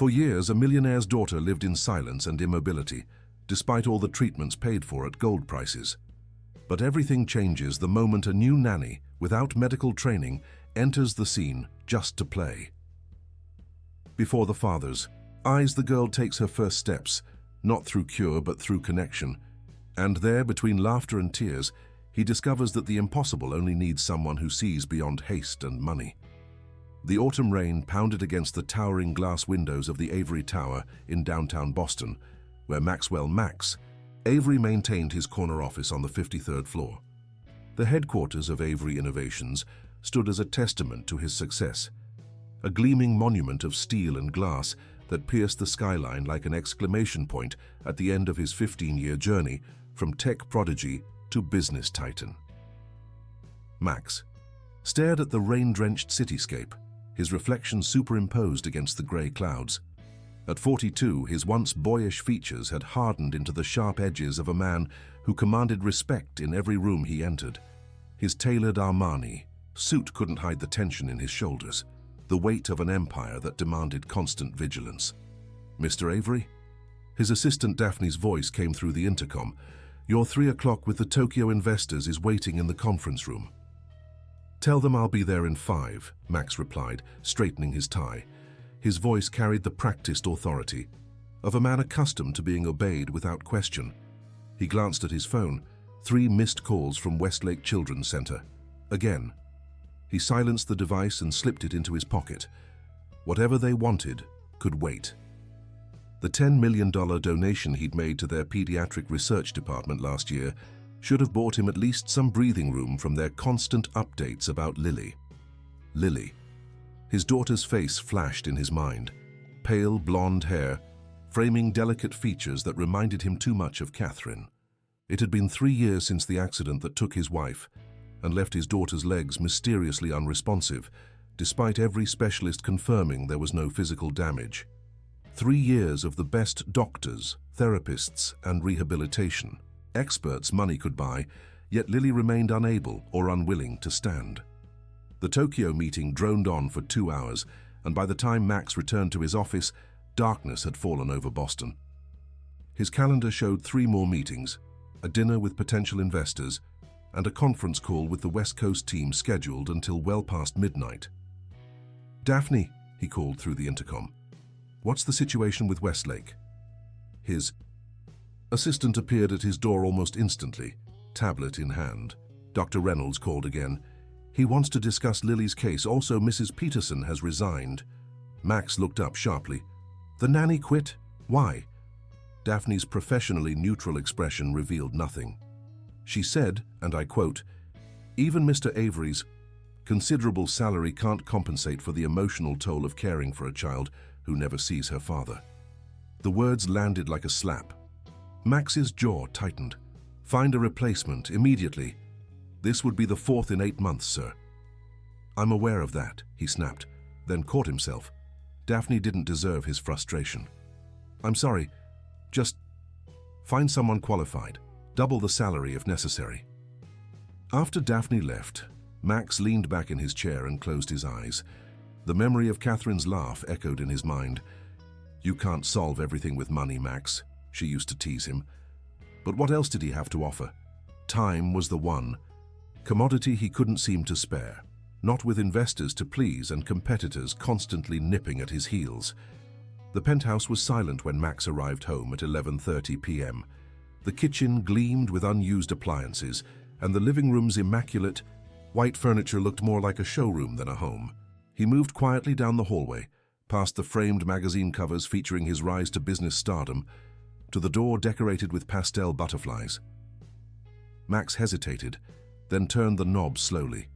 For years, a millionaire's daughter lived in silence and immobility, despite all the treatments paid for at gold prices. But everything changes the moment a new nanny, without medical training, enters the scene just to play. Before the father's eyes, the girl takes her first steps, not through cure but through connection. And there, between laughter and tears, he discovers that the impossible only needs someone who sees beyond haste and money. The autumn rain pounded against the towering glass windows of the Avery Tower in downtown Boston, where Max Avery maintained his corner office on the 53rd floor. The headquarters of Avery Innovations stood as a testament to his success, a gleaming monument of steel and glass that pierced the skyline like an exclamation point at the end of his 15-year journey from tech prodigy to business titan. Max stared at the rain-drenched cityscape, his reflection superimposed against the grey clouds. At 42, his once boyish features had hardened into the sharp edges of a man who commanded respect in every room he entered. His tailored Armani suit couldn't hide the tension in his shoulders, the weight of an empire that demanded constant vigilance. "Mr. Avery?" His assistant Daphne's voice came through the intercom. "Your 3 o'clock with the Tokyo investors is waiting in the conference room." "Tell them I'll be there in 5, Max replied, straightening his tie. His voice carried the practiced authority of a man accustomed to being obeyed without question. He glanced at his phone. 3 missed calls from Westlake Children's Center. Again. He silenced the device and slipped it into his pocket. Whatever they wanted could wait. The $10 million donation he'd made to their pediatric research department last year should have bought him at least some breathing room from their constant updates about Lily. Lily. His daughter's face flashed in his mind, pale blonde hair, framing delicate features that reminded him too much of Catherine. It had been 3 years since the accident that took his wife and left his daughter's legs mysteriously unresponsive, despite every specialist confirming there was no physical damage. 3 years of the best doctors, therapists, and rehabilitation. Experts money could buy, yet Lily remained unable or unwilling to stand. The Tokyo meeting droned on for 2 hours, and by the time Max returned to his office, darkness had fallen over Boston. His calendar showed 3 more meetings, a dinner with potential investors, and a conference call with the West Coast team scheduled until well past midnight. "Daphne," he called through the intercom. "What's the situation with Westlake?" His assistant appeared at his door almost instantly, tablet in hand. Dr. Reynolds called again. "He wants to discuss Lily's case. Also, Mrs. Peterson has resigned." Max looked up sharply. "The nanny quit? Why?" Daphne's professionally neutral expression revealed nothing. She said, and I quote, "Even Mr. Avery's considerable salary can't compensate for the emotional toll of caring for a child who never sees her father." The words landed like a slap. Max's jaw tightened. "Find a replacement, immediately. This would be the 4th in 8 months, sir." "I'm aware of that," he snapped, then caught himself. Daphne didn't deserve his frustration. "I'm sorry. Just find someone qualified. Double the salary if necessary." After Daphne left, Max leaned back in his chair and closed his eyes. The memory of Catherine's laugh echoed in his mind. "You can't solve everything with money, Max," she used to tease him. But what else did he have to offer? Time was the one commodity he couldn't seem to spare, not with investors to please and competitors constantly nipping at his heels. The penthouse was silent when Max arrived home at 11:30 p.m. The kitchen gleamed with unused appliances, and the living room's immaculate, white furniture looked more like a showroom than a home. He moved quietly down the hallway, past the framed magazine covers featuring his rise to business stardom, to the door decorated with pastel butterflies. Max hesitated, then turned the knob slowly.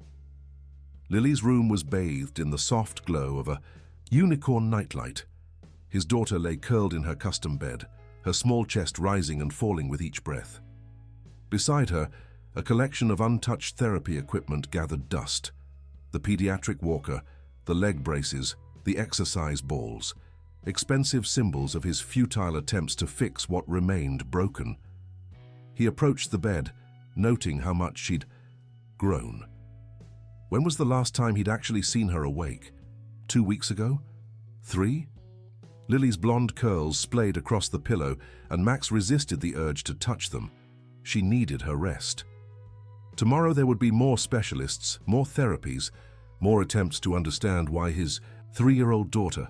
Lily's room was bathed in the soft glow of a unicorn nightlight. His daughter lay curled in her custom bed, her small chest rising and falling with each breath. Beside her, a collection of untouched therapy equipment gathered dust. The pediatric walker, the leg braces, the exercise balls, expensive symbols of his futile attempts to fix what remained broken. He approached the bed, noting how much she'd grown. When was the last time he'd actually seen her awake? 2 weeks ago? 3? Lily's blonde curls splayed across the pillow, and Max resisted the urge to touch them. She needed her rest. Tomorrow there would be more specialists, more therapies, more attempts to understand why his 3-year-old daughter,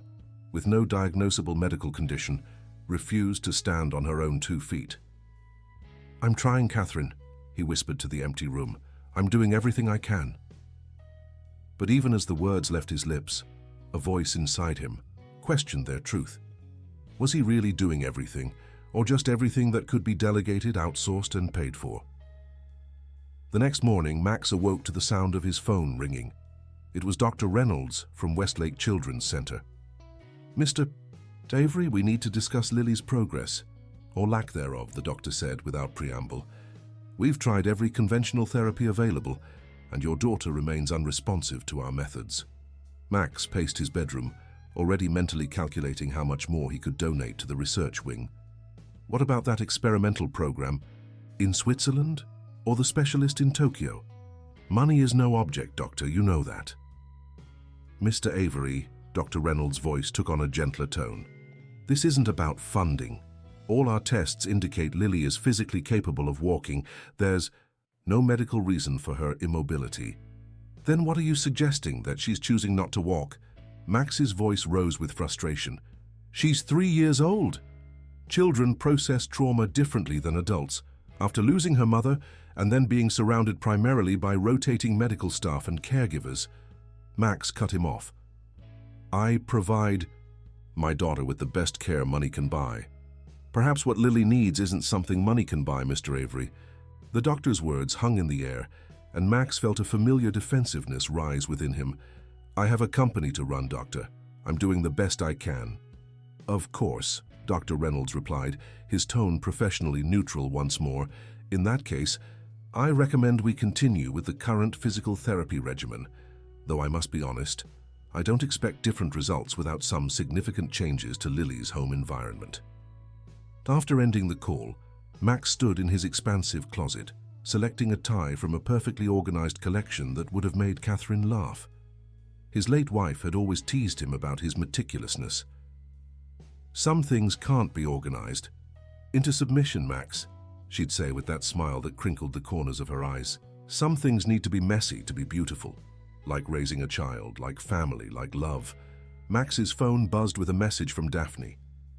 with no diagnosable medical condition, refused to stand on her own 2 feet. "I'm trying, Catherine," he whispered to the empty room. "I'm doing everything I can." But even as the words left his lips, a voice inside him questioned their truth. Was he really doing everything, or just everything that could be delegated, outsourced, and paid for? The next morning, Max awoke to the sound of his phone ringing. It was Dr. Reynolds from Westlake Children's Center. "Mr. Avery, we need to discuss Lily's progress, or lack thereof," the doctor said without preamble. "We've tried every conventional therapy available, and your daughter remains unresponsive to our methods." Max paced his bedroom, already mentally calculating how much more he could donate to the research wing. What about that experimental program? In Switzerland? Or the specialist in Tokyo? Money is no object, doctor, you know that. "Mr. Avery," Dr. Reynolds' voice took on a gentler tone. "This isn't about funding. All our tests indicate Lily is physically capable of walking. There's no medical reason for her immobility." "Then what are you suggesting, that she's choosing not to walk?" Max's voice rose with frustration. "She's 3 years old. Children process trauma differently than adults. After losing her mother and then being surrounded primarily by rotating medical staff and caregivers." Max cut him off. "I provide my daughter with the best care money can buy. Perhaps what Lily needs isn't something money can buy, Mr. Avery." The doctor's words hung in the air, and Max felt a familiar defensiveness rise within him. "I have a company to run, doctor. I'm doing the best I can." "Of course," Dr. Reynolds replied, his tone professionally neutral once more. "In that case, I recommend we continue with the current physical therapy regimen. Though I must be honest, I don't expect different results without some significant changes to Lily's home environment." After ending the call, Max stood in his expansive closet, selecting a tie from a perfectly organized collection that would have made Catherine laugh. His late wife had always teased him about his meticulousness. "Some things can't be organized. Into submission, Max," she'd say with that smile that crinkled the corners of her eyes. "Some things need to be messy to be beautiful. Like raising a child, like family, like love." Max's phone buzzed with a message from Daphne.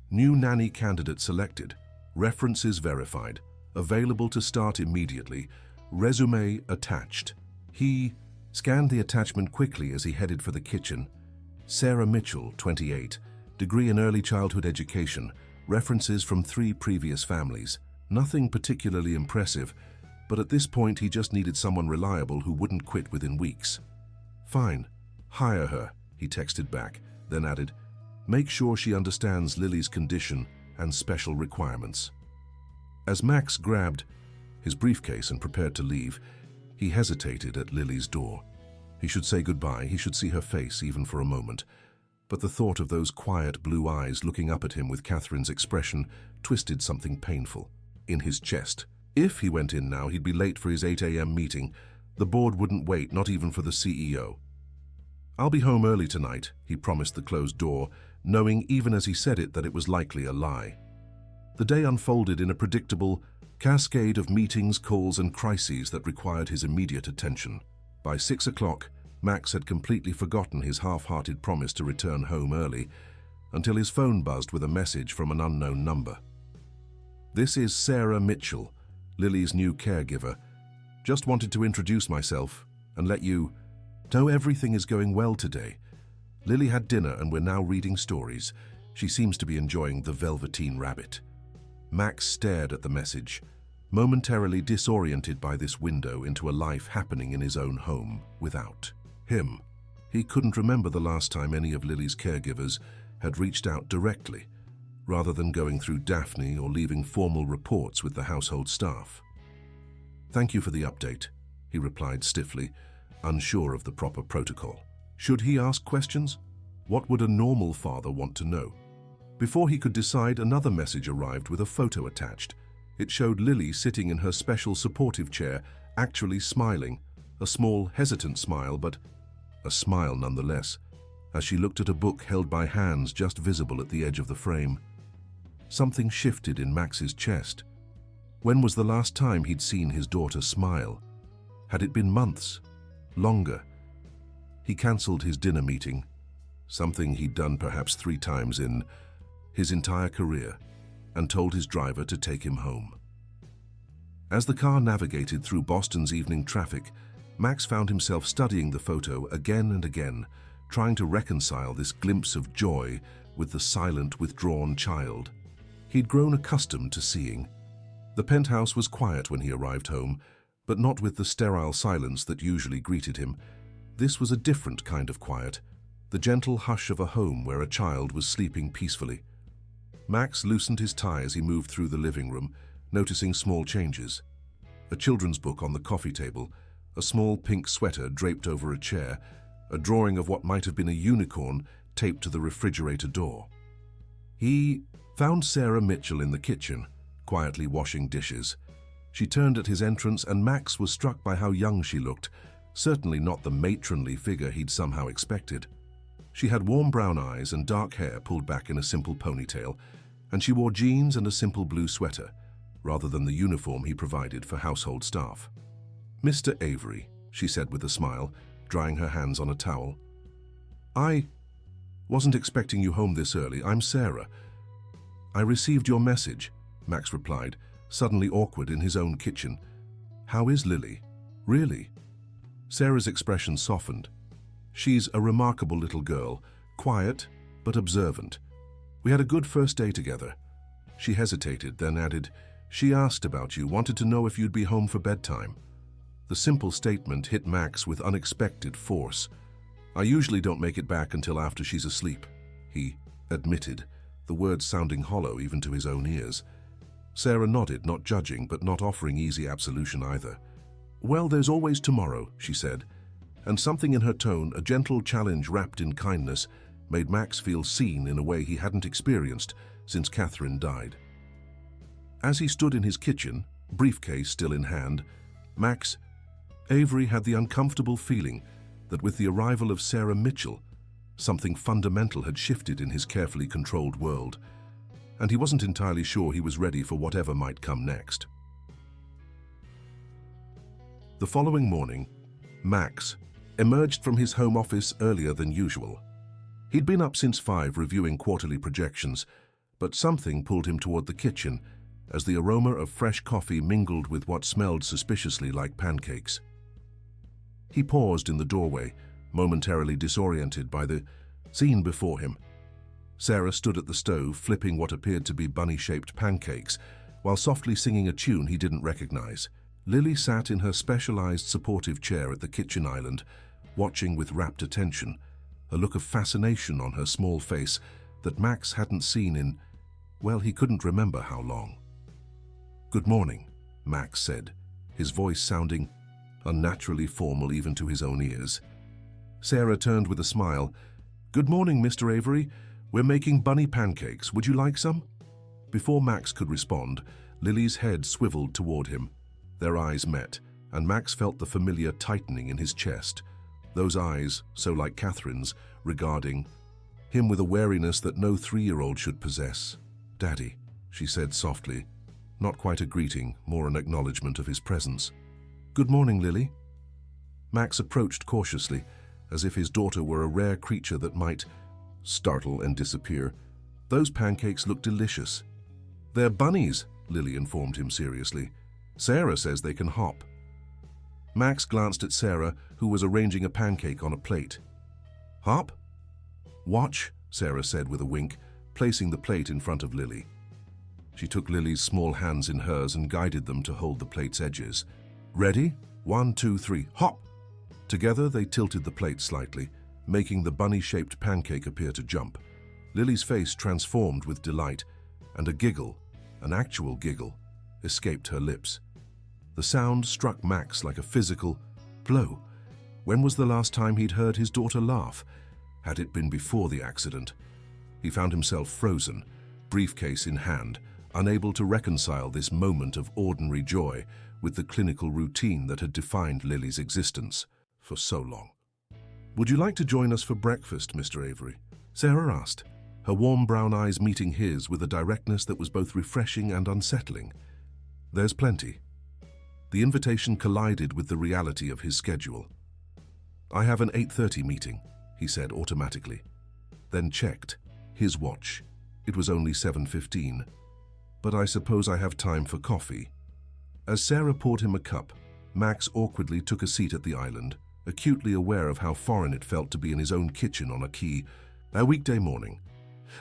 "New nanny candidate selected. References verified. Available to start immediately. Resume attached." He scanned the attachment quickly as he headed for the kitchen. Sarah Mitchell, 28, degree in early childhood education, references from 3 previous families. Nothing particularly impressive, but at this point he just needed someone reliable who wouldn't quit within weeks. "Fine, hire her," he texted back, then added, "Make sure she understands Lily's condition and special requirements." As Max grabbed his briefcase and prepared to leave, he hesitated at Lily's door. He should say goodbye, he should see her face even for a moment. But the thought of those quiet blue eyes looking up at him with Catherine's expression twisted something painful in his chest. If he went in now, he'd be late for his 8 a.m. meeting. The board wouldn't wait, not even for the CEO. "I'll be home early tonight," he promised the closed door, knowing even as he said it that it was likely a lie. The day unfolded in a predictable cascade of meetings, calls, and crises that required his immediate attention. By 6 o'clock, Max had completely forgotten his half-hearted promise to return home early, until his phone buzzed with a message from an unknown number. "This is Sarah Mitchell, Lily's new caregiver. Just wanted to introduce myself and let you know everything is going well today. Lily had dinner and we're now reading stories. She seems to be enjoying The Velveteen Rabbit." Max stared at the message, momentarily disoriented by this window into a life happening in his own home without him. He couldn't remember the last time any of Lily's caregivers had reached out directly, rather than going through Daphne or leaving formal reports with the household staff. "Thank you for the update," he replied stiffly, unsure of the proper protocol. Should he ask questions? What would a normal father want to know? Before he could decide, another message arrived with a photo attached. It showed Lily sitting in her special supportive chair, actually smiling. A small, hesitant smile, but a smile nonetheless. as she looked at a book held by hands just visible at the edge of the frame. Something shifted in Max's chest. When was the last time he'd seen his daughter smile? Had it been months? Longer? He cancelled his dinner meeting, something he'd done perhaps 3 times in his entire career, and told his driver to take him home. As the car navigated through Boston's evening traffic, Max found himself studying the photo again and again, trying to reconcile this glimpse of joy with the silent, withdrawn child he'd grown accustomed to seeing. The penthouse was quiet when he arrived home, but not with the sterile silence that usually greeted him. This was a different kind of quiet, the gentle hush of a home where a child was sleeping peacefully. Max loosened his tie as he moved through the living room, noticing small changes. A children's book on the coffee table, a small pink sweater draped over a chair, a drawing of what might have been a unicorn taped to the refrigerator door. He found Sarah Mitchell in the kitchen, quietly washing dishes. She turned at his entrance, and Max was struck by how young she looked, certainly not the matronly figure he'd somehow expected. She had warm brown eyes and dark hair pulled back in a simple ponytail, and she wore jeans and a simple blue sweater, rather than the uniform he provided for household staff. "Mr. Avery," she said with a smile, drying her hands on a towel. "I wasn't expecting you home this early. I'm Sarah." "I received your message," Max replied, suddenly awkward in his own kitchen. "How is Lily?" "Really?" Sarah's expression softened. "She's a remarkable little girl, quiet but observant. We had a good first day together." She hesitated, then added, "She asked about you, wanted to know if you'd be home for bedtime." The simple statement hit Max with unexpected force. "I usually don't make it back until after she's asleep," he admitted, the words sounding hollow even to his own ears. Sarah nodded, not judging, but not offering easy absolution either. "Well, there's always tomorrow," she said, and something in her tone, a gentle challenge wrapped in kindness, made Max feel seen in a way he hadn't experienced since Catherine died. As he stood in his kitchen, briefcase still in hand, Avery had the uncomfortable feeling that with the arrival of Sarah Mitchell, something fundamental had shifted in his carefully controlled world, and he wasn't entirely sure he was ready for whatever might come next. The following morning, Max emerged from his home office earlier than usual. He'd been up since 5 reviewing quarterly projections, but something pulled him toward the kitchen as the aroma of fresh coffee mingled with what smelled suspiciously like pancakes. He paused in the doorway, momentarily disoriented by the scene before him. Sarah stood at the stove, flipping what appeared to be bunny-shaped pancakes, while softly singing a tune he didn't recognize. Lily sat in her specialized supportive chair at the kitchen island, watching with rapt attention, a look of fascination on her small face that Max hadn't seen in, well, he couldn't remember how long. "Good morning," Max said, his voice sounding unnaturally formal even to his own ears. Sarah turned with a smile. "Good morning, Mr. Avery. We're making bunny pancakes. Would you like some?" Before Max could respond, Lily's head swiveled toward him. Their eyes met, and Max felt the familiar tightening in his chest, those eyes, so like Catherine's, regarding him with a wariness that no 3-year-old should possess. "Daddy," she said softly, not quite a greeting, more an acknowledgement of his presence. "Good morning, Lily." Max approached cautiously, as if his daughter were a rare creature that might startle and disappear. "Those pancakes look delicious." "They're bunnies," Lily informed him seriously. "Sarah says they can hop." Max glanced at Sarah, who was arranging a pancake on a plate. "Hop?" "Watch," Sarah said with a wink, placing the plate in front of Lily. She took Lily's small hands in hers and guided them to hold the plate's edges. "Ready? 1, 2, 3, hop!" Together they tilted the plate slightly, making the bunny-shaped pancake appear to jump. Lily's face transformed with delight, and a giggle, an actual giggle, escaped her lips. The sound struck Max like a physical blow. When was the last time he'd heard his daughter laugh? Had it been before the accident? He found himself frozen, briefcase in hand, unable to reconcile this moment of ordinary joy with the clinical routine that had defined Lily's existence for so long. "Would you like to join us for breakfast, Mr. Avery?" Sarah asked, her warm brown eyes meeting his with a directness that was both refreshing and unsettling. "There's plenty." The invitation collided with the reality of his schedule. "I have an 8:30 meeting," he said automatically, then checked his watch. It was only 7:15. "But I suppose I have time for coffee." As Sarah poured him a cup, Max awkwardly took a seat at the island, acutely aware of how foreign it felt to be in his own kitchen on a weekday morning.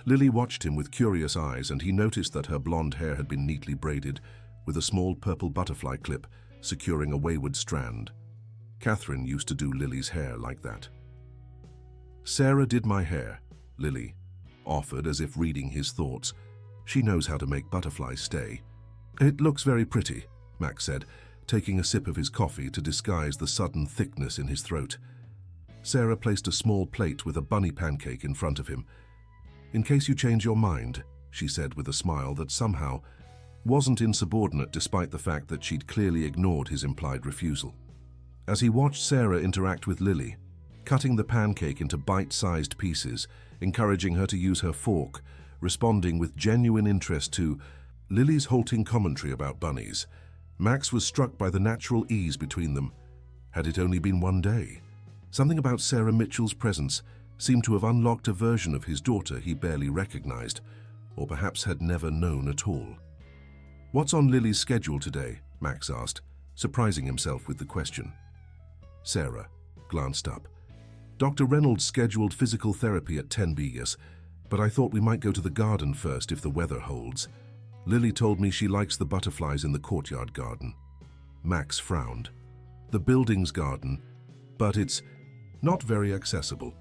Lily watched him with curious eyes, and he noticed that her blonde hair had been neatly braided, with a small purple butterfly clip securing a wayward strand. Catherine used to do Lily's hair like that. "Sarah did my hair," Lily offered, as if reading his thoughts. "She knows how to make butterflies stay." "It looks very pretty," Max said, taking a sip of his coffee to disguise the sudden thickness in his throat. Sarah placed a small plate with a bunny pancake in front of him. "In case you change your mind," she said with a smile that somehow wasn't insubordinate despite the fact that she'd clearly ignored his implied refusal. As he watched Sarah interact with Lily, cutting the pancake into bite-sized pieces, encouraging her to use her fork, responding with genuine interest to Lily's halting commentary about bunnies, Max was struck by the natural ease between them. Had it only been one day? Something about Sarah Mitchell's presence seemed to have unlocked a version of his daughter he barely recognized, or perhaps had never known at all. "What's on Lily's schedule today?" Max asked, surprising himself with the question. Sarah glanced up. "Dr. Reynolds scheduled physical therapy at 10 b.s, but I thought we might go to the garden first if the weather holds. Lily told me she likes the butterflies in the courtyard garden." Max frowned. "The building's garden, but it's not very accessible.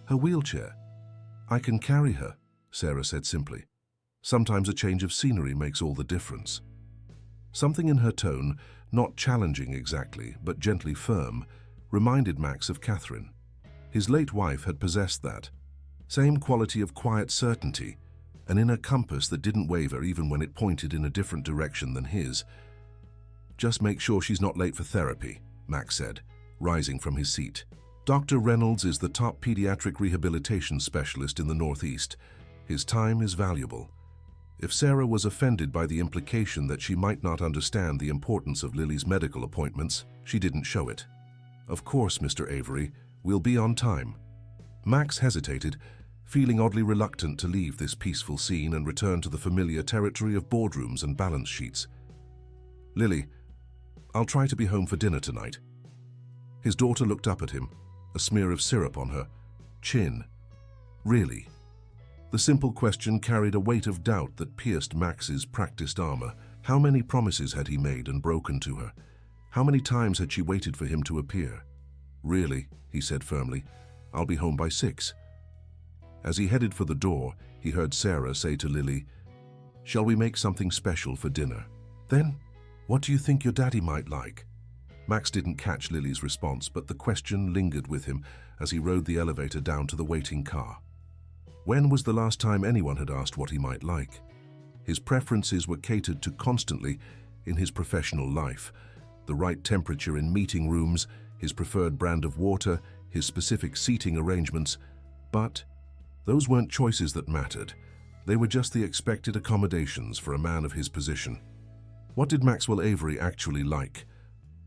Her wheelchair." "I can carry her," Sarah said simply. "Sometimes a change of scenery makes all the difference." Something in her tone, not challenging exactly, but gently firm, reminded Max of Catherine. His late wife had possessed that same quality of quiet certainty, an inner compass that didn't waver even when it pointed in a different direction than his. "Just make sure she's not late for therapy," Max said, rising from his seat. "Dr. Reynolds is the top pediatric rehabilitation specialist in the Northeast. His time is valuable." If Sarah was offended by the implication that she might not understand the importance of Lily's medical appointments, she didn't show it. "Of course, Mr. Avery, we'll be on time." Max hesitated, feeling oddly reluctant to leave this peaceful scene and return to the familiar territory of boardrooms and balance sheets. "Lily, I'll try to be home for dinner tonight." His daughter looked up at him, a smear of syrup on her chin. "Really?" The simple question carried a weight of doubt that pierced Max's practiced armor. How many promises had he made and broken to her? How many times had she waited for him to appear? "Really," he said firmly, "I'll be home by 6. As he headed for the door, he heard Sarah say to Lily, "Shall we make something special for dinner?" "Then, what do you think your daddy might like?" Max didn't catch Lily's response, but the question lingered with him as he rode the elevator down to the waiting car. When was the last time anyone had asked what he might like? His preferences were catered to constantly in his professional life. The right temperature in meeting rooms, his preferred brand of water, his specific seating arrangements. But those weren't choices that mattered. They were just the expected accommodations for a man of his position. What did Maxwell Avery actually like?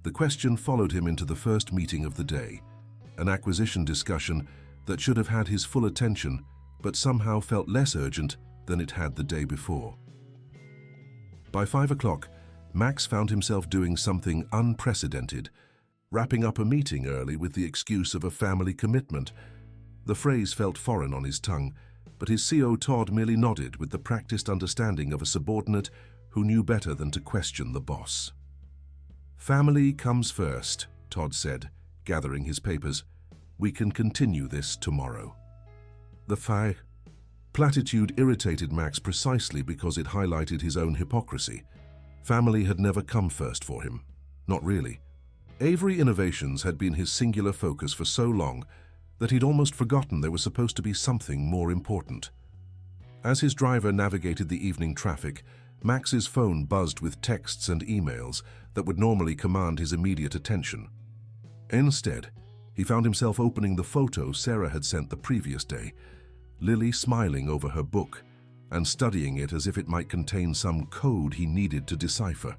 The question followed him into the first meeting of the day, an acquisition discussion that should have had his full attention, but somehow felt less urgent than it had the day before. By 5 o'clock, Max found himself doing something unprecedented, wrapping up a meeting early with the excuse of a family commitment. The phrase felt foreign on his tongue, but his CO Todd merely nodded with the practiced understanding of a subordinate who knew better than to question the boss. "Family comes first," Todd said, gathering his papers. "We can continue this tomorrow." The platitude irritated Max precisely because it highlighted his own hypocrisy. Family had never come first for him. Not really. Avery Innovations had been his singular focus for so long that he'd almost forgotten there was supposed to be something more important. As his driver navigated the evening traffic, Max's phone buzzed with texts and emails that would normally command his immediate attention. Instead, He found himself opening the photo Sarah had sent the previous day, Lily smiling over her book and studying it as if it might contain some code he needed to decipher.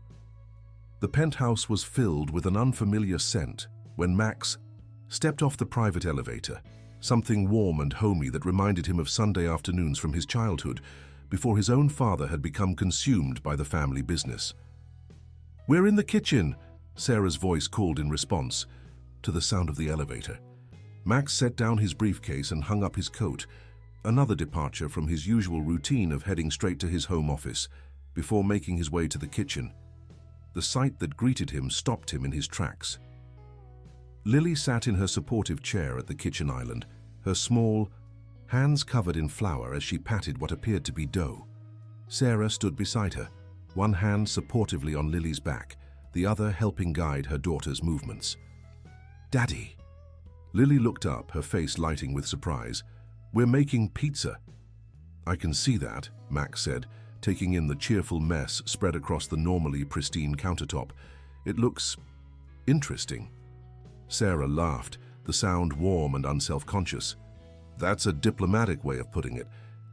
The penthouse was filled with an unfamiliar scent when Max stepped off the private elevator, something warm and homey that reminded him of Sunday afternoons from his childhood, before his own father had become consumed by the family business. "We're in the kitchen," Sarah's voice called in response to the sound of the elevator. Max set down his briefcase and hung up his coat, another departure from his usual routine of heading straight to his home office, before making his way to the kitchen. The sight that greeted him stopped him in his tracks. Lily sat in her supportive chair at the kitchen island, her small hands covered in flour as she patted what appeared to be dough. Sarah stood beside her, one hand supportively on Lily's back, the other helping guide her daughter's movements. "Daddy." Lily looked up, her face lighting with surprise. "We're making pizza." "I can see that," Max said, taking in the cheerful mess spread across the normally pristine countertop. "It looks interesting." Sarah laughed, the sound warm and unself-conscious. "That's a diplomatic way of putting it.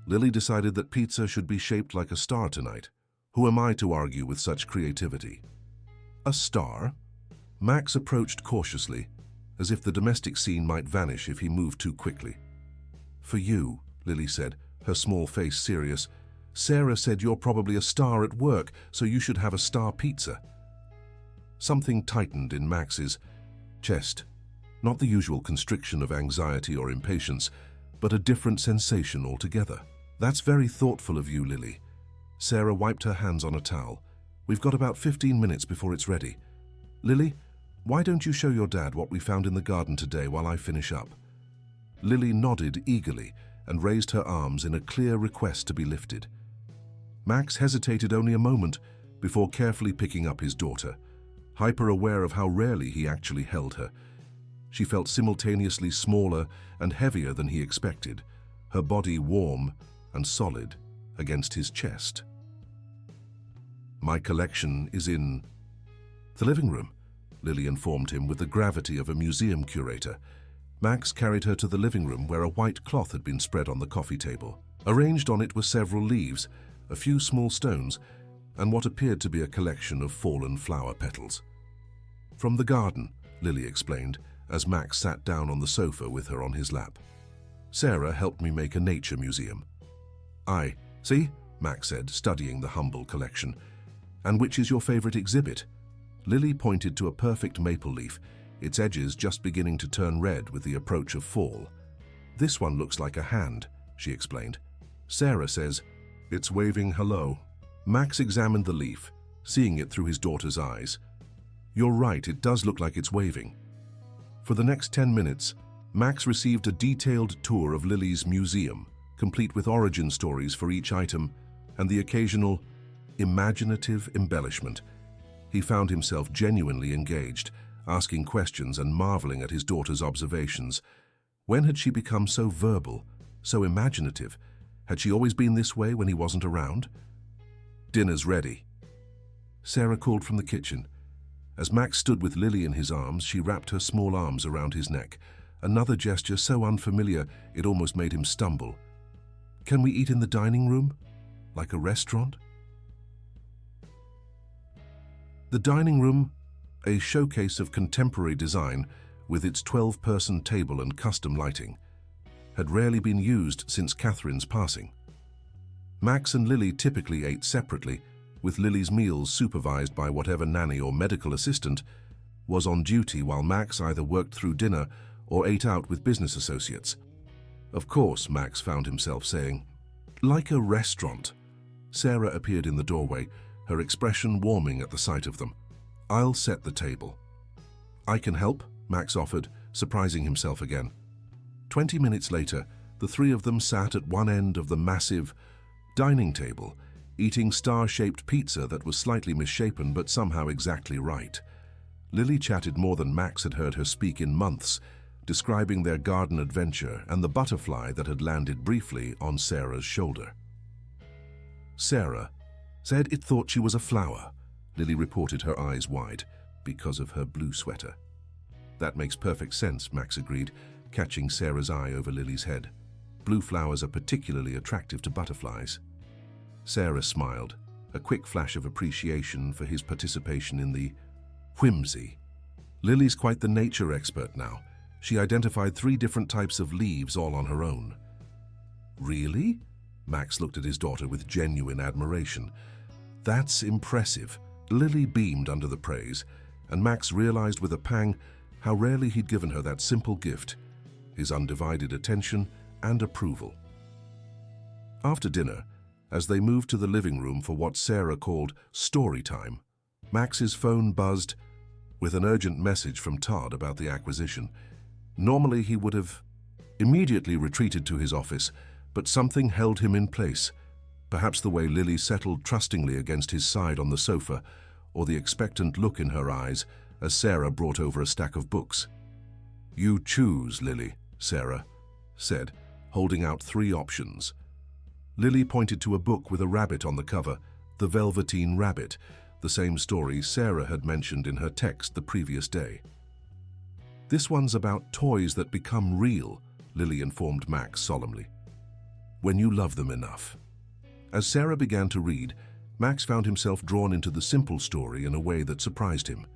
Lily decided that pizza should be shaped like a star tonight. Who am I to argue with such creativity?" "A star?" Max approached cautiously, as if the domestic scene might vanish if he moved too quickly. "For you," Lily said, her small face serious. "Sarah said you're probably a star at work, so you should have a star pizza." Something tightened in Max's chest, not the usual constriction of anxiety or impatience, but a different sensation altogether. "That's very thoughtful of you, Lily." Sarah wiped her hands on a towel. "We've got about 15 minutes before it's ready. Lily, why don't you show your dad what we found in the garden today while I finish up?" Lily nodded eagerly and raised her arms in a clear request to be lifted. Max hesitated only a moment before carefully picking up his daughter, hyper-aware of how rarely he actually held her. She felt simultaneously smaller and heavier than he expected, her body warm and solid against his chest. "My collection is in the living room," Lily informed him with the gravity of a museum curator. Max carried her to the living room where a white cloth had been spread on the coffee table. Arranged on it were several leaves, a few small stones, and what appeared to be a collection of fallen flower petals. "From the garden," Lily explained, as Max sat down on the sofa with her on his lap. "Sarah helped me make a nature museum." See?" Max said, studying the humble collection. "And which is your favorite exhibit?" Lily pointed to a perfect maple leaf, its edges just beginning to turn red with the approach of fall. "This one looks like a hand," she explained. "Sarah says it's waving hello." Max examined the leaf, seeing it through his daughter's eyes. "You're right, it does look like it's waving." For the next 10 minutes, Max received a detailed tour of Lily's museum, complete with origin stories for each item and the occasional imaginative embellishment. He found himself genuinely engaged, asking questions and marveling at his daughter's observations. When had she become so verbal, so imaginative? Had she always been this way when he wasn't around? "Dinner's ready," Sarah called from the kitchen. As Max stood with Lily in his arms, she wrapped her small arms around his neck, another gesture so unfamiliar it almost made him stumble. "Can we eat in the dining room? Like a restaurant?" The dining room, a showcase of contemporary design with its 12-person table and custom lighting, had rarely been used since Catherine's passing. Max and Lily typically ate separately, with Lily's meals supervised by whatever nanny or medical assistant was on duty while Max either worked through dinner or ate out with business associates. Of course, Max found himself saying, "Like a restaurant." Sarah appeared in the doorway, her expression warming at the sight of them. "I'll set the table." "I can help," Max offered, surprising himself again. 20 minutes later, the three of them sat at one end of the massive dining table, eating star-shaped pizza that was slightly misshapen but somehow exactly right. Lily chatted more than Max had heard her speak in months, describing their garden adventure and the butterfly that had landed briefly on Sarah's shoulder. Sarah said it thought she was a flower, Lily reported, her eyes wide, because of her blue sweater. That makes perfect sense, Max agreed, catching Sarah's eye over Lily's head. Blue flowers are particularly attractive to butterflies. Sarah smiled, a quick flash of appreciation for his participation in the whimsy. Lily's quite the nature expert now. She identified 3 different types of leaves all on her own. Really? Max looked at his daughter with genuine admiration. That's impressive. Lily beamed under the praise, and Max realized with a pang how rarely he'd given her that simple gift, his undivided attention and approval. After dinner, as they moved to the living room for what Sarah called story time, Max's phone buzzed with an urgent message from Todd about the acquisition. Normally he would have immediately retreated to his office, but something held him in place. Perhaps the way Lily settled trustingly against his side on the sofa, or the expectant look in her eyes as Sarah brought over a stack of books. "You choose, Lily," Sarah said, holding out 3 options. Lily pointed to a book with a rabbit on the cover, The Velveteen Rabbit, the same story Sarah had mentioned in her text the previous day. "This one's about toys that become real," Lily informed Max solemnly. "When you love them enough." As Sarah began to read, Max found himself drawn into the simple story in a way that surprised him.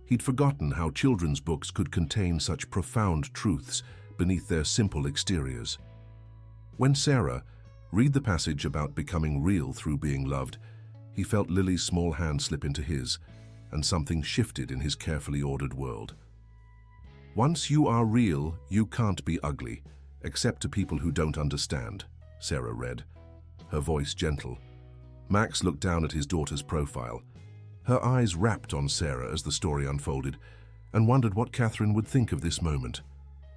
He'd forgotten how children's books could contain such profound truths beneath their simple exteriors. When Sarah read the passage about becoming real through being loved, he felt Lily's small hand slip into his, and something shifted in his carefully ordered world. "Once you are real, you can't be ugly, except to people who don't understand," Sarah read, her voice gentle. Max looked down at his daughter's profile. Her eyes wrapped on Sarah as the story unfolded, and wondered what Catherine would think of this moment.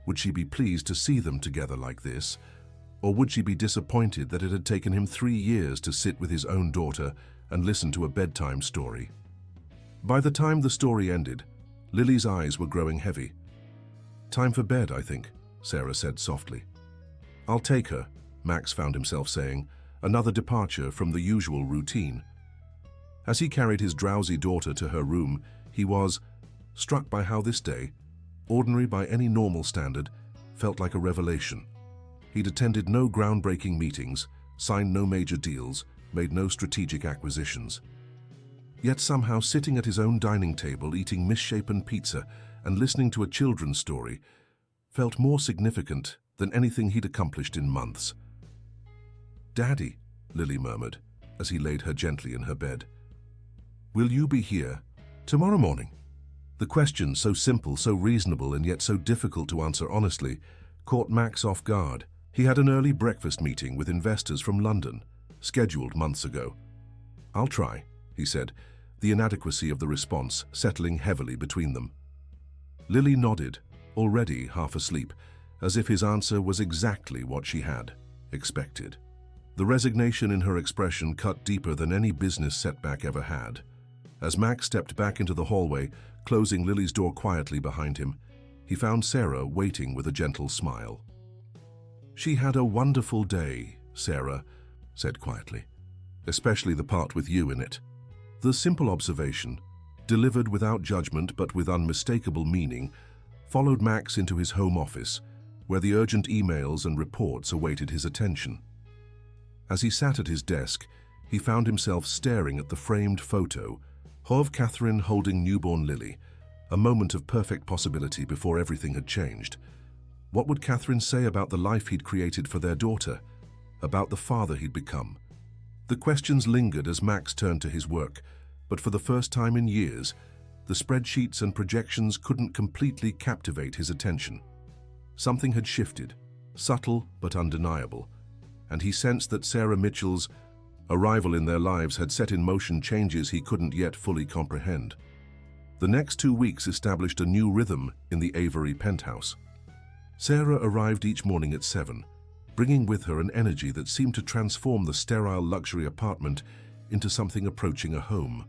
Would she be pleased to see them together like this? Or would she be disappointed that it had taken him 3 years to sit with his own daughter and listen to a bedtime story? By the time the story ended, Lily's eyes were growing heavy. "Time for bed, I think," Sarah said softly. "I'll take her," Max found himself saying, another departure from the usual routine. As he carried his drowsy daughter to her room, he was struck by how this day, ordinary by any normal standard, felt like a revelation. He'd attended no groundbreaking meetings, signed no major deals, made no strategic acquisitions. Yet somehow sitting at his own dining table eating misshapen pizza and listening to a children's story felt more significant than anything he'd accomplished in months. "Daddy," Lily murmured as he laid her gently in her bed. "Will you be here tomorrow morning?" The question, so simple, so reasonable, and yet so difficult to answer honestly, caught Max off guard. He had an early breakfast meeting with investors from London, scheduled months ago. "I'll try," he said, the inadequacy of the response settling heavily between them. Lily nodded, already half asleep, as if his answer was exactly what she had expected. The resignation in her expression cut deeper than any business setback ever had. As Max stepped back into the hallway, closing Lily's door quietly behind him, he found Sarah waiting with a gentle smile. "She had a wonderful day," Sarah said quietly, "especially the part with you in it." The simple observation, delivered without judgment but with unmistakable meaning, followed Max into his home office, where the urgent emails and reports awaited his attention. As he sat at his desk, he found himself staring at the framed photo of Catherine holding newborn Lily, a moment of perfect possibility before everything had changed. What would Catherine say about the life he'd created for their daughter, about the father he'd become? The questions lingered as Max turned to his work, but for the first time in years, the spreadsheets and projections couldn't completely captivate his attention. Something had shifted, subtle but undeniable, and he sensed that Sarah Mitchell's arrival in their lives had set in motion changes he couldn't yet fully comprehend. The next 2 weeks established a new rhythm in the Avery penthouse. Sarah arrived each morning at 7, bringing with her an energy that seemed to transform the sterile luxury apartment into something approaching a home.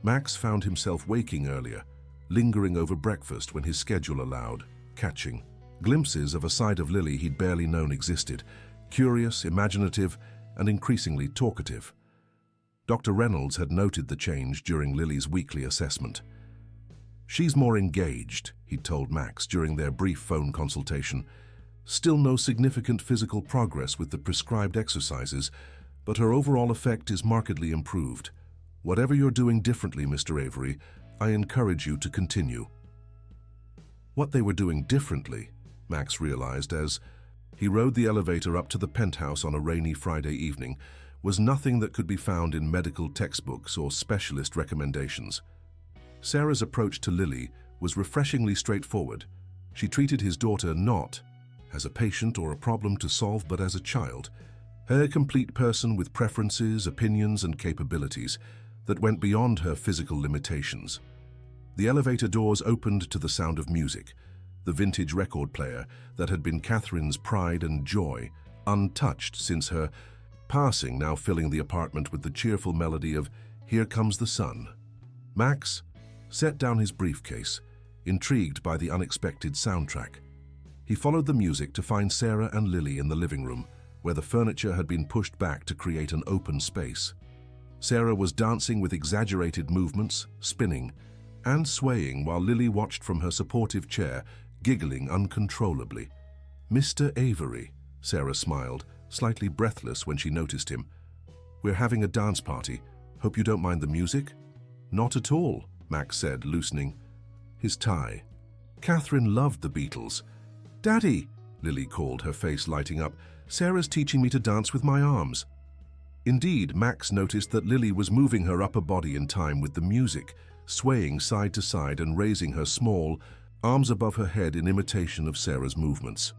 Max found himself waking earlier, lingering over breakfast when his schedule allowed, catching glimpses of a side of Lily he'd barely known existed, curious, imaginative, and increasingly talkative. Dr. Reynolds had noted the change during Lily's weekly assessment. "She's more engaged," he'd told Max during their brief phone consultation. "Still no significant physical progress with the prescribed exercises, but her overall effect is markedly improved. Whatever you're doing differently, Mr. Avery, I encourage you to continue." What they were doing differently, Max realized as he rode the elevator up to the penthouse on a rainy Friday evening, was nothing that could be found in medical textbooks or specialist recommendations. Sarah's approach to Lily was refreshingly straightforward. She treated his daughter not as a patient or a problem to solve, but as a child, a complete person with preferences, opinions, and capabilities that went beyond her physical limitations. The elevator doors opened to the sound of music, the vintage record player that had been Catherine's pride and joy, untouched since her passing, now filling the apartment with the cheerful melody of "Here Comes the Sun." Max set down his briefcase, intrigued by the unexpected soundtrack. He followed the music to find Sarah and Lily in the living room, where the furniture had been pushed back to create an open space. Sarah was dancing with exaggerated movements, spinning and swaying, while Lily watched from her supportive chair, giggling uncontrollably. "Mr. Avery," Sarah smiled, slightly breathless when she noticed him. "We're having a dance party. Hope you don't mind the music?" "Not at all," Max said, loosening his tie. "Catherine loved the Beatles." "Daddy," Lily called, her face lighting up, "Sarah's teaching me to dance with my arms." Indeed, Max noticed that Lily was moving her upper body in time with the music, swaying side to side and raising her small arms above her head in imitation of Sarah's movements.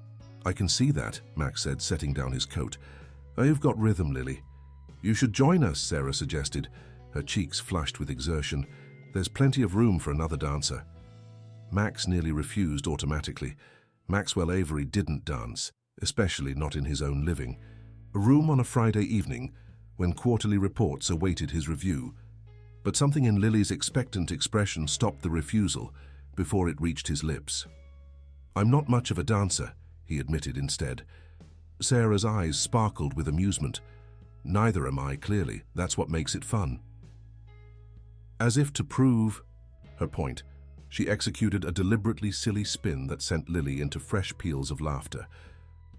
"I can see that," Max said, setting down his coat. "You've got rhythm, Lily." "You should join us," Sarah suggested, her cheeks flushed with exertion. "There's plenty of room for another dancer." Max nearly refused automatically. Maxwell Avery didn't dance, especially not in his own living. A room on a Friday evening, when quarterly reports awaited his review. But something in Lily's expectant expression stopped the refusal before it reached his lips. "I'm not much of a dancer," he admitted instead. Sarah's eyes sparkled with amusement. "Neither am I, clearly. That's what makes it fun." As if to prove her point, she executed a deliberately silly spin that sent Lily into fresh peals of laughter.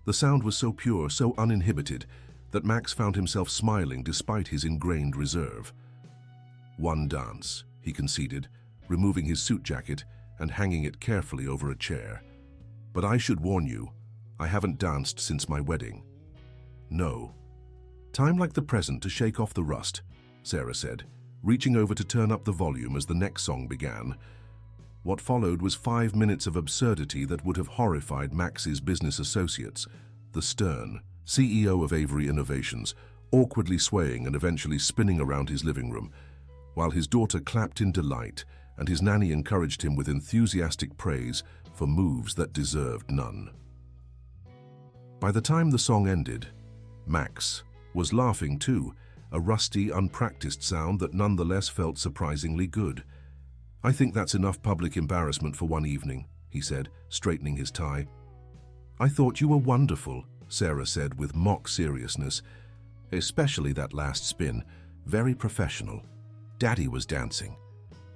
The sound was so pure, so uninhibited, that Max found himself smiling despite his ingrained reserve. "One dance," he conceded, removing his suit jacket and hanging it carefully over a chair. "But I should warn you, I haven't danced since my wedding." "No. Time like the present to shake off the rust," Sarah said, reaching over to turn up the volume as the next song began. What followed was 5 minutes of absurdity that would have horrified Max's business associates. The stern CEO of Avery Innovations, awkwardly swaying and eventually spinning around his living room, while his daughter clapped in delight and his nanny encouraged him with enthusiastic praise for moves that deserved none. By the time the song ended, Max was laughing too, a rusty, unpracticed sound that nonetheless felt surprisingly good. "I think that's enough public embarrassment for one evening," he said, straightening his tie. "I thought you were wonderful," Sarah said with mock seriousness. "Especially that last spin. Very professional." "Daddy was dancing,"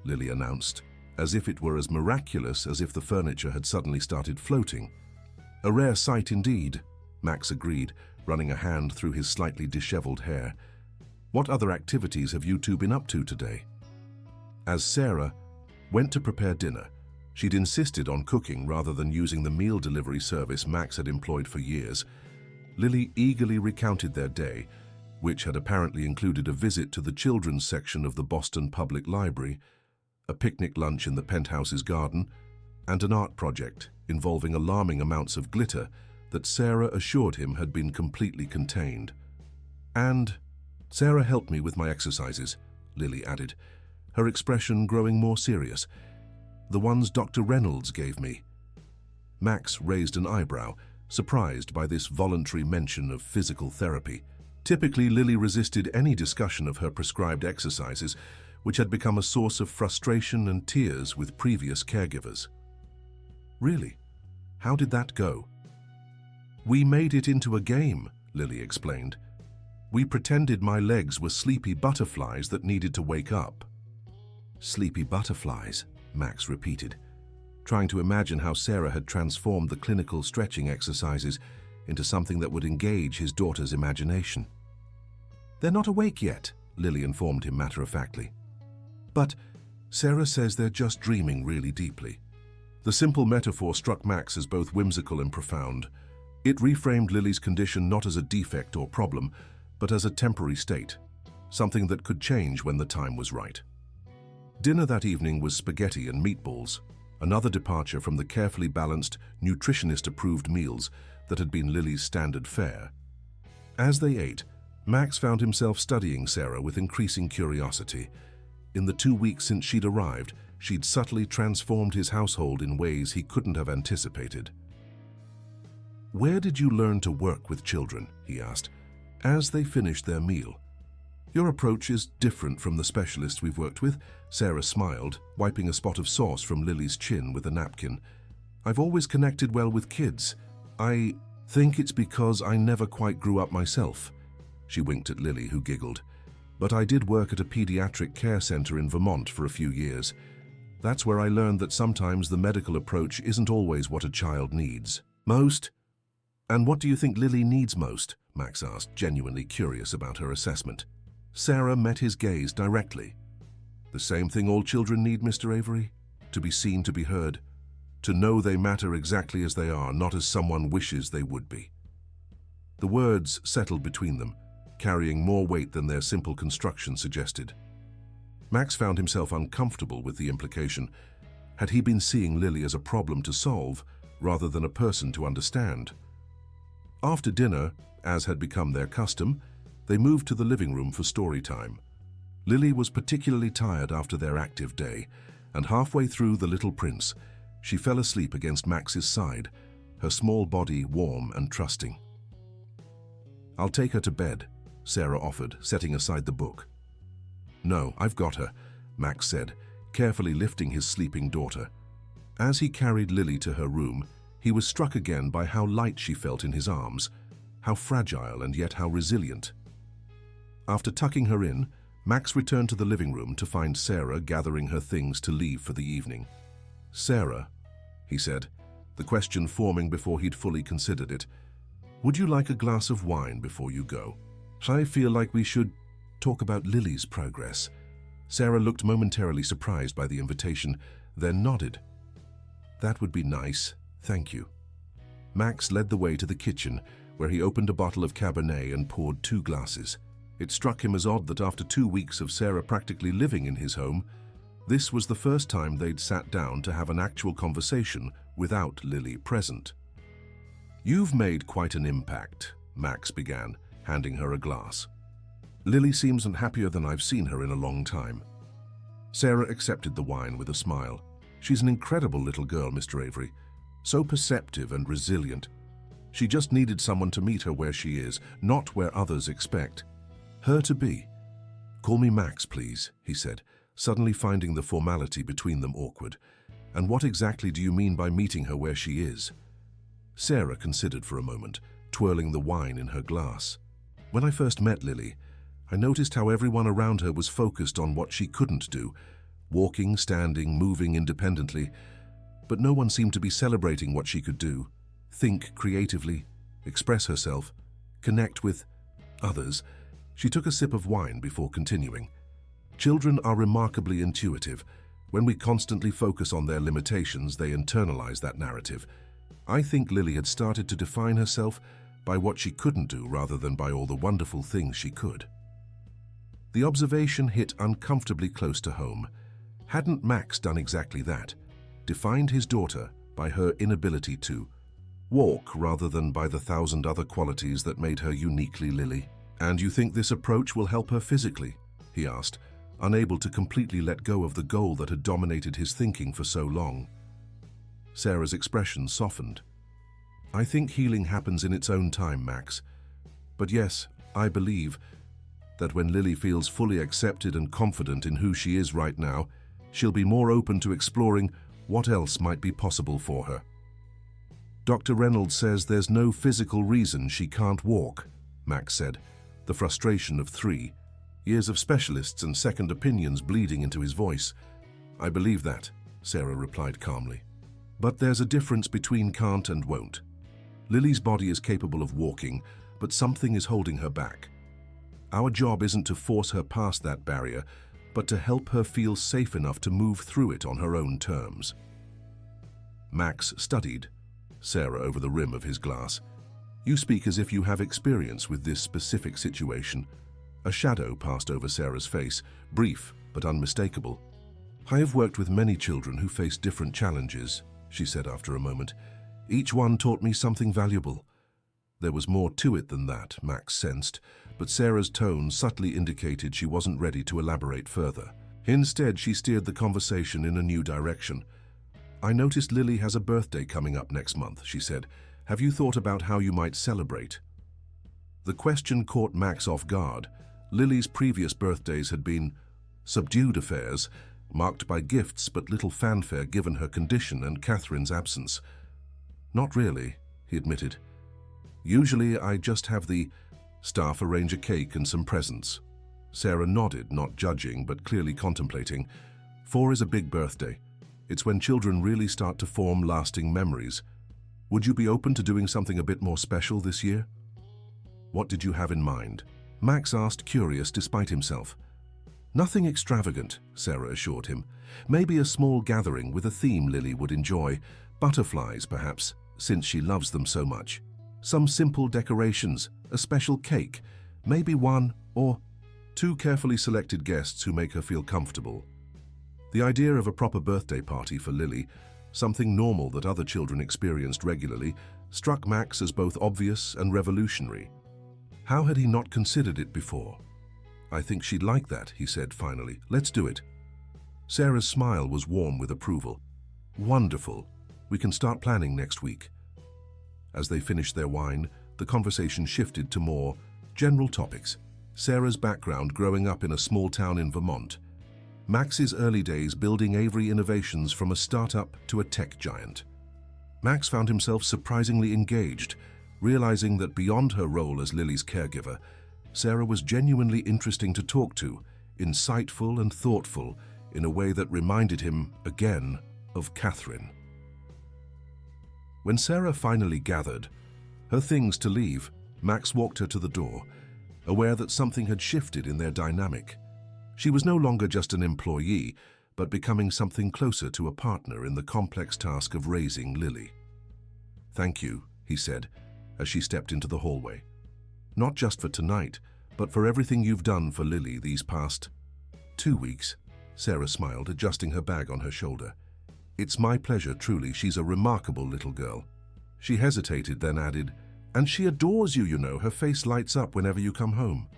Lily announced, as if it were as miraculous as if the furniture had suddenly started floating. "A rare sight indeed," Max agreed, running a hand through his slightly disheveled hair. "What other activities have you two been up to today?" As Sarah went to prepare dinner, she'd insisted on cooking rather than using the meal delivery service Max had employed for years. Lily eagerly recounted their day, which had apparently included a visit to the children's section of the Boston Public Library, a picnic lunch in the penthouse's garden, and an art project involving alarming amounts of glitter that Sarah assured him had been completely contained. "And Sarah helped me with my exercises," Lily added, her expression growing more serious. "The ones Dr. Reynolds gave me." Max raised an eyebrow, surprised by this voluntary mention of physical therapy. Typically, Lily resisted any discussion of her prescribed exercises, which had become a source of frustration and tears with previous caregivers. "Really? How did that go?" "We made it into a game," Lily explained. "We pretended my legs were sleepy butterflies that needed to wake up." "Sleepy butterflies?" Max repeated, trying to imagine how Sarah had transformed the clinical stretching exercises into something that would engage his daughter's imagination. "They're not awake yet," Lily informed him matter-of-factly. "But Sarah says they're just dreaming really deeply." The simple metaphor struck Max as both whimsical and profound. It reframed Lily's condition not as a defect or problem, but as a temporary state, something that could change when the time was right. Dinner that evening was spaghetti and meatballs, another departure from the carefully balanced, nutritionist-approved meals that had been Lily's standard fare. As they ate, Max found himself studying Sarah with increasing curiosity. In the 2 weeks since she'd arrived, she'd subtly transformed his household in ways he couldn't have anticipated. "Where did you learn to work with children?" he asked, as they finished their meal. "Your approach is different from the specialists we've worked with," Sarah smiled, wiping a spot of sauce from Lily's chin with a napkin. "I've always connected well with kids. I think it's because I never quite grew up myself." She winked at Lily, who giggled. "But I did work at a pediatric care center in Vermont for a few years. That's where I learned that sometimes the medical approach isn't always what a child needs most." "And what do you think Lily needs most?" Max asked, genuinely curious about her assessment. Sarah met his gaze directly. "The same thing all children need, Mr. Avery. To be seen, to be heard. To know they matter exactly as they are, not as someone wishes they would be." The words settled between them, carrying more weight than their simple construction suggested. Max found himself uncomfortable with the implication. Had he been seeing Lily as a problem to solve, rather than a person to understand? After dinner, as had become their custom, they moved to the living room for story time. Lily was particularly tired after their active day, and halfway through The Little Prince, she fell asleep against Max's side, her small body warm and trusting. "I'll take her to bed," Sarah offered, setting aside the book. "No, I've got her," Max said, carefully lifting his sleeping daughter. As he carried Lily to her room, he was struck again by how light she felt in his arms, how fragile and yet how resilient. After tucking her in, Max returned to the living room to find Sarah gathering her things to leave for the evening. "Sarah," he said, the question forming before he'd fully considered it, "would you like a glass of wine before you go? I feel like we should talk about Lily's progress." Sarah looked momentarily surprised by the invitation, then nodded. "That would be nice, thank you." Max led the way to the kitchen, where he opened a bottle of Cabernet and poured 2 glasses. It struck him as odd that after 2 weeks of Sarah practically living in his home, this was the first time they'd sat down to have an actual conversation without Lily present. "You've made quite an impact," Max began, handing her a glass. "Lily seems happier than I've seen her in a long time." Sarah accepted the wine with a smile. "She's an incredible little girl, Mr. Avery. So perceptive and resilient. She just needed someone to meet her where she is, not where others expect her to be." "Call me Max, please," he said, suddenly finding the formality between them awkward. "And what exactly do you mean by meeting her where she is?" Sarah considered for a moment, twirling the wine in her glass. "When I first met Lily, I noticed how everyone around her was focused on what she couldn't do, walking, standing, moving independently, but no one seemed to be celebrating what she could do, think creatively, express herself, connect with others." She took a sip of wine before continuing. "Children are remarkably intuitive. When we constantly focus on their limitations, they internalize that narrative. I think Lily had started to define herself by what she couldn't do rather than by all the wonderful things she could." The observation hit uncomfortably close to home. Hadn't Max done exactly that? Defined his daughter by her inability to walk rather than by the 1,000 other qualities that made her uniquely Lily? "And you think this approach will help her physically?" he asked, unable to completely let go of the goal that had dominated his thinking for so long. Sarah's expression softened. "I think healing happens in its own time, Max. But yes, I believe that when Lily feels fully accepted and confident in who she is right now, she'll be more open to exploring what else might be possible for her." "Dr. Reynolds says there's no physical reason she can't walk," Max said, the frustration of 3 years of specialists and second opinions bleeding into his voice. "I believe that," Sarah replied calmly. "But there's a difference between can't and won't. Lily's body is capable of walking, but something is holding her back. Our job isn't to force her past that barrier, but to help her feel safe enough to move through it on her own terms." Max studied Sarah over the rim of his glass. "You speak as if you have experience with this specific situation." A shadow passed over Sarah's face, brief but unmistakable. "I have worked with many children who face different challenges," she said after a moment. "Each one taught me something valuable." There was more to it than that, Max sensed, but Sarah's tone subtly indicated she wasn't ready to elaborate further. Instead, she steered the conversation in a new direction. "I noticed Lily has a birthday coming up next month," she said. "Have you thought about how you might celebrate?" The question caught Max off guard. Lily's previous birthdays had been subdued affairs, marked by gifts but little fanfare given her condition and Catherine's absence. "Not really," he admitted. "Usually I just have the staff arrange a cake and some presents." Sarah nodded, not judging but clearly contemplating. 4 is a big birthday. It's when children really start to form lasting memories. Would you be open to doing something a bit more special this year? What did you have in mind? Max asked, curious despite himself. "Nothing extravagant," Sarah assured him. "Maybe a small gathering with a theme Lily would enjoy. Butterflies, perhaps, since she loves them so much. Some simple decorations, a special cake, maybe 1 or 2 carefully selected guests who make her feel comfortable." The idea of a proper birthday party for Lily, something normal that other children experienced regularly, struck Max as both obvious and revolutionary. How had he not considered it before? "I think she'd like that," he said finally. "Let's do it." Sarah's smile was warm with approval. "Wonderful. We can start planning next week." As they finished their wine, the conversation shifted to more general topics. Sarah's background growing up in a small town in Vermont. Max's early days building Avery Innovations from a startup to a tech giant. Max found himself surprisingly engaged, realizing that beyond her role as Lily's caregiver, Sarah was genuinely interesting to talk to, insightful and thoughtful in a way that reminded him, again, of Catherine. When Sarah finally gathered her things to leave, Max walked her to the door, aware that something had shifted in their dynamic. She was no longer just an employee, but becoming something closer to a partner in the complex task of raising Lily. "Thank you," he said, as she stepped into the hallway. "Not just for tonight, but for everything you've done for Lily these past 2 weeks." Sarah smiled, adjusting her bag on her shoulder. "It's my pleasure, truly. She's a remarkable little girl." She hesitated, then added, "And she adores you, you know. Her face lights up whenever you come home."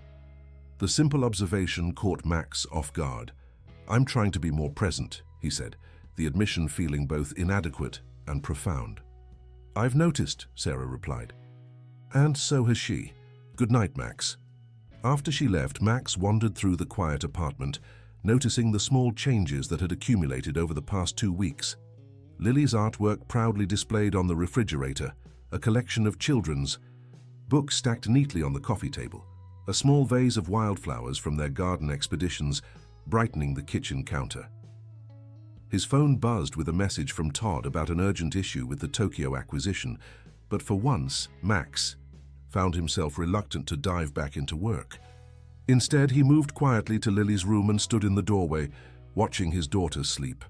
The simple observation caught Max off guard. "I'm trying to be more present," he said, the admission feeling both inadequate and profound. "I've noticed," Sarah replied. "And so has she. Good night, Max." After she left, Max wandered through the quiet apartment, noticing the small changes that had accumulated over the past 2 weeks. Lily's artwork proudly displayed on the refrigerator, a collection of children's books stacked neatly on the coffee table, a small vase of wildflowers from their garden expeditions brightening the kitchen counter. His phone buzzed with a message from Todd about an urgent issue with the Tokyo acquisition, but for once, Max found himself reluctant to dive back into work. Instead, he moved quietly to Lily's room and stood in the doorway, watching his daughter sleep.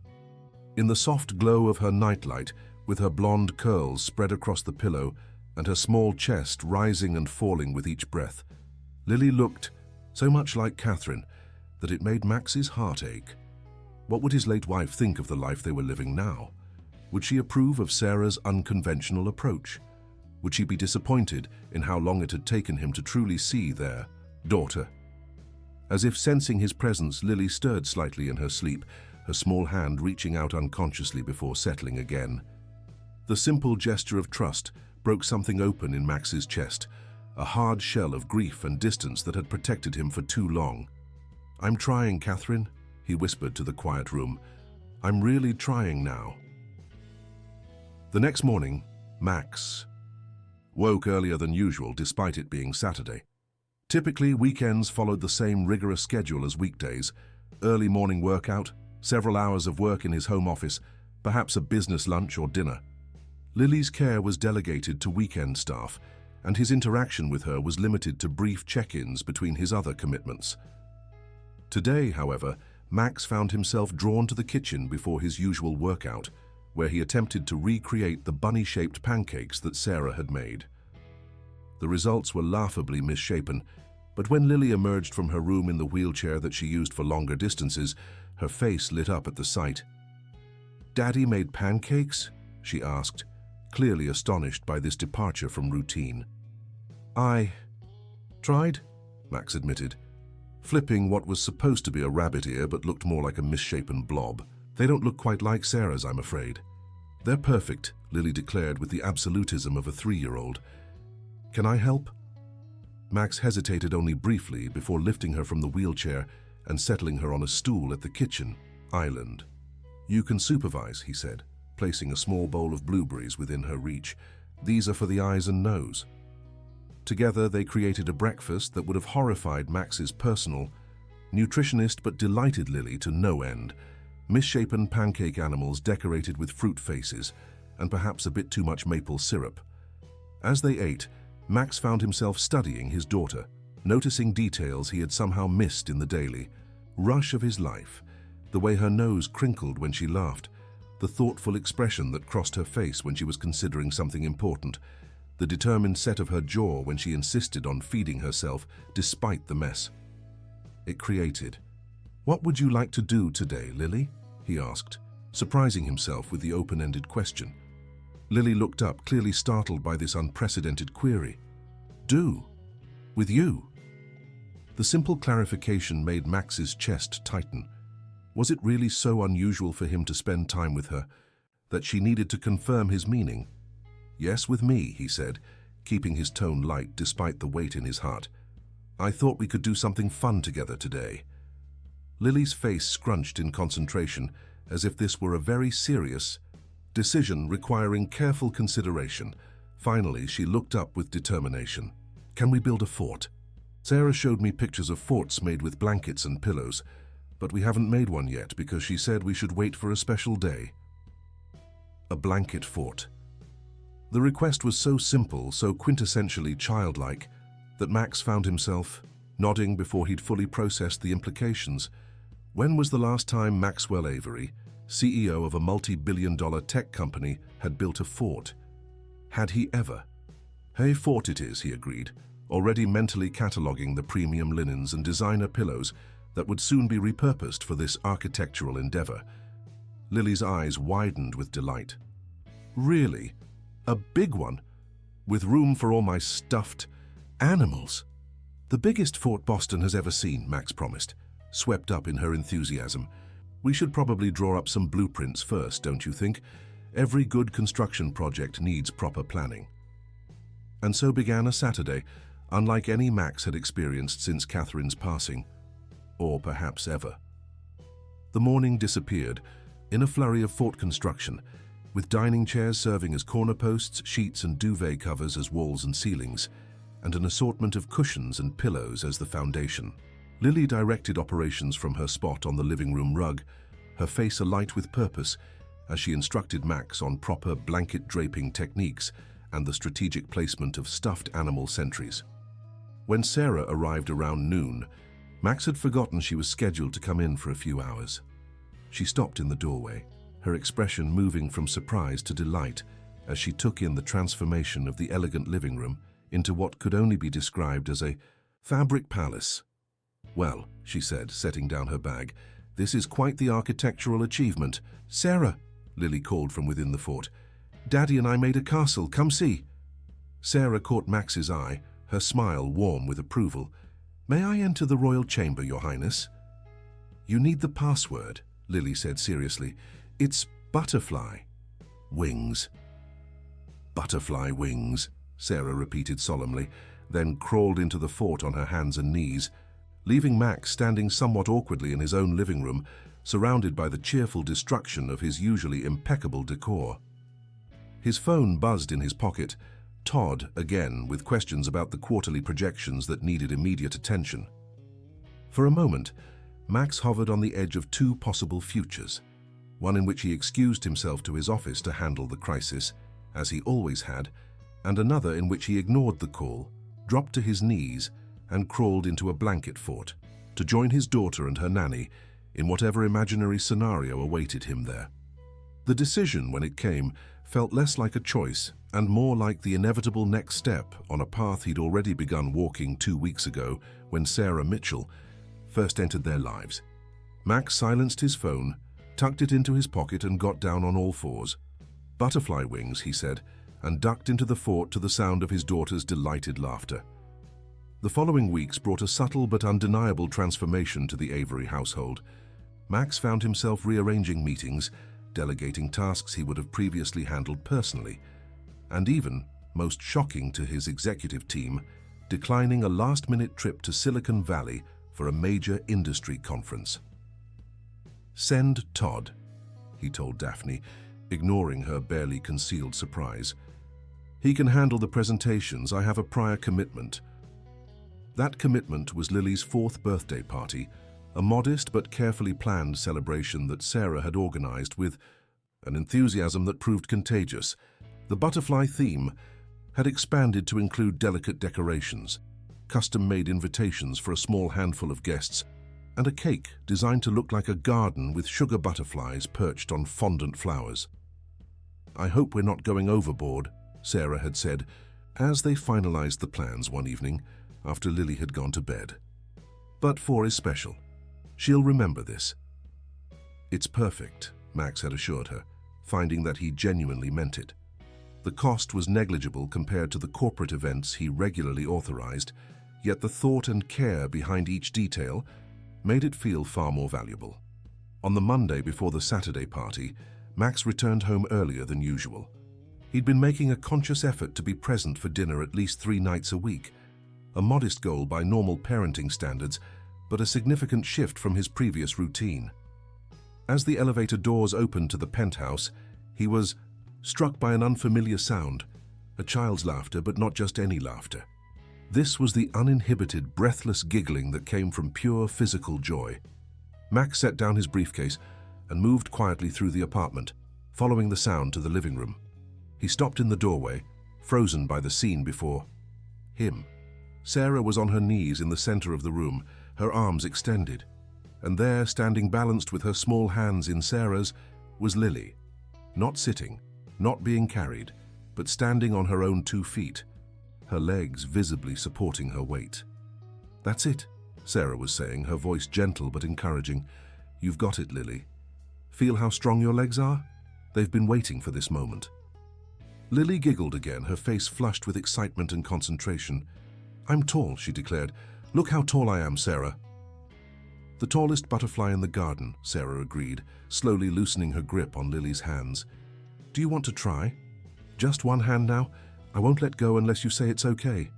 In the soft glow of her nightlight, with her blonde curls spread across the pillow and her small chest rising and falling with each breath, Lily looked so much like Catherine that it made Max's heart ache. What would his late wife think of the life they were living now? Would she approve of Sarah's unconventional approach? Would she be disappointed in how long it had taken him to truly see their daughter? As if sensing his presence, Lily stirred slightly in her sleep, her small hand reaching out unconsciously before settling again. The simple gesture of trust broke something open in Max's chest, a hard shell of grief and distance that had protected him for too long. "I'm trying, Catherine," he whispered to the quiet room. "I'm really trying now." The next morning, Max woke earlier than usual despite it being Saturday. Typically, weekends followed the same rigorous schedule as weekdays: early morning workout, several hours of work in his home office, perhaps a business lunch or dinner. Lily's care was delegated to weekend staff, and his interaction with her was limited to brief check-ins between his other commitments. Today, however, Max found himself drawn to the kitchen before his usual workout, where he attempted to recreate the bunny-shaped pancakes that Sarah had made. The results were laughably misshapen, but when Lily emerged from her room in the wheelchair that she used for longer distances, her face lit up at the sight. "Daddy made pancakes?" she asked, clearly astonished by this departure from routine. "I tried," Max admitted, flipping what was supposed to be a rabbit ear but looked more like a misshapen blob. "They don't look quite like Sarah's, I'm afraid." "They're perfect," Lily declared with the absolutism of a 3-year-old. "Can I help?" Max hesitated only briefly before lifting her from the wheelchair and settling her on a stool at the kitchen island. "You can supervise," he said, placing a small bowl of blueberries within her reach. "These are for the eyes and nose." Together, they created a breakfast that would have horrified Max's personal nutritionist but delighted Lily to no end. Misshapen pancake animals decorated with fruit faces, and perhaps a bit too much maple syrup. As they ate, Max found himself studying his daughter, noticing details he had somehow missed in the daily rush of his life, the way her nose crinkled when she laughed, the thoughtful expression that crossed her face when she was considering something important, the determined set of her jaw when she insisted on feeding herself despite the mess it created. "What would you like to do today, Lily?" he asked, surprising himself with the open-ended question. Lily looked up, clearly startled by this unprecedented query. "Do? With you?" The simple clarification made Max's chest tighten. Was it really so unusual for him to spend time with her that she needed to confirm his meaning? "Yes, with me," he said, keeping his tone light despite the weight in his heart. "I thought we could do something fun together today." Lily's face scrunched in concentration, as if this were a very serious decision requiring careful consideration. Finally, she looked up with determination. "Can we build a fort? Sarah showed me pictures of forts made with blankets and pillows, but we haven't made one yet because she said we should wait for a special day." A blanket fort. The request was so simple, so quintessentially childlike, that Max found himself nodding before he'd fully processed the implications. When was the last time Maxwell Avery, CEO of a multi-billion-dollar tech company, had built a fort? Had he ever? "Hey, fort it is," he agreed, already mentally cataloguing the premium linens and designer pillows that would soon be repurposed for this architectural endeavor. Lily's eyes widened with delight. "Really? A big one? With room for all my stuffed animals?" "The biggest fort Boston has ever seen," Max promised, swept up in her enthusiasm. "We should probably draw up some blueprints first, don't you think? Every good construction project needs proper planning." And so began a Saturday, unlike any Max had experienced since Catherine's passing, or perhaps ever. The morning disappeared in a flurry of fort construction, with dining chairs serving as corner posts, sheets and duvet covers as walls and ceilings, and an assortment of cushions and pillows as the foundation. Lily directed operations from her spot on the living room rug, her face alight with purpose, as she instructed Max on proper blanket draping techniques and the strategic placement of stuffed animal sentries. When Sarah arrived around noon, Max had forgotten she was scheduled to come in for a few hours. She stopped in the doorway, her expression moving from surprise to delight as she took in the transformation of the elegant living room into what could only be described as a fabric palace. "Well," she said, setting down her bag, "this is quite the architectural achievement." "Sarah," Lily called from within the fort, "Daddy and I made a castle, come see." Sarah caught Max's eye, her smile warm with approval. "May I enter the royal chamber, Your Highness?" "You need the password," Lily said seriously. "It's butterfly wings." "Butterfly wings," Sarah repeated solemnly, then crawled into the fort on her hands and knees, leaving Max standing somewhat awkwardly in his own living room, surrounded by the cheerful destruction of his usually impeccable decor. His phone buzzed in his pocket, Todd again with questions about the quarterly projections that needed immediate attention. For a moment, Max hovered on the edge of two possible futures, one in which he excused himself to his office to handle the crisis, as he always had, and another in which he ignored the call, dropped to his knees, and crawled into a blanket fort to join his daughter and her nanny in whatever imaginary scenario awaited him there. The decision, when it came, felt less like a choice and more like the inevitable next step on a path he'd already begun walking 2 weeks ago when Sarah Mitchell first entered their lives. Max silenced his phone, tucked it into his pocket and got down on all fours. "Butterfly wings," he said, and ducked into the fort to the sound of his daughter's delighted laughter. The following weeks brought a subtle but undeniable transformation to the Avery household. Max found himself rearranging meetings, delegating tasks he would have previously handled personally, and even, most shocking to his executive team, declining a last-minute trip to Silicon Valley for a major industry conference. "Send Todd," he told Daphne, ignoring her barely concealed surprise. "He can handle the presentations. I have a prior commitment." That commitment was Lily's 4th birthday party, a modest but carefully planned celebration that Sarah had organized with an enthusiasm that proved contagious. The butterfly theme had expanded to include delicate decorations, custom-made invitations for a small handful of guests, and a cake designed to look like a garden with sugar butterflies perched on fondant flowers. "I hope we're not going overboard," Sarah had said, as they finalized the plans one evening after Lily had gone to bed. "But 4 is special. She'll remember this." "It's perfect," Max had assured her, finding that he genuinely meant it. The cost was negligible compared to the corporate events he regularly authorized, yet the thought and care behind each detail made it feel far more valuable. On the Monday before the Saturday party, Max returned home earlier than usual. He'd been making a conscious effort to be present for dinner at least 3 nights a week, a modest goal by normal parenting standards, but a significant shift from his previous routine. As the elevator doors opened to the penthouse, he was struck by an unfamiliar sound, a child's laughter, but not just any laughter. This was the uninhibited, breathless giggling that came from pure physical joy. Max set down his briefcase and moved quietly through the apartment, following the sound to the living room. He stopped in the doorway, frozen by the scene before him. Sarah was on her knees in the center of the room, her arms extended, and there, standing balanced with her small hands in Sarah's, was Lily. Not sitting, not being carried, but standing on her own 2 feet, her legs visibly supporting her weight. "That's it," Sarah was saying, her voice gentle but encouraging. "You've got it, Lily. Feel how strong your legs are? They've been waiting for this moment." Lily giggled again, her face flushed with excitement and concentration. "I'm tall," she declared. "Look how tall I am, Sarah." "The tallest butterfly in the garden," Sarah agreed, slowly loosening her grip on Lily's hands. "Do you want to try? Just one hand now? I won't let go unless you say it's okay."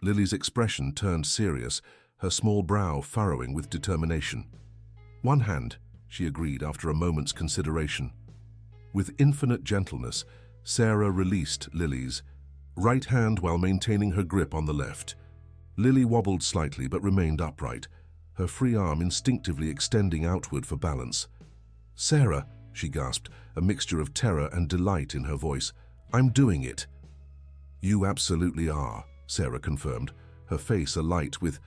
Lily's expression turned serious, her small brow furrowing with determination. "One hand," she agreed after a moment's consideration. With infinite gentleness, Sarah released Lily's right hand while maintaining her grip on the left. Lily wobbled slightly but remained upright, her free arm instinctively extending outward for balance. "Sarah," she gasped, a mixture of terror and delight in her voice, "I'm doing it." "You absolutely are," Sarah confirmed, her face alight with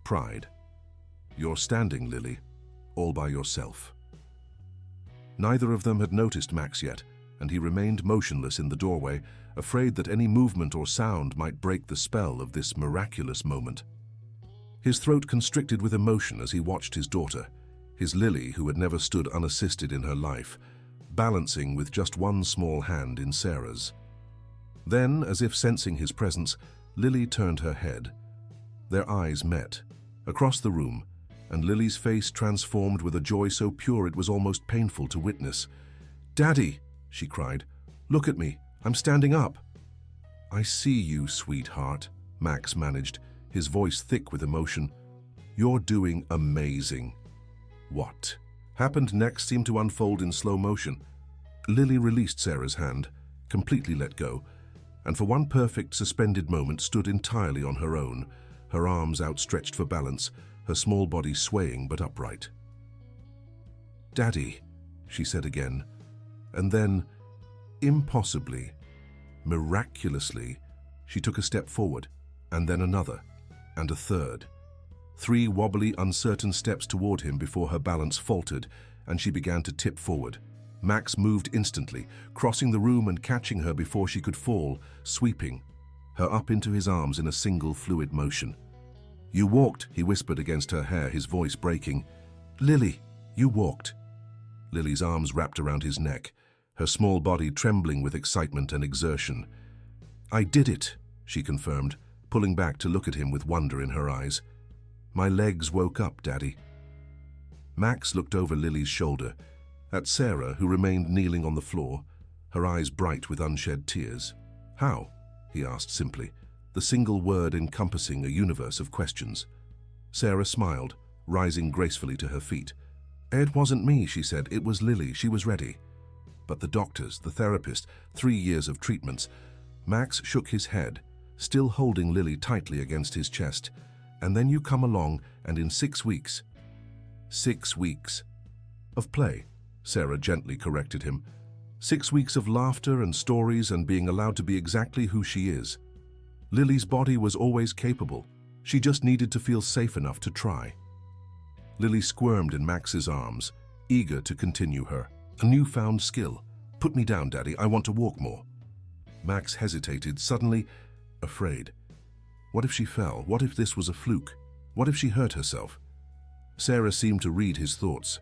pride. "You're standing, Lily, all by yourself." Neither of them had noticed Max yet, and he remained motionless in the doorway, afraid that any movement or sound might break the spell of this miraculous moment. His throat constricted with emotion as he watched his daughter, his Lily, who had never stood unassisted in her life, balancing with just one small hand in Sarah's. Then, as if sensing his presence, Lily turned her head. Their eyes met, across the room, and Lily's face transformed with a joy so pure it was almost painful to witness. "Daddy!" she cried. "Look at me. I'm standing up." "I see you, sweetheart," Max managed, his voice thick with emotion. "You're doing amazing." What happened next seemed to unfold in slow motion. Lily released Sarah's hand, completely let go, and for one perfect suspended moment stood entirely on her own, her arms outstretched for balance, her small body swaying but upright. "Daddy," she said again, and then, impossibly, miraculously, she took a step forward, and then another, and a third. 3 wobbly, uncertain steps toward him before her balance faltered, and she began to tip forward. Max moved instantly, crossing the room and catching her before she could fall, sweeping her up into his arms in a single fluid motion. "You walked," he whispered against her hair, his voice breaking. "Lily, you walked." Lily's arms wrapped around his neck, her small body trembling with excitement and exertion. "I did it," she confirmed, pulling back to look at him with wonder in her eyes. "My legs woke up, Daddy." Max looked over Lily's shoulder, at Sarah, who remained kneeling on the floor, her eyes bright with unshed tears. "How?" he asked simply, the single word encompassing a universe of questions. Sarah smiled, rising gracefully to her feet. "It wasn't me," she said. "It was Lily. She was ready." "But the doctors, the therapist, 3 years of treatments." Max shook his head, still holding Lily tightly against his chest. "And then you come along, and in 6 weeks..." 6 weeks of play, Sarah gently corrected him. 6 weeks of laughter and stories and being allowed to be exactly who she is. Lily's body was always capable. She just needed to feel safe enough to try. Lily squirmed in Max's arms, eager to continue her. "A newfound skill. Put me down, Daddy. I want to walk more." Max hesitated, suddenly afraid. What if she fell? What if this was a fluke? What if she hurt herself? Sarah seemed to read his thoughts.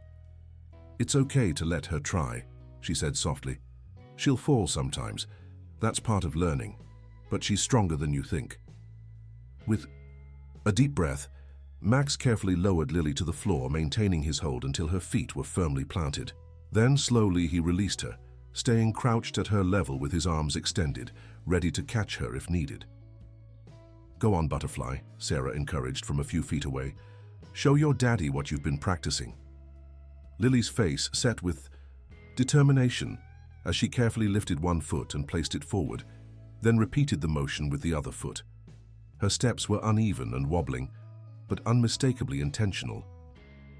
"It's okay to let her try," she said softly. "She'll fall sometimes. That's part of learning. But she's stronger than you think." With a deep breath, Max carefully lowered Lily to the floor, maintaining his hold until her feet were firmly planted. Then slowly he released her, staying crouched at her level with his arms extended, ready to catch her if needed. "Go on, Butterfly," Sarah encouraged from a few feet away. "Show your daddy what you've been practicing." Lily's face set with determination as she carefully lifted one foot and placed it forward, then repeated the motion with the other foot. Her steps were uneven and wobbling, but unmistakably intentional.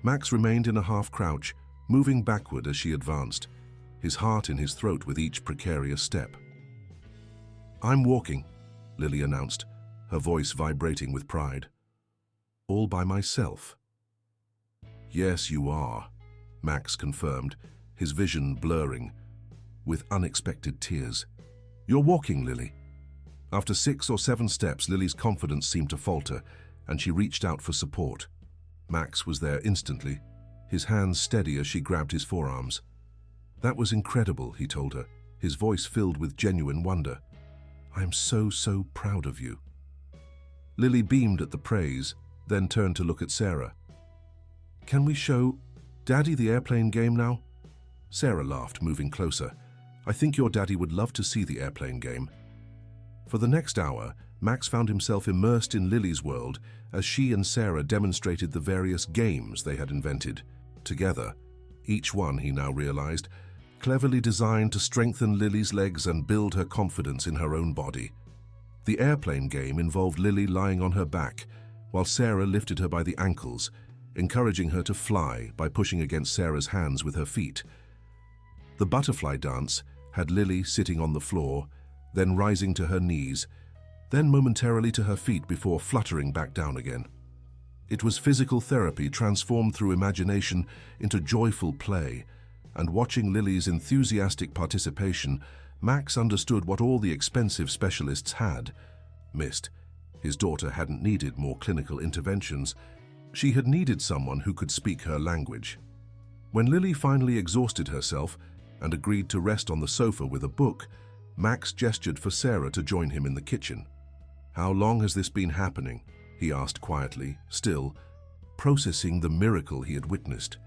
Max remained in a half-crouch, moving backward as she advanced, his heart in his throat with each precarious step. "I'm walking," Lily announced, her voice vibrating with pride. "All by myself." "Yes, you are," Max confirmed, his vision blurring, with unexpected tears. "You're walking, Lily." After 6 or 7 steps, Lily's confidence seemed to falter, and she reached out for support. Max was there instantly, his hands steady as she grabbed his forearms. "That was incredible," he told her, his voice filled with genuine wonder. "I am so proud of you." Lily beamed at the praise, then turned to look at Sarah. "Can we show Daddy the airplane game now?" Sarah laughed, moving closer. "I think your daddy would love to see the airplane game." For the next hour, Max found himself immersed in Lily's world as she and Sarah demonstrated the various games they had invented. Together, each one, he now realized, cleverly designed to strengthen Lily's legs and build her confidence in her own body. The airplane game involved Lily lying on her back, while Sarah lifted her by the ankles, encouraging her to fly by pushing against Sarah's hands with her feet. The butterfly dance had Lily sitting on the floor, then rising to her knees, then momentarily to her feet before fluttering back down again. It was physical therapy transformed through imagination into joyful play, and watching Lily's enthusiastic participation, Max understood what all the expensive specialists had missed. His daughter hadn't needed more clinical interventions. She had needed someone who could speak her language. When Lily finally exhausted herself and agreed to rest on the sofa with a book, Max gestured for Sarah to join him in the kitchen. "How long has this been happening?" he asked quietly, still processing the miracle he had witnessed.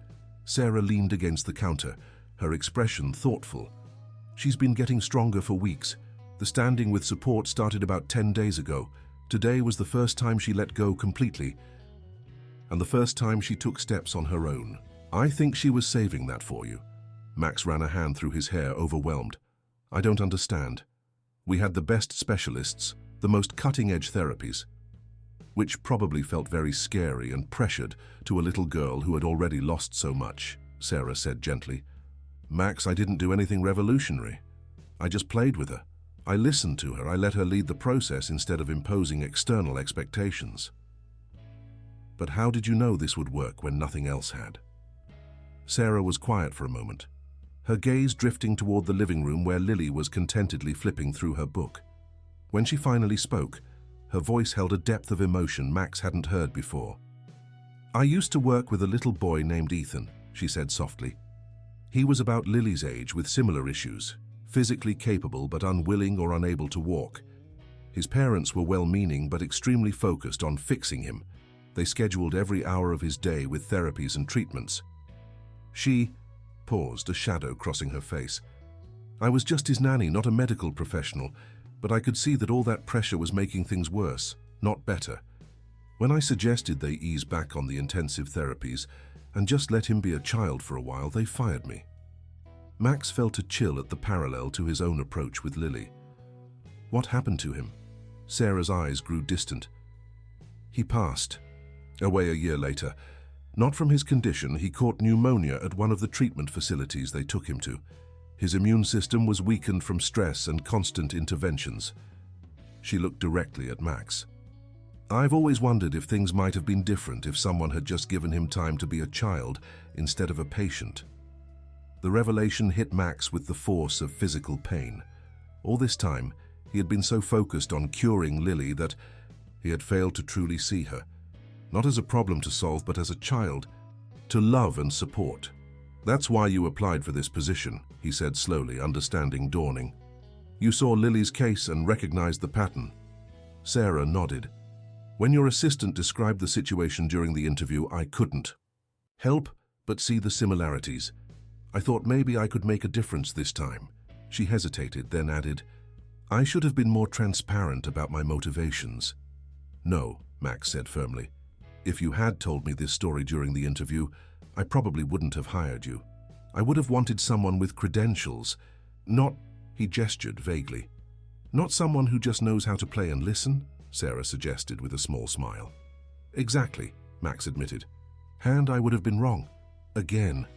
Sarah leaned against the counter, her expression thoughtful. "She's been getting stronger for weeks. The standing with support started about 10 days ago. Today was the first time she let go completely, and the first time she took steps on her own. I think she was saving that for you." Max ran a hand through his hair, overwhelmed. "I don't understand. We had the best specialists, the most cutting-edge therapies." which probably felt very scary and pressured to a little girl who had already lost so much, Sarah said gently. Max, I didn't do anything revolutionary. I just played with her. I listened to her. I let her lead the process instead of imposing external expectations. But how did you know this would work when nothing else had? Sarah was quiet for a moment, her gaze drifting toward the living room where Lily was contentedly flipping through her book. When she finally spoke, her voice held a depth of emotion Max hadn't heard before. I used to work with a little boy named Ethan, she said softly. He was about Lily's age with similar issues, physically capable but unwilling or unable to walk. His parents were well-meaning but extremely focused on fixing him. They scheduled every hour of his day with therapies and treatments. She paused, a shadow crossing her face. I was just his nanny, not a medical professional, but I could see that all that pressure was making things worse, not better. When I suggested they ease back on the intensive therapies and just let him be a child for a while, they fired me. Max felt a chill at the parallel to his own approach with Lily. What happened to him? Sarah's eyes grew distant. He passed away a year later. Not from his condition, he caught pneumonia at one of the treatment facilities they took him to. His immune system was weakened from stress and constant interventions. She looked directly at Max. I've always wondered if things might have been different if someone had just given him time to be a child instead of a patient. The revelation hit Max with the force of physical pain. All this time, he had been so focused on curing Lily that he had failed to truly see her, not as a problem to solve, but as a child to love and support. That's why you applied for this position, he said slowly, understanding dawning. You saw Lily's case and recognized the pattern. Sarah nodded. When your assistant described the situation during the interview, I couldn't help but see the similarities. I thought maybe I could make a difference this time. She hesitated, then added, I should have been more transparent about my motivations. No, Max said firmly. If you had told me this story during the interview, I probably wouldn't have hired you. I would have wanted someone with credentials, not, he gestured vaguely. Not someone who just knows how to play and listen, Sarah suggested with a small smile. Exactly, Max admitted. And I would have been wrong. Again.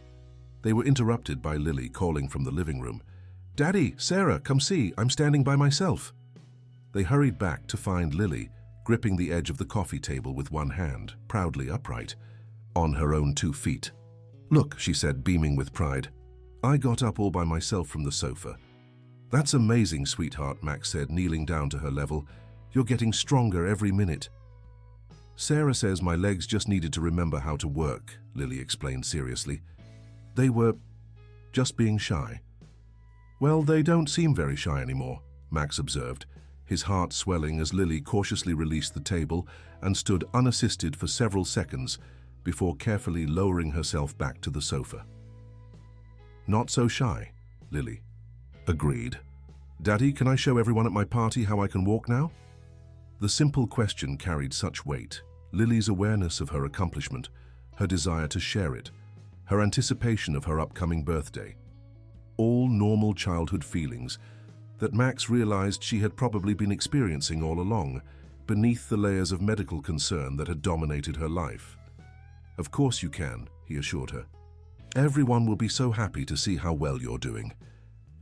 They were interrupted by Lily calling from the living room. Daddy, Sarah, come see, I'm standing by myself. They hurried back to find Lily, gripping the edge of the coffee table with one hand, proudly upright, on her own 2 feet. Look, she said, beaming with pride. I got up all by myself from the sofa. That's amazing, sweetheart, Max said, kneeling down to her level. You're getting stronger every minute. Sarah says my legs just needed to remember how to work, Lily explained seriously. They were just being shy. Well, they don't seem very shy anymore, Max observed, his heart swelling as Lily cautiously released the table and stood unassisted for several seconds before carefully lowering herself back to the sofa. Not so shy, Lily agreed. Daddy, can I show everyone at my party how I can walk now? The simple question carried such weight. Lily's awareness of her accomplishment, her desire to share it, her anticipation of her upcoming birthday. All normal childhood feelings that Max realized she had probably been experiencing all along, beneath the layers of medical concern that had dominated her life. Of course you can, he assured her. Everyone will be so happy to see how well you're doing.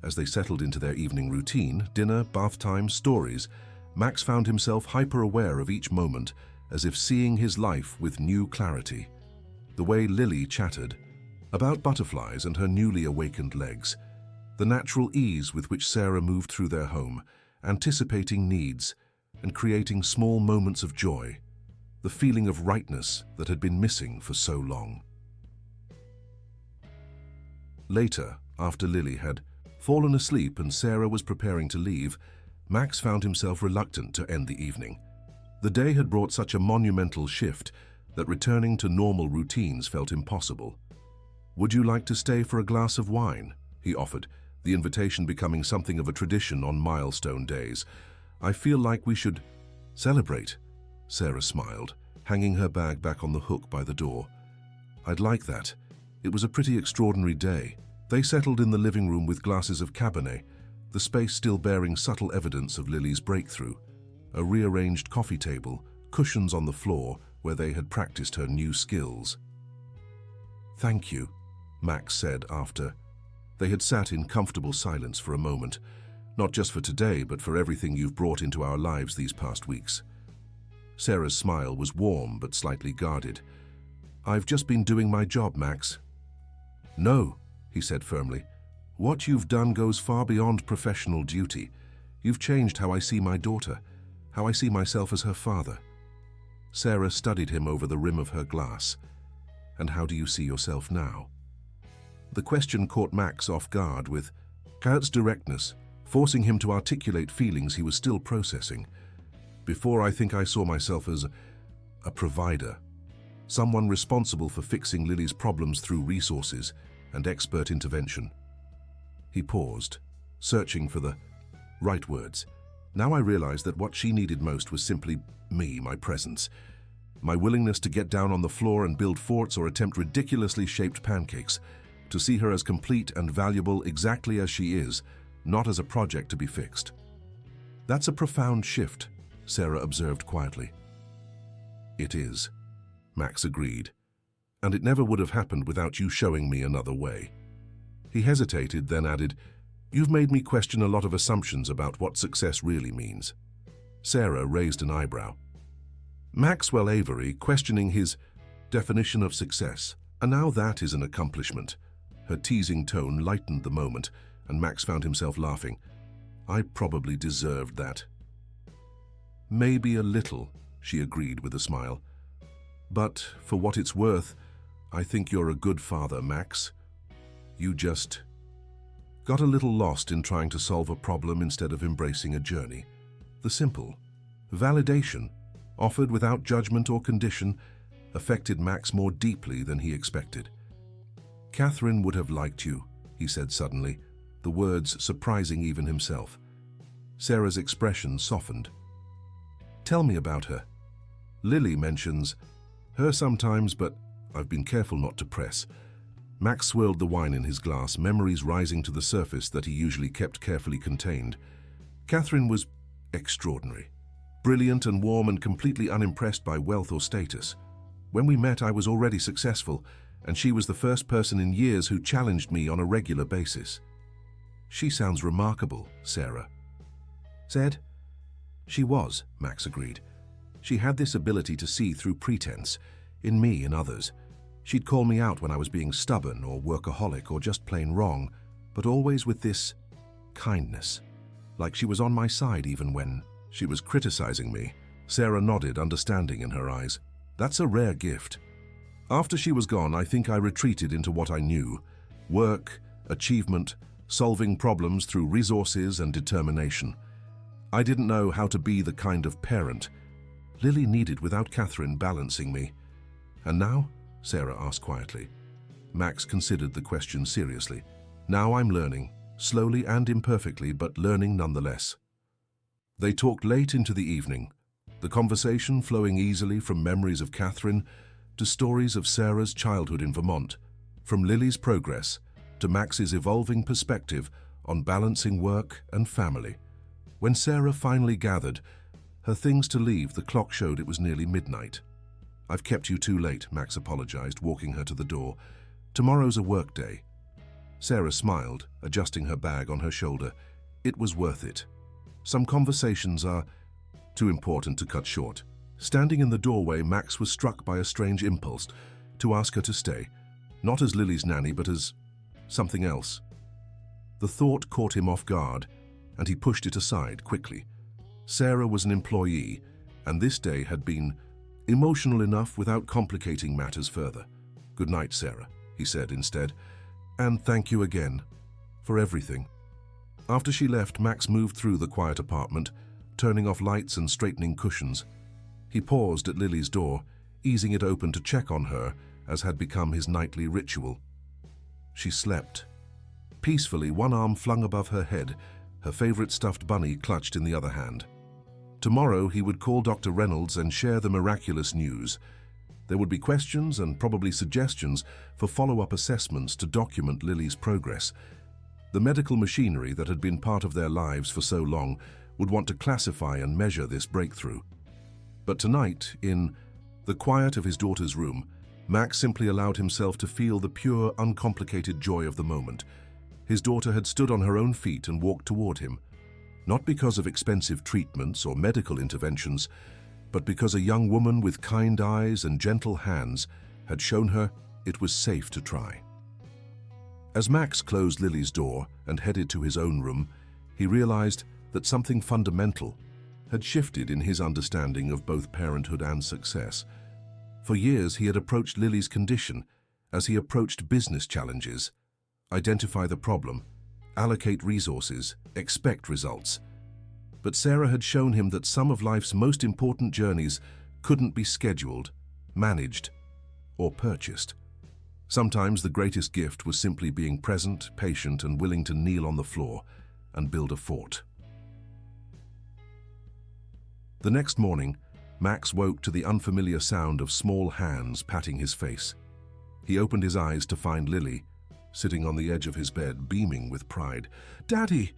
As they settled into their evening routine, dinner, bath time, stories, Max found himself hyper-aware of each moment, as if seeing his life with new clarity. The way Lily chattered about butterflies and her newly awakened legs, the natural ease with which Sarah moved through their home, anticipating needs and creating small moments of joy, the feeling of rightness that had been missing for so long. Later, after Lily had fallen asleep and Sarah was preparing to leave, Max found himself reluctant to end the evening. The day had brought such a monumental shift that returning to normal routines felt impossible. Would you like to stay for a glass of wine? He offered, the invitation becoming something of a tradition on milestone days. I feel like we should celebrate. Sarah smiled, hanging her bag back on the hook by the door. I'd like that. It was a pretty extraordinary day. They settled in the living room with glasses of Cabernet, the space still bearing subtle evidence of Lily's breakthrough. A rearranged coffee table, cushions on the floor where they had practiced her new skills. "Thank you," Max said after. They had sat in comfortable silence for a moment, not just for today, but for everything you've brought into our lives these past weeks. Sarah's smile was warm but slightly guarded. "I've just been doing my job, Max." "No," he said firmly. "What you've done goes far beyond professional duty. You've changed how I see my daughter, how I see myself as her father." Sarah studied him over the rim of her glass. "And how do you see yourself now?" The question caught Max off guard with Kurt's directness, forcing him to articulate feelings he was still processing. "Before, I think I saw myself as a provider, someone responsible for fixing Lily's problems through resources and expert intervention." He paused, searching for the right words. "Now I realize that what she needed most was simply me, my presence, my willingness to get down on the floor and build forts or attempt ridiculously shaped pancakes, to see her as complete and valuable exactly as she is, not as a project to be fixed." "That's a profound shift," Sarah observed quietly. "It is," Max agreed. "And it never would have happened without you showing me another way." He hesitated, then added, "You've made me question a lot of assumptions about what success really means." Sarah raised an eyebrow. Maxwell Avery questioning his definition of success. And now that is an accomplishment. Her teasing tone lightened the moment, and Max found himself laughing. "I probably deserved that." "Maybe a little," she agreed with a smile. "But for what it's worth, I think you're a good father, Max. You just got a little lost in trying to solve a problem instead of embracing a journey. The simple validation, offered without judgment or condition, affected Max more deeply than he expected. "Catherine would have liked you," he said suddenly, the words surprising even himself. Sarah's expression softened. "Tell me about her. Lily mentions her sometimes, but I've been careful not to press." Max swirled the wine in his glass, memories rising to the surface that he usually kept carefully contained. Catherine was extraordinary, brilliant and warm and completely unimpressed by wealth or status. When we met, I was already successful, and she was the first person in years who challenged me on a regular basis. "She sounds remarkable," Sarah said. "She was," Max agreed. "She had this ability to see through pretense, in me and others. She'd call me out when I was being stubborn or workaholic or just plain wrong, but always with this kindness, like she was on my side even when she was criticizing me." Sarah nodded, understanding in her eyes. "That's a rare gift." "After she was gone, I think I retreated into what I knew: work, achievement, solving problems through resources and determination. I didn't know how to be the kind of parent Lily needed without Catherine balancing me." "And now?" Sarah asked quietly. Max considered the question seriously. "Now I'm learning, slowly and imperfectly, but learning nonetheless." They talked late into the evening, the conversation flowing easily from memories of Catherine to stories of Sarah's childhood in Vermont, from Lily's progress to Max's evolving perspective on balancing work and family. When Sarah finally gathered her things to leave, the clock showed it was nearly midnight. "I've kept you too late," Max apologized, walking her to the door. "Tomorrow's a work day." Sarah smiled, adjusting her bag on her shoulder. "It was worth it. Some conversations are too important to cut short." Standing in the doorway, Max was struck by a strange impulse to ask her to stay, not as Lily's nanny, but as something else. The thought caught him off guard, and he pushed it aside quickly. Sarah was an employee, and this day had been emotional enough without complicating matters further. "Good night, Sarah," he said instead, "and thank you again for everything." After she left, Max moved through the quiet apartment, turning off lights and straightening cushions. He paused at Lily's door, easing it open to check on her, as had become his nightly ritual. She slept peacefully, one arm flung above her head, her favorite stuffed bunny clutched in the other hand. Tomorrow he would call Dr. Reynolds and share the miraculous news. There would be questions and probably suggestions for follow-up assessments to document Lily's progress. The medical machinery that had been part of their lives for so long would want to classify and measure this breakthrough. But tonight, in the quiet of his daughter's room, Max simply allowed himself to feel the pure, uncomplicated joy of the moment. His daughter had stood on her own feet and walked toward him, not because of expensive treatments or medical interventions, but because a young woman with kind eyes and gentle hands had shown her it was safe to try. As Max closed Lily's door and headed to his own room, he realized that something fundamental had shifted in his understanding of both parenthood and success. For years, he had approached Lily's condition as he approached business challenges: identify the problem, allocate resources, expect results. But Sarah had shown him that some of life's most important journeys couldn't be scheduled, managed, or purchased. Sometimes the greatest gift was simply being present, patient, and willing to kneel on the floor and build a fort. The next morning, Max woke to the unfamiliar sound of small hands patting his face. He opened his eyes to find Lily, sitting on the edge of his bed, beaming with pride. "Daddy,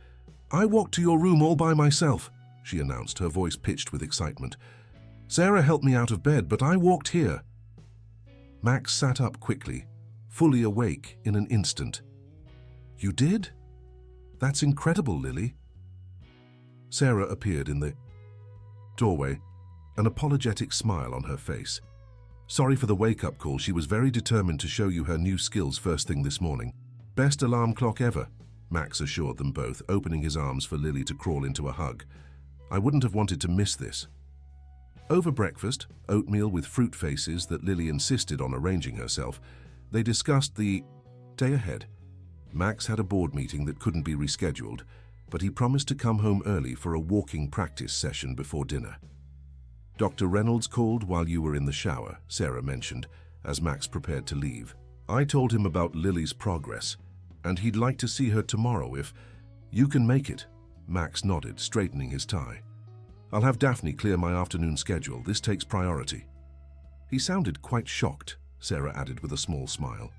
I walked to your room all by myself," she announced, her voice pitched with excitement. "Sarah helped me out of bed, but I walked here." Max sat up quickly, fully awake in an instant. "You did? That's incredible, Lily." Sarah appeared in the doorway, an apologetic smile on her face. "Sorry for the wake-up call. She was very determined to show you her new skills first thing this morning." "Best alarm clock ever," Max assured them both, opening his arms for Lily to crawl into a hug. "I wouldn't have wanted to miss this." Over breakfast, oatmeal with fruit faces that Lily insisted on arranging herself, they discussed the day ahead. Max had a board meeting that couldn't be rescheduled, but he promised to come home early for a walking practice session before dinner. "Dr. Reynolds called while you were in the shower," Sarah mentioned, as Max prepared to leave. "I told him about Lily's progress, and he'd like to see her tomorrow if you can make it." Max nodded, straightening his tie. "I'll have Daphne clear my afternoon schedule. This takes priority." "He sounded quite shocked," Sarah added with a small smile.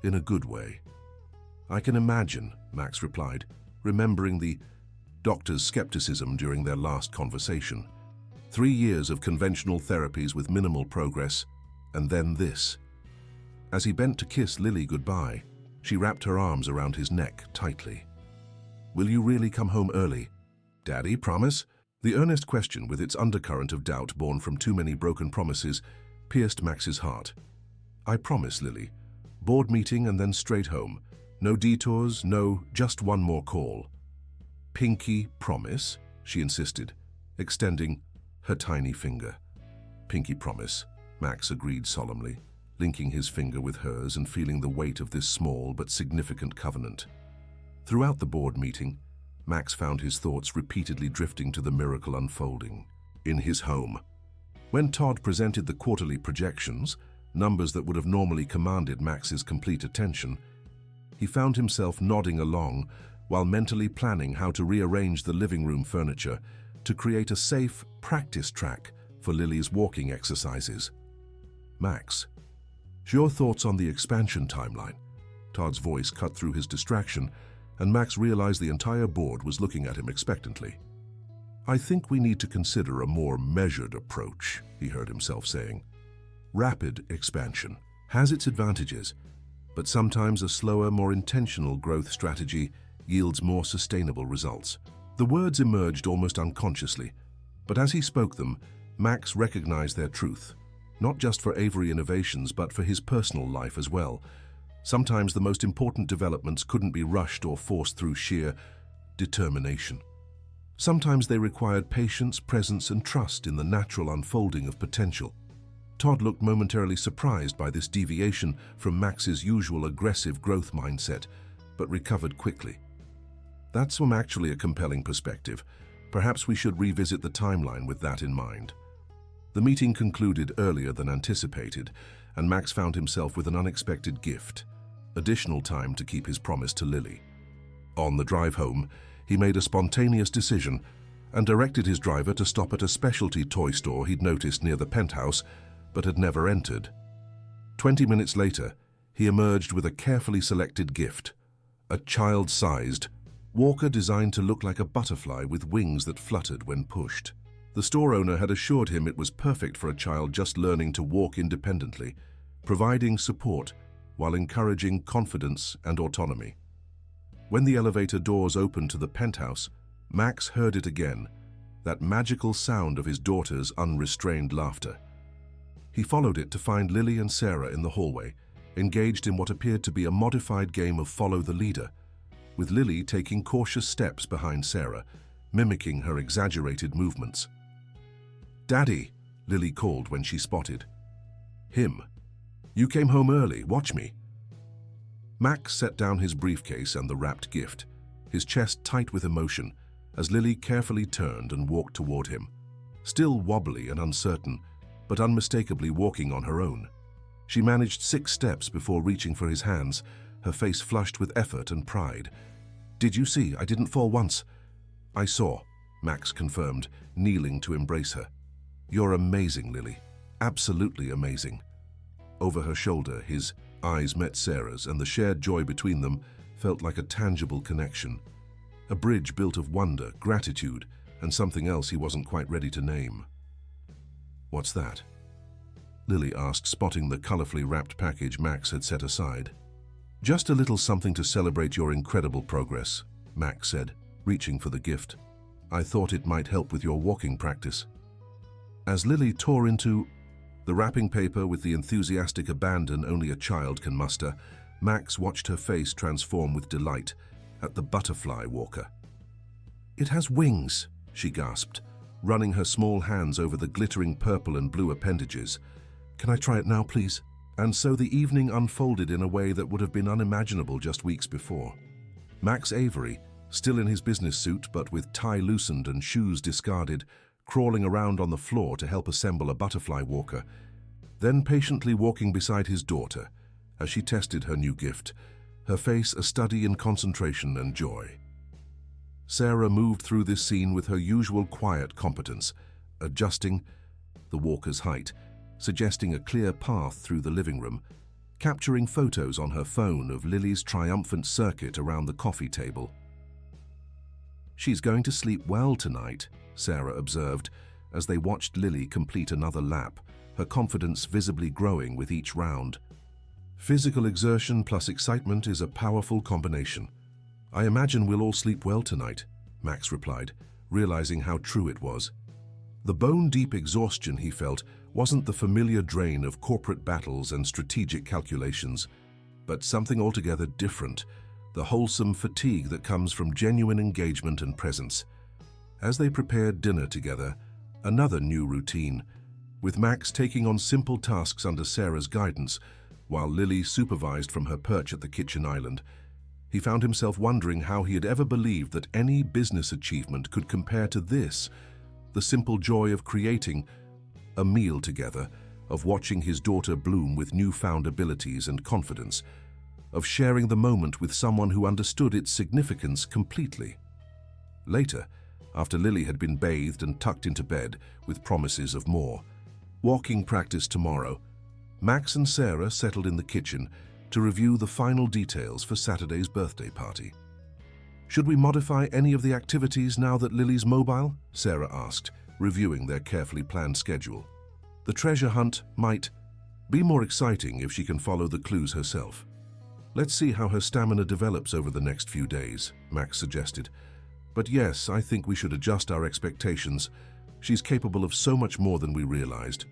"In a good way." "I can imagine," Max replied, remembering the doctor's skepticism during their last conversation. 3 years of conventional therapies with minimal progress, and then this. As he bent to kiss Lily goodbye, she wrapped her arms around his neck tightly. "Will you really come home early? Daddy, promise?" The earnest question, with its undercurrent of doubt born from too many broken promises, pierced Max's heart. "I promise, Lily. Board meeting and then straight home. No detours, just one more call." "Pinky promise?" she insisted, extending her tiny finger. "Pinky promise," Max agreed solemnly, linking his finger with hers and feeling the weight of this small but significant covenant. Throughout the board meeting, Max found his thoughts repeatedly drifting to the miracle unfolding in his home. When Todd presented the quarterly projections, numbers that would have normally commanded Max's complete attention, he found himself nodding along while mentally planning how to rearrange the living room furniture to create a safe practice track for Lily's walking exercises. "Max, your thoughts on the expansion timeline?" Todd's voice cut through his distraction, and Max realized the entire board was looking at him expectantly. "I think we need to consider a more measured approach," he heard himself saying. "Rapid expansion has its advantages, but sometimes a slower, more intentional growth strategy yields more sustainable results." The words emerged almost unconsciously, but as he spoke them, Max recognized their truth, not just for Avery Innovations, but for his personal life as well. Sometimes the most important developments couldn't be rushed or forced through sheer determination. Sometimes they required patience, presence, and trust in the natural unfolding of potential. Todd looked momentarily surprised by this deviation from Max's usual aggressive growth mindset, but recovered quickly. "That's actually a compelling perspective. Perhaps we should revisit the timeline with that in mind." The meeting concluded earlier than anticipated, and Max found himself with an unexpected gift: additional time to keep his promise to Lily. On the drive home, he made a spontaneous decision and directed his driver to stop at a specialty toy store he'd noticed near the penthouse but had never entered. 20 minutes later, he emerged with a carefully selected gift: a child-sized walker designed to look like a butterfly with wings that fluttered when pushed. The store owner had assured him it was perfect for a child just learning to walk independently, providing support while encouraging confidence and autonomy. When the elevator doors opened to the penthouse, Max heard it again, that magical sound of his daughter's unrestrained laughter. He followed it to find Lily and Sarah in the hallway, engaged in what appeared to be a modified game of follow the leader, with Lily taking cautious steps behind Sarah, mimicking her exaggerated movements. "Daddy," Lily called when she spotted him. "You came home early, watch me." Max set down his briefcase and the wrapped gift, his chest tight with emotion, as Lily carefully turned and walked toward him, still wobbly and uncertain, but unmistakably walking on her own. She managed 6 steps before reaching for his hands, her face flushed with effort and pride. "Did you see? I didn't fall once." "I saw," Max confirmed, kneeling to embrace her. "You're amazing, Lily. Absolutely amazing." Over her shoulder, his eyes met Sarah's, and the shared joy between them felt like a tangible connection. A bridge built of wonder, gratitude, and something else he wasn't quite ready to name. "What's that?" Lily asked, spotting the colorfully wrapped package Max had set aside. "Just a little something to celebrate your incredible progress," Max said, reaching for the gift. "I thought it might help with your walking practice." As Lily tore into the wrapping paper with the enthusiastic abandon only a child can muster, Max watched her face transform with delight at the butterfly walker. "It has wings," she gasped, running her small hands over the glittering purple and blue appendages. "Can I try it now, please?" And so the evening unfolded in a way that would have been unimaginable just weeks before. Max Avery, still in his business suit but with tie loosened and shoes discarded, crawling around on the floor to help assemble a butterfly walker, then patiently walking beside his daughter as she tested her new gift, her face a study in concentration and joy. Sarah moved through this scene with her usual quiet competence, adjusting the walker's height, suggesting a clear path through the living room, capturing photos on her phone of Lily's triumphant circuit around the coffee table. "She's going to sleep well tonight," Sarah observed as they watched Lily complete another lap, her confidence visibly growing with each round. "Physical exertion plus excitement is a powerful combination. I imagine we'll all sleep well tonight," Max replied, realizing how true it was. The bone-deep exhaustion he felt wasn't the familiar drain of corporate battles and strategic calculations, but something altogether different, the wholesome fatigue that comes from genuine engagement and presence. As they prepared dinner together, another new routine, with Max taking on simple tasks under Sarah's guidance, while Lily supervised from her perch at the kitchen island, he found himself wondering how he had ever believed that any business achievement could compare to this, the simple joy of creating a meal together, of watching his daughter bloom with newfound abilities and confidence, of sharing the moment with someone who understood its significance completely. Later, after Lily had been bathed and tucked into bed with promises of more walking practice tomorrow, Max and Sarah settled in the kitchen to review the final details for Saturday's birthday party. "Should we modify any of the activities now that Lily's mobile?" Sarah asked, reviewing their carefully planned schedule. "The treasure hunt might be more exciting if she can follow the clues herself. Let's see how her stamina develops over the next few days," Max suggested. "But yes, I think we should adjust our expectations. She's capable of so much more than we realized."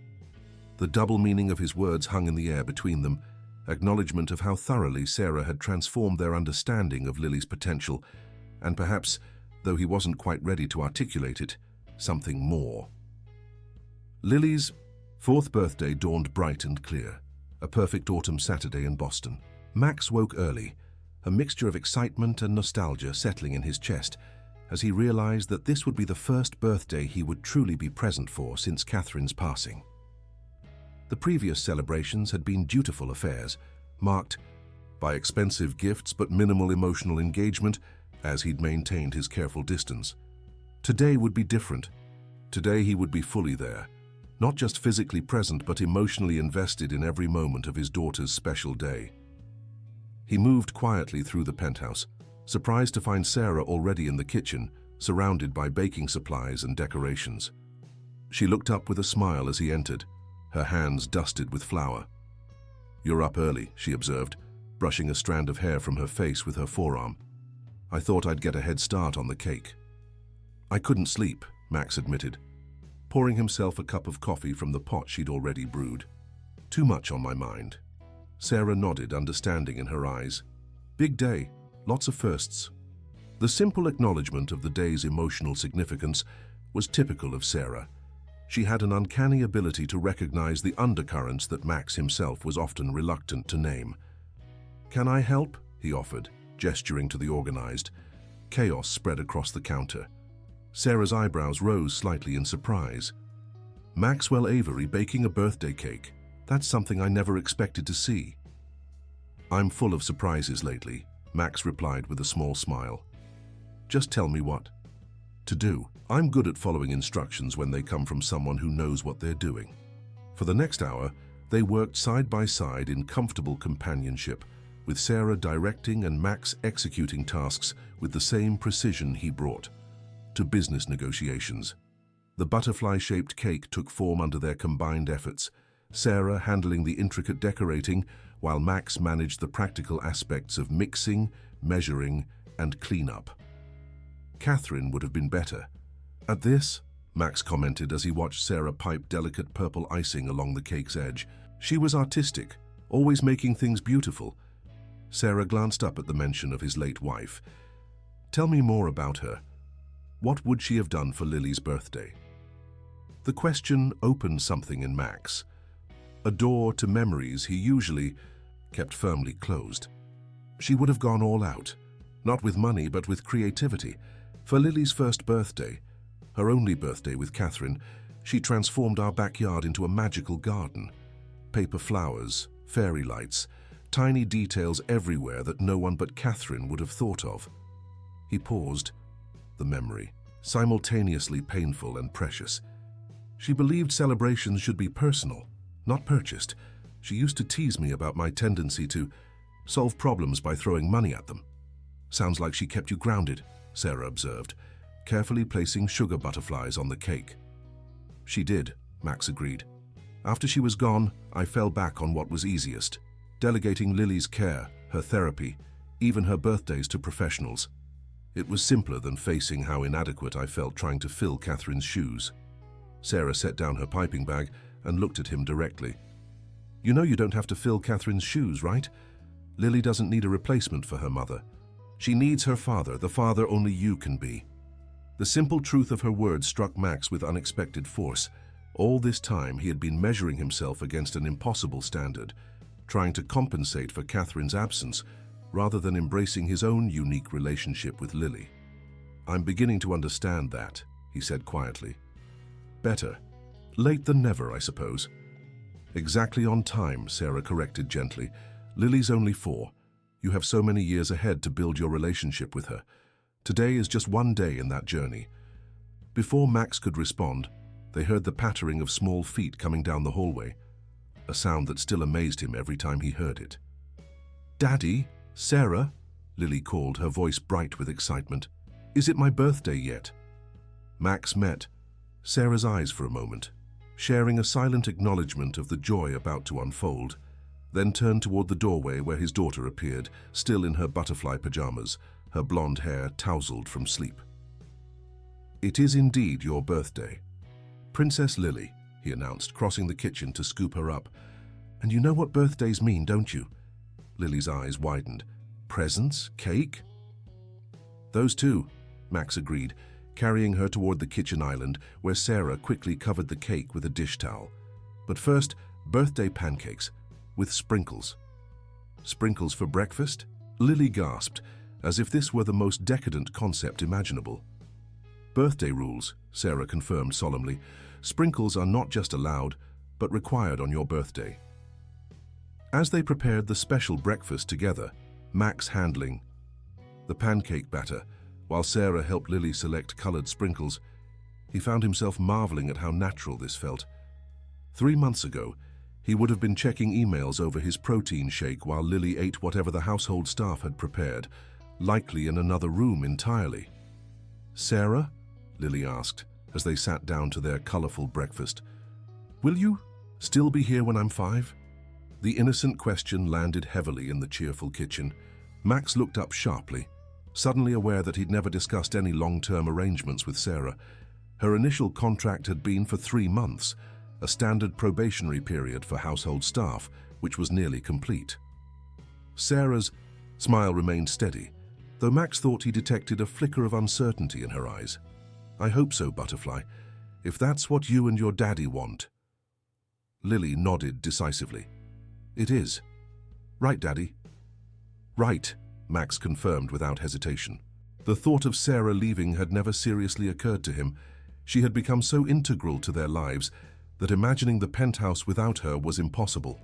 The double meaning of his words hung in the air between them, acknowledgement of how thoroughly Sarah had transformed their understanding of Lily's potential, and perhaps, though he wasn't quite ready to articulate it, something more. Lily's 4th birthday dawned bright and clear, a perfect autumn Saturday in Boston. Max woke early, a mixture of excitement and nostalgia settling in his chest, as he realized that this would be the first birthday he would truly be present for since Catherine's passing. The previous celebrations had been dutiful affairs, marked by expensive gifts but minimal emotional engagement, as he'd maintained his careful distance. Today would be different. Today he would be fully there, not just physically present but emotionally invested in every moment of his daughter's special day. He moved quietly through the penthouse, surprised to find Sarah already in the kitchen, surrounded by baking supplies and decorations. She looked up with a smile as he entered, her hands dusted with flour. "You're up early," she observed, brushing a strand of hair from her face with her forearm. "I thought I'd get a head start on the cake." "I couldn't sleep," Max admitted, pouring himself a cup of coffee from the pot she'd already brewed. "Too much on my mind." Sarah nodded, understanding in her eyes. "Big day, lots of firsts." The simple acknowledgement of the day's emotional significance was typical of Sarah. She had an uncanny ability to recognize the undercurrents that Max himself was often reluctant to name. "Can I help?" he offered, gesturing to the organized. Chaos spread across the counter. Sarah's eyebrows rose slightly in surprise. "Maxwell Avery baking a birthday cake. That's something I never expected to see." "I'm full of surprises lately," Max replied with a small smile. "Just tell me what to do. I'm good at following instructions when they come from someone who knows what they're doing." For the next hour, they worked side by side in comfortable companionship, with Sarah directing and Max executing tasks with the same precision he brought to business negotiations. The butterfly-shaped cake took form under their combined efforts, Sarah handling the intricate decorating while Max managed the practical aspects of mixing, measuring, and cleanup. Catherine would have been better at this, Max commented as he watched Sarah pipe delicate purple icing along the cake's edge. She was artistic, always making things beautiful. Sarah glanced up at the mention of his late wife. "Tell me more about her. What would she have done for Lily's birthday?" The question opened something in Max, a door to memories he usually kept firmly closed. She would have gone all out, not with money but with creativity. For Lily's first birthday, her only birthday with Catherine, she transformed our backyard into a magical garden. Paper flowers, fairy lights, tiny details everywhere that no one but Catherine would have thought of. He paused, the memory, simultaneously painful and precious. She believed celebrations should be personal, not purchased. She used to tease me about my tendency to solve problems by throwing money at them. "Sounds like she kept you grounded," Sarah observed, carefully placing sugar butterflies on the cake. "She did," Max agreed. "After she was gone, I fell back on what was easiest, delegating Lily's care, her therapy, even her birthdays to professionals. It was simpler than facing how inadequate I felt trying to fill Catherine's shoes." Sarah set down her piping bag and looked at him directly. "You know you don't have to fill Catherine's shoes, right? Lily doesn't need a replacement for her mother. She needs her father, the father only you can be." The simple truth of her words struck Max with unexpected force. All this time he had been measuring himself against an impossible standard, trying to compensate for Catherine's absence rather than embracing his own unique relationship with Lily. "I'm beginning to understand that," he said quietly. "Better. Late than never, I suppose." "Exactly on time," Sarah corrected gently. "Lily's only 4. You have so many years ahead to build your relationship with her. Today is just one day in that journey." Before Max could respond, they heard the pattering of small feet coming down the hallway, a sound that still amazed him every time he heard it. "Daddy? Sarah?" Lily called, her voice bright with excitement. "Is it my birthday yet?" Max met Sarah's eyes for a moment, sharing a silent acknowledgement of the joy about to unfold, then turned toward the doorway where his daughter appeared, still in her butterfly pajamas, her blonde hair tousled from sleep. "It is indeed your birthday. Princess Lily," he announced, crossing the kitchen to scoop her up. "And you know what birthdays mean, don't you?" Lily's eyes widened. "Presents? Cake?" "Those too," Max agreed, carrying her toward the kitchen island, where Sarah quickly covered the cake with a dish towel. "But first, birthday pancakes, with sprinkles." "Sprinkles for breakfast?" Lily gasped, as if this were the most decadent concept imaginable. "Birthday rules," Sarah confirmed solemnly. "Sprinkles are not just allowed, but required on your birthday." As they prepared the special breakfast together, Max handling the pancake batter, while Sarah helped Lily select colored sprinkles, he found himself marveling at how natural this felt. 3 months ago, he would have been checking emails over his protein shake while Lily ate whatever the household staff had prepared, likely in another room entirely. "Sarah?" Lily asked, as they sat down to their colorful breakfast. "Will you still be here when I'm 5? The innocent question landed heavily in the cheerful kitchen. Max looked up sharply, suddenly aware that he'd never discussed any long-term arrangements with Sarah. Her initial contract had been for 3 months, a standard probationary period for household staff, which was nearly complete. Sarah's smile remained steady, though Max thought he detected a flicker of uncertainty in her eyes. "I hope so, Butterfly, if that's what you and your daddy want." Lily nodded decisively. "It is. Right, Daddy?" "Right," Max confirmed without hesitation. The thought of Sarah leaving had never seriously occurred to him. She had become so integral to their lives that imagining the penthouse without her was impossible.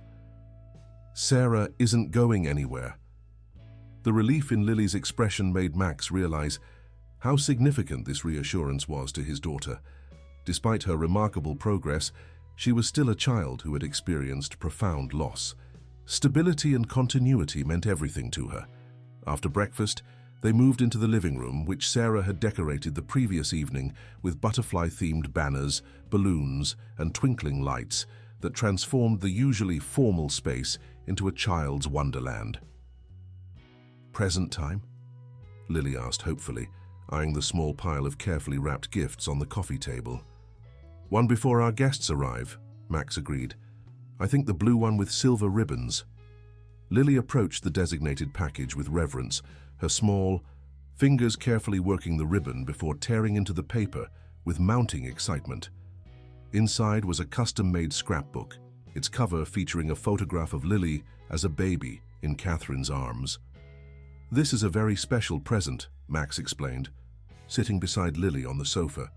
"Sarah isn't going anywhere." The relief in Lily's expression made Max realize how significant this reassurance was to his daughter. Despite her remarkable progress, she was still a child who had experienced profound loss. Stability and continuity meant everything to her. After breakfast, they moved into the living room, which Sarah had decorated the previous evening with butterfly-themed banners, balloons, and twinkling lights that transformed the usually formal space into a child's wonderland. "Present time?" Lily asked hopefully, eyeing the small pile of carefully wrapped gifts on the coffee table. "One before our guests arrive," Max agreed. "I think the blue one with silver ribbons." Lily approached the designated package with reverence, her small fingers carefully working the ribbon before tearing into the paper with mounting excitement. Inside was a custom-made scrapbook, its cover featuring a photograph of Lily as a baby in Catherine's arms. "This is a very special present," Max explained, sitting beside Lily on the sofa.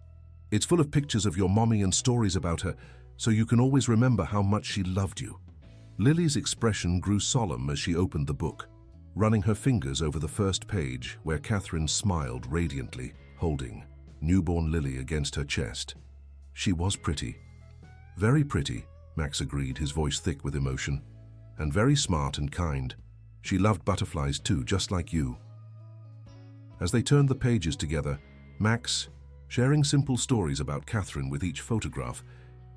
"It's full of pictures of your mommy and stories about her, so you can always remember how much she loved you." Lily's expression grew solemn as she opened the book, running her fingers over the first page where Catherine smiled radiantly, holding newborn Lily against her chest. She was pretty. "Very pretty," Max agreed, his voice thick with emotion. "And very smart and kind. She loved butterflies too, just like you." As they turned the pages together, Max, sharing simple stories about Catherine with each photograph,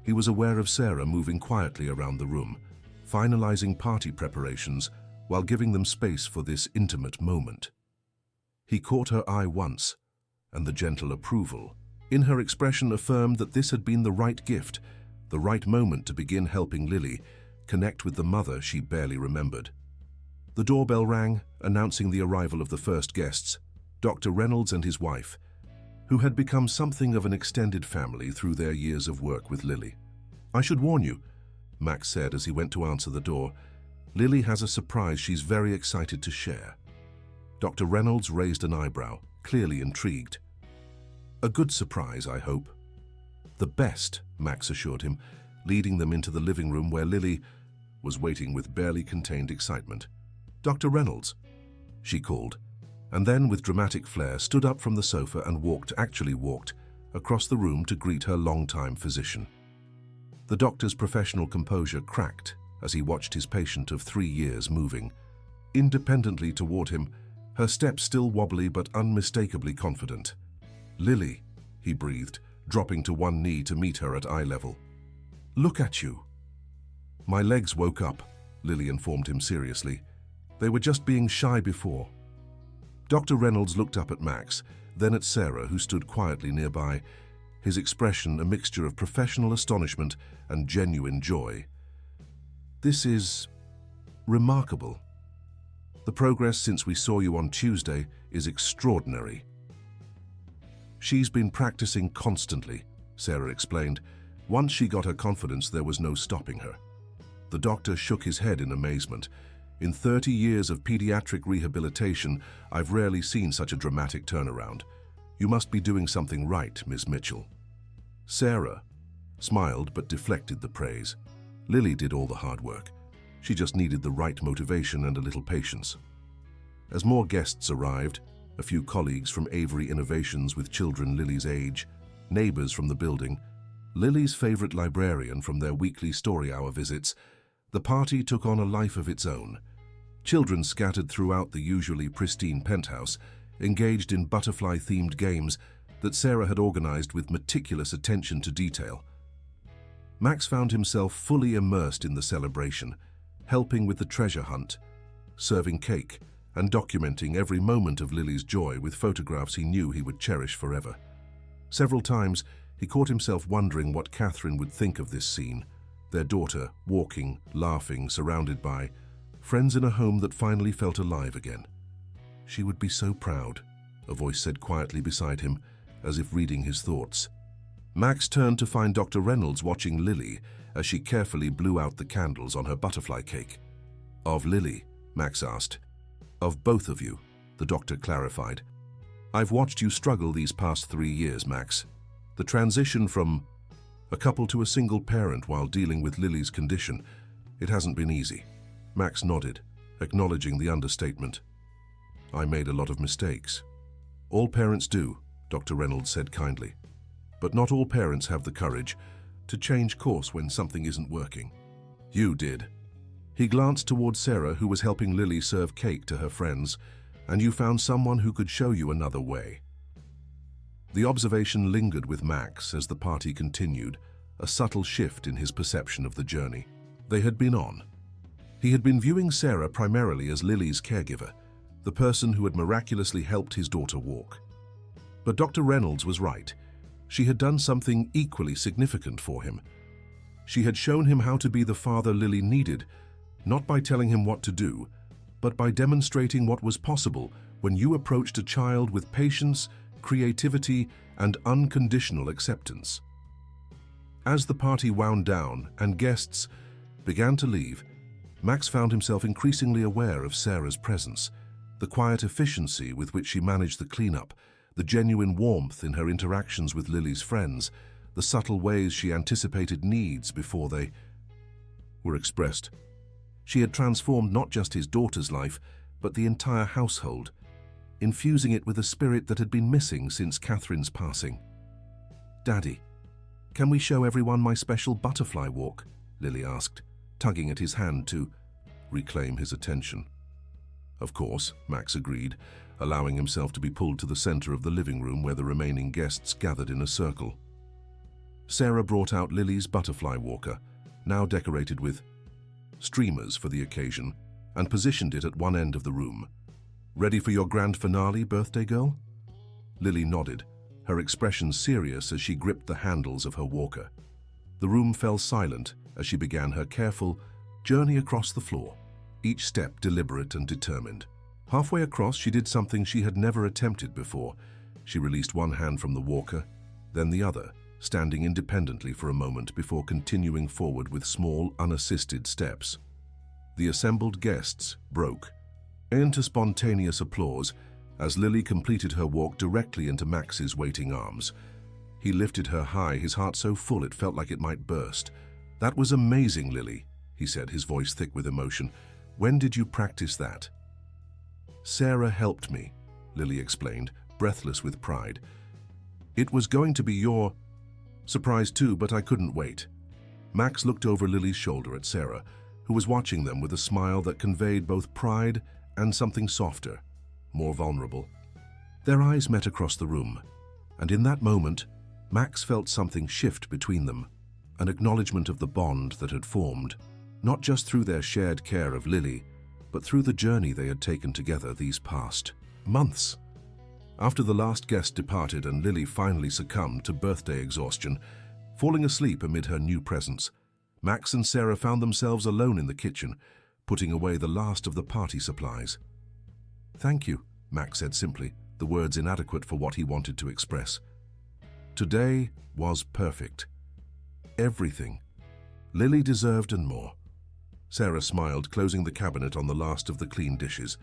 he was aware of Sarah moving quietly around the room, finalizing party preparations while giving them space for this intimate moment. He caught her eye once, and the gentle approval in her expression affirmed that this had been the right gift, the right moment to begin helping Lily connect with the mother she barely remembered. The doorbell rang, announcing the arrival of the first guests, Dr. Reynolds and his wife, who had become something of an extended family through their years of work with Lily. "I should warn you," Max said as he went to answer the door, "Lily has a surprise she's very excited to share." Dr. Reynolds raised an eyebrow, clearly intrigued. "A good surprise, I hope." "The best," Max assured him, leading them into the living room where Lily was waiting with barely contained excitement. "Dr. Reynolds," she called, and then with dramatic flair stood up from the sofa and walked across the room to greet her longtime physician. The doctor's professional composure cracked as he watched his patient of 3 years moving independently toward him, her steps still wobbly but unmistakably confident. "Lily," he breathed, dropping to one knee to meet her at eye level. "Look at you." "My legs woke up," Lily informed him seriously. "They were just being shy before." Dr. Reynolds looked up at Max, then at Sarah, who stood quietly nearby, his expression a mixture of professional astonishment and genuine joy. "This is remarkable. The progress since we saw you on Tuesday is extraordinary." "She's been practicing constantly," Sarah explained. "Once she got her confidence, there was no stopping her." The doctor shook his head in amazement. "In 30 years of pediatric rehabilitation, I've rarely seen such a dramatic turnaround. You must be doing something right, Miss Mitchell." Sarah smiled but deflected the praise. Lily did all the hard work. She just needed the right motivation and a little patience. As more guests arrived, a few colleagues from Avery Innovations with children Lily's age, neighbors from the building, Lily's favorite librarian from their weekly story hour visits, the party took on a life of its own. Children scattered throughout the usually pristine penthouse, engaged in butterfly-themed games that Sarah had organized with meticulous attention to detail. Max found himself fully immersed in the celebration, helping with the treasure hunt, serving cake, and documenting every moment of Lily's joy with photographs he knew he would cherish forever. Several times, he caught himself wondering what Catherine would think of this scene, their daughter walking, laughing, surrounded by friends in a home that finally felt alive again. She would be so proud, a voice said quietly beside him, as if reading his thoughts. Max turned to find Dr. Reynolds watching Lily as she carefully blew out the candles on her butterfly cake. "Of Lily?" Max asked. "Of both of you," the doctor clarified. "I've watched you struggle these past 3 years, Max. The transition from a couple to a single parent while dealing with Lily's condition, it hasn't been easy." Max nodded, acknowledging the understatement. "I made a lot of mistakes." "All parents do," Dr. Reynolds said kindly. "But not all parents have the courage to change course when something isn't working. You did." He glanced towards Sarah, who was helping Lily serve cake to her friends, "and you found someone who could show you another way." The observation lingered with Max as the party continued, a subtle shift in his perception of the journey they had been on. He had been viewing Sarah primarily as Lily's caregiver, the person who had miraculously helped his daughter walk. But Dr. Reynolds was right. She had done something equally significant for him. She had shown him how to be the father Lily needed, not by telling him what to do, but by demonstrating what was possible when you approached a child with patience, creativity, and unconditional acceptance. As the party wound down and guests began to leave, Max found himself increasingly aware of Sarah's presence, the quiet efficiency with which she managed the cleanup, the genuine warmth in her interactions with Lily's friends, the subtle ways she anticipated needs before they were expressed. She had transformed not just his daughter's life, but the entire household, infusing it with a spirit that had been missing since Catherine's passing. "Daddy, can we show everyone my special butterfly walk?" Lily asked, tugging at his hand to reclaim his attention. "Of course," Max agreed, allowing himself to be pulled to the center of the living room where the remaining guests gathered in a circle. Sarah brought out Lily's butterfly walker, now decorated with streamers for the occasion, and positioned it at one end of the room. "Ready for your grand finale, birthday girl?" Lily nodded, her expression serious as she gripped the handles of her walker. The room fell silent as she began her careful journey across the floor, each step deliberate and determined. Halfway across, she did something she had never attempted before. She released one hand from the walker, then the other, standing independently for a moment before continuing forward with small, unassisted steps. The assembled guests broke into spontaneous applause as Lily completed her walk directly into Max's waiting arms. He lifted her high, his heart so full it felt like it might burst. "That was amazing, Lily," he said, his voice thick with emotion. "When did you practice that?" "Sarah helped me," Lily explained, breathless with pride. "It was going to be your surprise too, but I couldn't wait." Max looked over Lily's shoulder at Sarah, who was watching them with a smile that conveyed both pride and something softer, more vulnerable. Their eyes met across the room, and in that moment, Max felt something shift between them, an acknowledgement of the bond that had formed, not just through their shared care of Lily, but through the journey they had taken together these past months. After the last guest departed and Lily finally succumbed to birthday exhaustion, falling asleep amid her new presents, Max and Sarah found themselves alone in the kitchen, putting away the last of the party supplies. "Thank you," Max said simply, the words inadequate for what he wanted to express. Today was perfect. Everything. Lily deserved and more. Sarah smiled, closing the cabinet on the last of the clean dishes.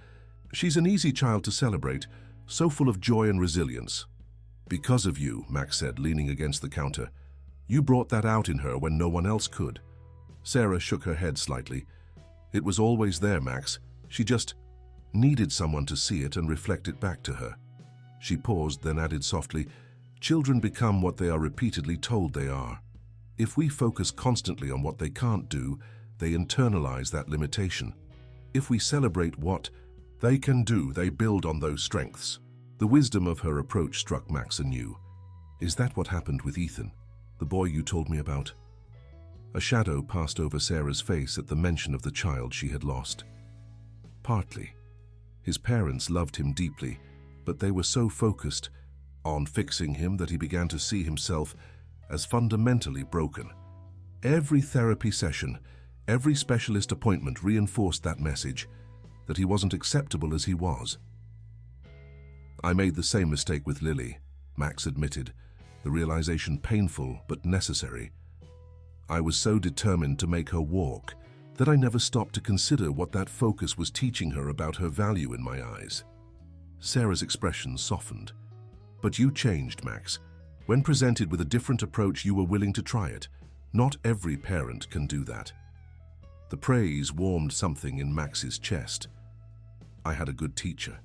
"She's an easy child to celebrate, so full of joy and resilience." "Because of you," Max said, leaning against the counter. "You brought that out in her when no one else could." Sarah shook her head slightly. "It was always there, Max. She just needed someone to see it and reflect it back to her." She paused, then added softly, "Children become what they are repeatedly told they are. If we focus constantly on what they can't do, they internalize that limitation. If we celebrate what they can do, they build on those strengths." The wisdom of her approach struck Max anew. Is that what happened with Ethan, the boy you told me about? A shadow passed over Sarah's face at the mention of the child she had lost. Partly. His parents loved him deeply, but they were so focused on fixing him that he began to see himself as fundamentally broken. Every therapy session, every specialist appointment reinforced that message, that he wasn't acceptable as he was. I made the same mistake with Lily, Max admitted, the realization painful but necessary. I was so determined to make her walk that I never stopped to consider what that focus was teaching her about her value in my eyes. Sarah's expression softened. But you changed, Max. When presented with a different approach, you were willing to try it. Not every parent can do that. The praise warmed something in Max's chest. I had a good teacher.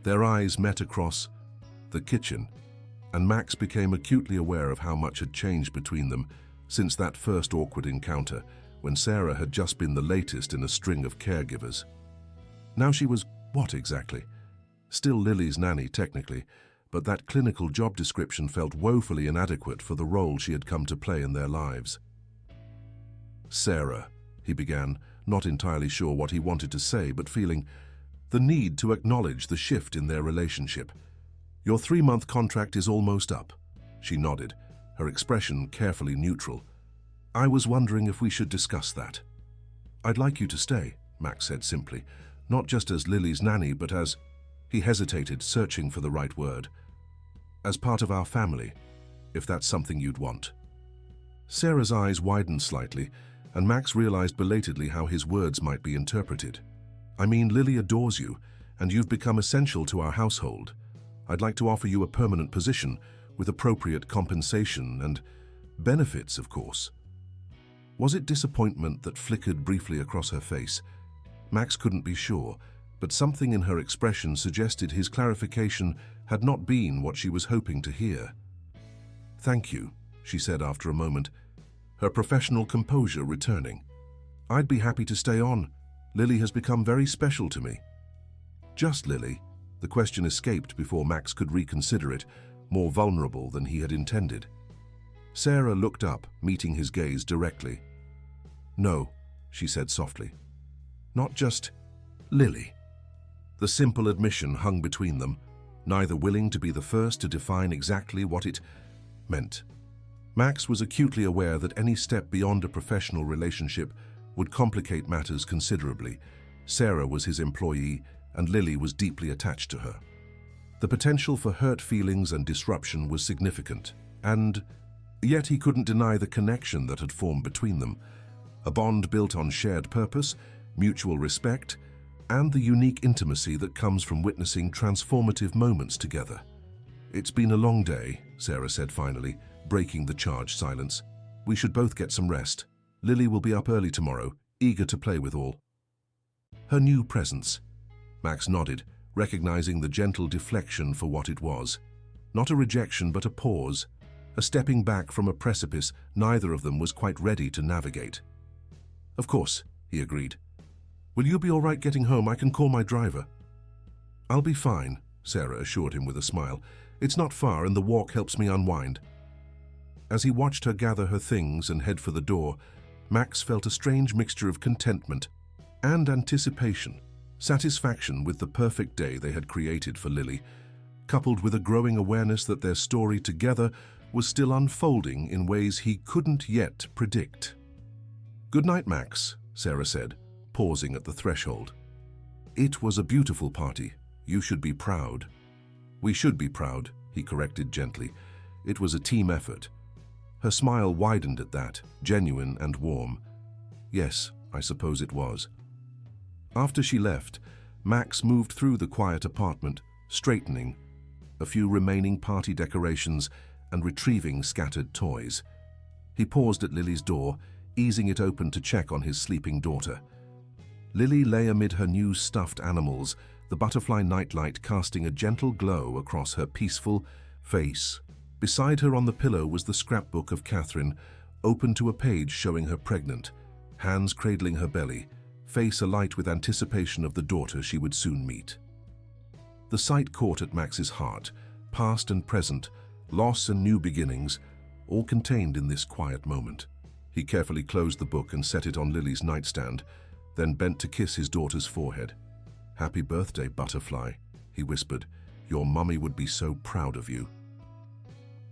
Their eyes met across the kitchen, and Max became acutely aware of how much had changed between them since that first awkward encounter when Sarah had just been the latest in a string of caregivers. Now she was what exactly? Still Lily's nanny, technically, but that clinical job description felt woefully inadequate for the role she had come to play in their lives. Sarah, he began, not entirely sure what he wanted to say, but feeling the need to acknowledge the shift in their relationship. Your 3-month contract is almost up. She nodded, her expression carefully neutral. I was wondering if we should discuss that. I'd like you to stay, Max said simply, not just as Lily's nanny, but as... He hesitated, searching for the right word. As part of our family, if that's something you'd want. Sarah's eyes widened slightly, and Max realized belatedly how his words might be interpreted. I mean, Lily adores you, and you've become essential to our household. I'd like to offer you a permanent position with appropriate compensation and benefits, of course. Was it disappointment that flickered briefly across her face? Max couldn't be sure, but something in her expression suggested his clarification had not been what she was hoping to hear. Thank you, she said after a moment, her professional composure returning. I'd be happy to stay on. Lily has become very special to me. Just Lily? The question escaped before Max could reconsider it, more vulnerable than he had intended. Sarah looked up, meeting his gaze directly. No, she said softly. Not just Lily. The simple admission hung between them, neither willing to be the first to define exactly what it meant. Max was acutely aware that any step beyond a professional relationship would complicate matters considerably. Sarah was his employee, and Lily was deeply attached to her. The potential for hurt feelings and disruption was significant, and yet he couldn't deny the connection that had formed between them, a bond built on shared purpose, mutual respect, and the unique intimacy that comes from witnessing transformative moments together. It's been a long day, Sarah said finally, breaking the charged silence. We should both get some rest. Lily will be up early tomorrow, eager to play with all. Her new presence. Max nodded, recognizing the gentle deflection for what it was. Not a rejection, but a pause, a stepping back from a precipice neither of them was quite ready to navigate. Of course, he agreed. Will you be all right getting home? I can call my driver. I'll be fine, Sarah assured him with a smile. It's not far and the walk helps me unwind. As he watched her gather her things and head for the door, Max felt a strange mixture of contentment and anticipation, satisfaction with the perfect day they had created for Lily, coupled with a growing awareness that their story together was still unfolding in ways he couldn't yet predict. Good night, Max, Sarah said, pausing at the threshold. It was a beautiful party. You should be proud. We should be proud, he corrected gently. It was a team effort. Her smile widened at that, genuine and warm. Yes, I suppose it was. After she left, Max moved through the quiet apartment, straightening a few remaining party decorations and retrieving scattered toys. He paused at Lily's door, easing it open to check on his sleeping daughter. Lily lay amid her new stuffed animals, the butterfly nightlight casting a gentle glow across her peaceful face. Beside her on the pillow was the scrapbook of Catherine, open to a page showing her pregnant, hands cradling her belly, face alight with anticipation of the daughter she would soon meet. The sight caught at Max's heart, past and present, loss and new beginnings, all contained in this quiet moment. He carefully closed the book and set it on Lily's nightstand, then bent to kiss his daughter's forehead. "Happy birthday, Butterfly," he whispered. "Your mummy would be so proud of you."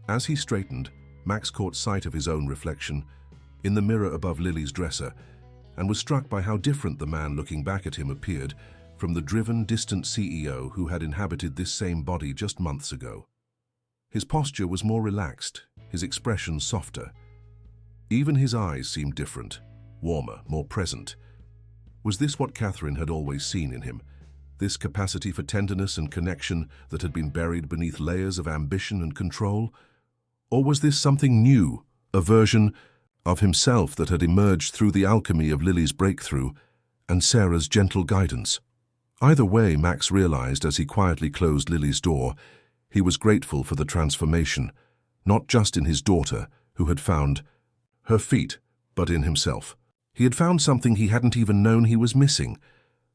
As he straightened, Max caught sight of his own reflection in the mirror above Lily's dresser and was struck by how different the man looking back at him appeared from the driven, distant CEO who had inhabited this same body just months ago. His posture was more relaxed, his expression softer. Even his eyes seemed different, warmer, more present. Was this what Catherine had always seen in him? This capacity for tenderness and connection that had been buried beneath layers of ambition and control? Or was this something new, a version of himself that had emerged through the alchemy of Lily's breakthrough and Sarah's gentle guidance? Either way, Max realized as he quietly closed Lily's door, he was grateful for the transformation, not just in his daughter, who had found her feet, but in himself. He had found something he hadn't even known he was missing,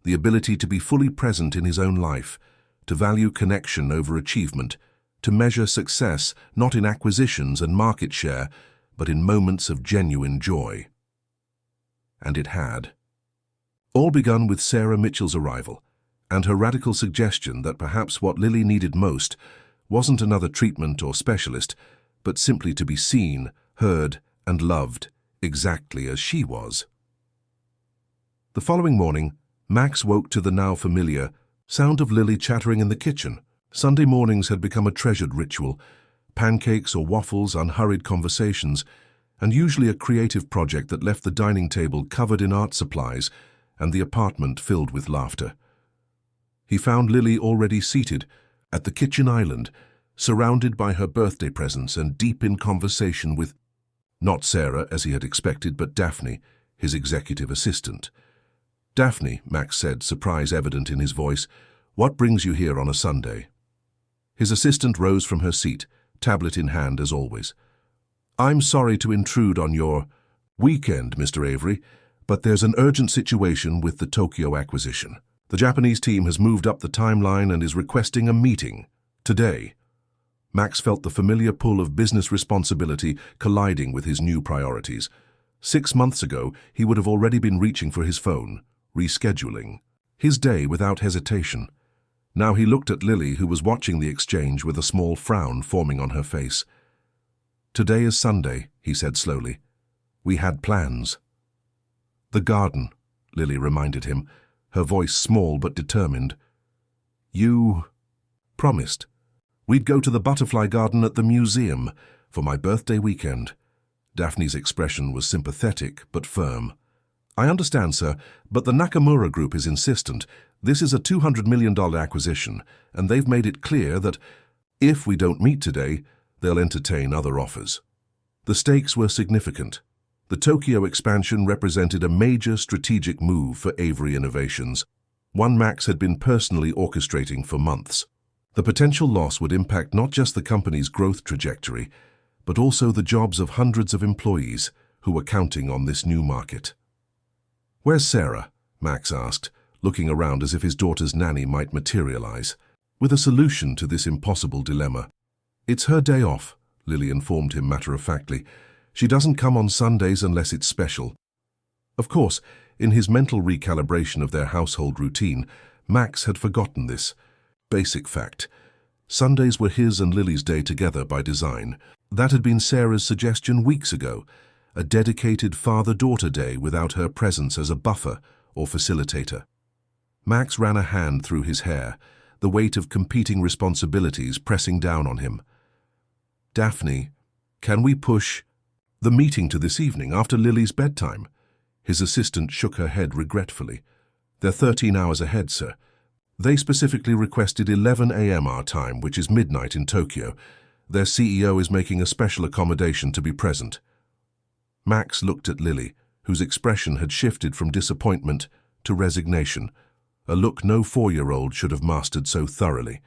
the ability to be fully present in his own life, to value connection over achievement, to measure success not in acquisitions and market share, but in moments of genuine joy. And it had. All begun with Sarah Mitchell's arrival, and her radical suggestion that perhaps what Lily needed most wasn't another treatment or specialist, but simply to be seen, heard, and loved exactly as she was. The following morning, Max woke to the now familiar sound of Lily chattering in the kitchen. Sunday mornings had become a treasured ritual, pancakes or waffles, unhurried conversations, and usually a creative project that left the dining table covered in art supplies and the apartment filled with laughter. He found Lily already seated at the kitchen island, surrounded by her birthday presents and deep in conversation with not Sarah, as he had expected, but Daphne, his executive assistant. "Daphne," Max said, surprise evident in his voice, "what brings you here on a Sunday?" His assistant rose from her seat, tablet in hand as always. "I'm sorry to intrude on your weekend, Mr. Avery, but there's an urgent situation with the Tokyo acquisition. The Japanese team has moved up the timeline and is requesting a meeting today." Max felt the familiar pull of business responsibility colliding with his new priorities. 6 months ago, he would have already been reaching for his phone, rescheduling his day without hesitation. Now he looked at Lily, who was watching the exchange with a small frown forming on her face. "Today is Sunday," he said slowly. "We had plans." "The garden," Lily reminded him, her voice small but determined. "You promised. We'd go to the butterfly garden at the museum for my birthday weekend." Daphne's expression was sympathetic but firm. "I understand, sir, but the Nakamura Group is insistent. This is a $200 million acquisition, and they've made it clear that if we don't meet today, they'll entertain other offers." The stakes were significant. The Tokyo expansion represented a major strategic move for Avery Innovations, one Max had been personally orchestrating for months. The potential loss would impact not just the company's growth trajectory, but also the jobs of hundreds of employees who were counting on this new market. "Where's Sarah?" Max asked, looking around as if his daughter's nanny might materialize, with a solution to this impossible dilemma. "It's her day off," Lily informed him matter-of-factly. "She doesn't come on Sundays unless it's special." Of course, in his mental recalibration of their household routine, Max had forgotten this basic fact. Sundays were his and Lily's day together by design. That had been Sarah's suggestion weeks ago, a dedicated father-daughter day without her presence as a buffer or facilitator. Max ran a hand through his hair, the weight of competing responsibilities pressing down on him. "Daphne, can we push the meeting to this evening after Lily's bedtime?" His assistant shook her head regretfully. "They're 13 hours ahead, sir. They specifically requested 11 a.m. our time, which is midnight in Tokyo. Their CEO is making a special accommodation to be present." Max looked at Lily, whose expression had shifted from disappointment to resignation, a look no 4-year-old should have mastered so thoroughly.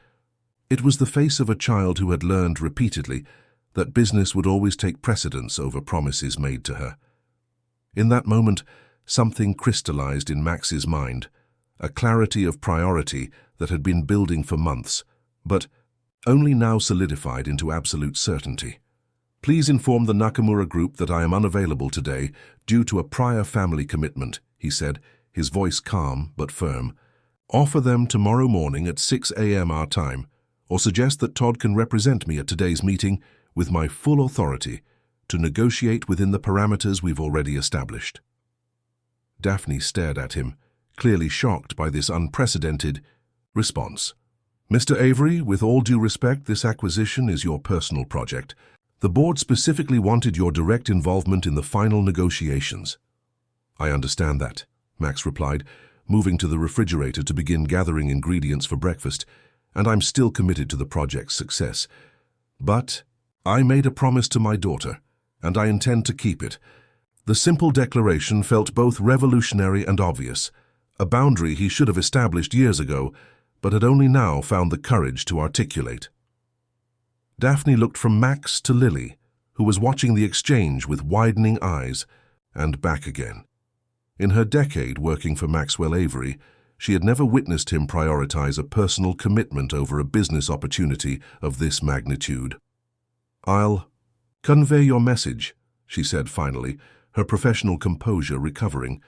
It was the face of a child who had learned repeatedly that business would always take precedence over promises made to her. In that moment, something crystallized in Max's mind, a clarity of priority that had been building for months, but only now solidified into absolute certainty. "Please inform the Nakamura group that I am unavailable today due to a prior family commitment," he said, his voice calm but firm. "Offer them tomorrow morning at 6 a.m. our time, or suggest that Todd can represent me at today's meeting with my full authority to negotiate within the parameters we've already established." Daphne stared at him, clearly shocked by this unprecedented response. "Mr. Avery, with all due respect, this acquisition is your personal project. The board specifically wanted your direct involvement in the final negotiations." "I understand that," Max replied, moving to the refrigerator to begin gathering ingredients for breakfast, "and I'm still committed to the project's success. But I made a promise to my daughter, and I intend to keep it." The simple declaration felt both revolutionary and obvious, a boundary he should have established years ago, but had only now found the courage to articulate. Daphne looked from Max to Lily, who was watching the exchange with widening eyes, and back again. In her decade working for Maxwell Avery, she had never witnessed him prioritize a personal commitment over a business opportunity of this magnitude. "I'll convey your message," she said finally, her professional composure recovering,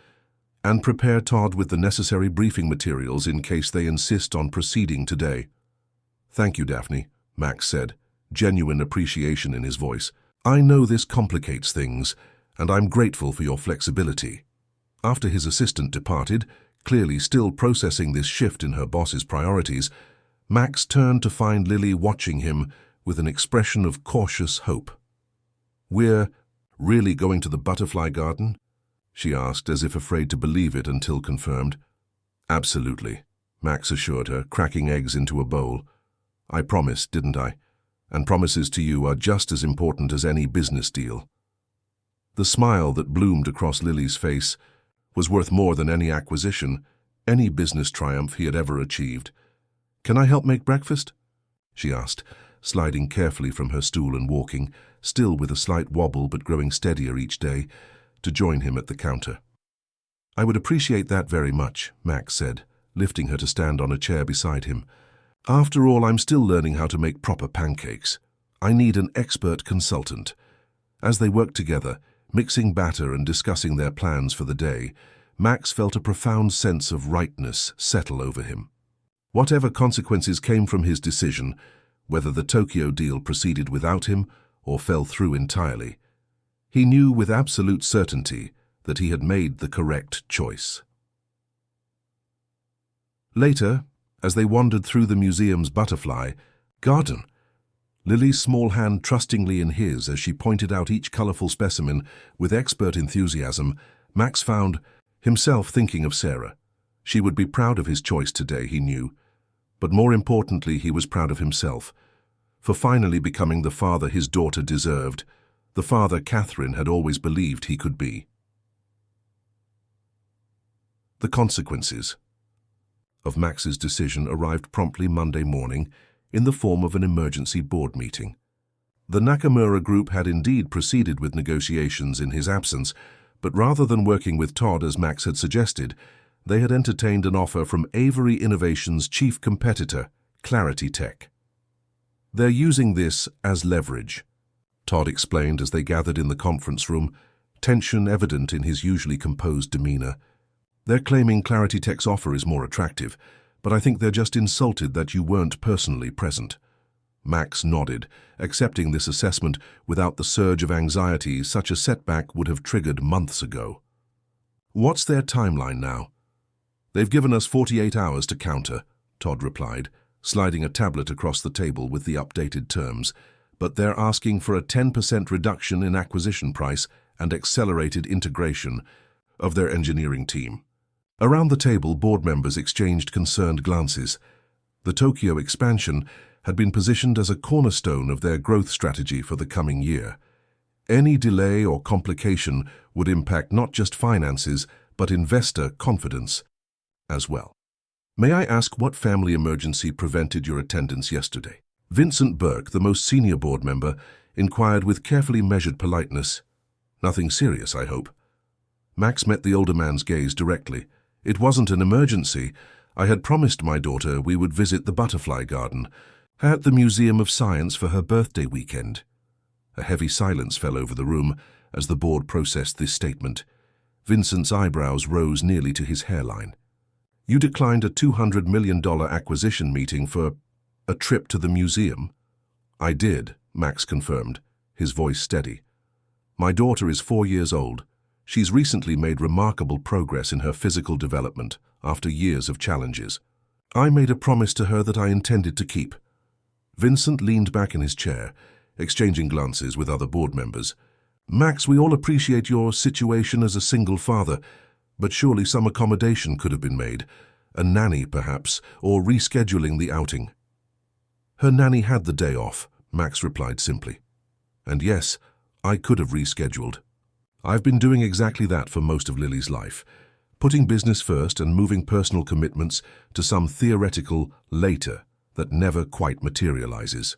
"and prepare Todd with the necessary briefing materials in case they insist on proceeding today." "Thank you, Daphne," Max said, genuine appreciation in his voice. "I know this complicates things, and I'm grateful for your flexibility." After his assistant departed, clearly still processing this shift in her boss's priorities, Max turned to find Lily watching him with an expression of cautious hope. "We're really going to the butterfly garden?" she asked, as if afraid to believe it until confirmed. "Absolutely," Max assured her, cracking eggs into a bowl. "I promised, didn't I? And promises to you are just as important as any business deal." The smile that bloomed across Lily's face was worth more than any acquisition, any business triumph he had ever achieved. "Can I help make breakfast?" she asked, sliding carefully from her stool and walking, still with a slight wobble but growing steadier each day, to join him at the counter. "I would appreciate that very much," Max said, lifting her to stand on a chair beside him. "After all, I'm still learning how to make proper pancakes. I need an expert consultant." As they worked together, mixing batter and discussing their plans for the day, Max felt a profound sense of rightness settle over him. Whatever consequences came from his decision, whether the Tokyo deal proceeded without him or fell through entirely, he knew with absolute certainty that he had made the correct choice. Later, as they wandered through the museum's butterfly garden, Lily's small hand trustingly in his as she pointed out each colorful specimen with expert enthusiasm, Max found himself thinking of Sarah. She would be proud of his choice today, he knew. But more importantly, he was proud of himself, for finally becoming the father his daughter deserved, the father Catherine had always believed he could be. The consequences of Max's decision arrived promptly Monday morning in the form of an emergency board meeting. The Nakamura group had indeed proceeded with negotiations in his absence, but rather than working with Todd as Max had suggested, they had entertained an offer from Avery Innovations' chief competitor, Clarity Tech. "They're using this as leverage," Todd explained as they gathered in the conference room, tension evident in his usually composed demeanor. "They're claiming Clarity Tech's offer is more attractive, but I think they're just insulted that you weren't personally present." Max nodded, accepting this assessment without the surge of anxiety such a setback would have triggered months ago. "What's their timeline now?" "They've given us 48 hours to counter," Todd replied, sliding a tablet across the table with the updated terms, "but they're asking for a 10% reduction in acquisition price and accelerated integration of their engineering team." Around the table, board members exchanged concerned glances. The Tokyo expansion had been positioned as a cornerstone of their growth strategy for the coming year. Any delay or complication would impact not just finances, but investor confidence as well. "May I ask what family emergency prevented your attendance yesterday?" Vincent Burke, the most senior board member, inquired with carefully measured politeness. "Nothing serious, I hope." Max met the older man's gaze directly. "It wasn't an emergency. I had promised my daughter we would visit the butterfly garden. At the Museum of Science for her birthday weekend. A heavy silence fell over the room as the board processed this statement. Vincent's eyebrows rose nearly to his hairline. You declined a $200 million acquisition meeting for a trip to the museum? I did, Max confirmed, his voice steady. My daughter is 4 years old. She's recently made remarkable progress in her physical development after years of challenges. I made a promise to her that I intended to keep. Vincent leaned back in his chair, exchanging glances with other board members. Max, we all appreciate your situation as a single father, but surely some accommodation could have been made. A nanny, perhaps, or rescheduling the outing. Her nanny had the day off, Max replied simply. And yes, I could have rescheduled. I've been doing exactly that for most of Lily's life, putting business first and moving personal commitments to some theoretical later that never quite materializes.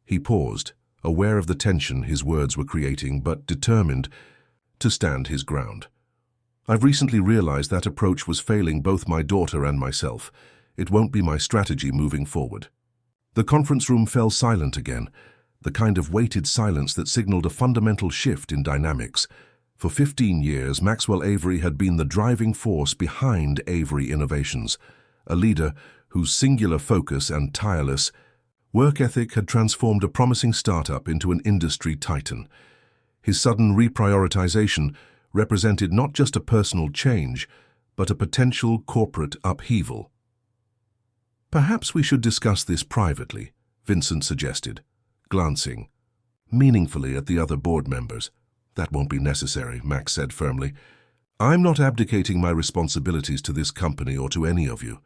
He paused, aware of the tension his words were creating, but determined to stand his ground. I've recently realized that approach was failing both my daughter and myself. It won't be my strategy moving forward. The conference room fell silent again, the kind of weighted silence that signaled a fundamental shift in dynamics. For 15 years, Maxwell Avery had been the driving force behind Avery Innovations, a leader whose singular focus and tireless work ethic had transformed a promising startup into an industry titan. His sudden reprioritization represented not just a personal change, but a potential corporate upheaval. Perhaps we should discuss this privately, Vincent suggested, glancing meaningfully at the other board members. That won't be necessary, Max said firmly. I'm not abdicating my responsibilities to this company or to any of you.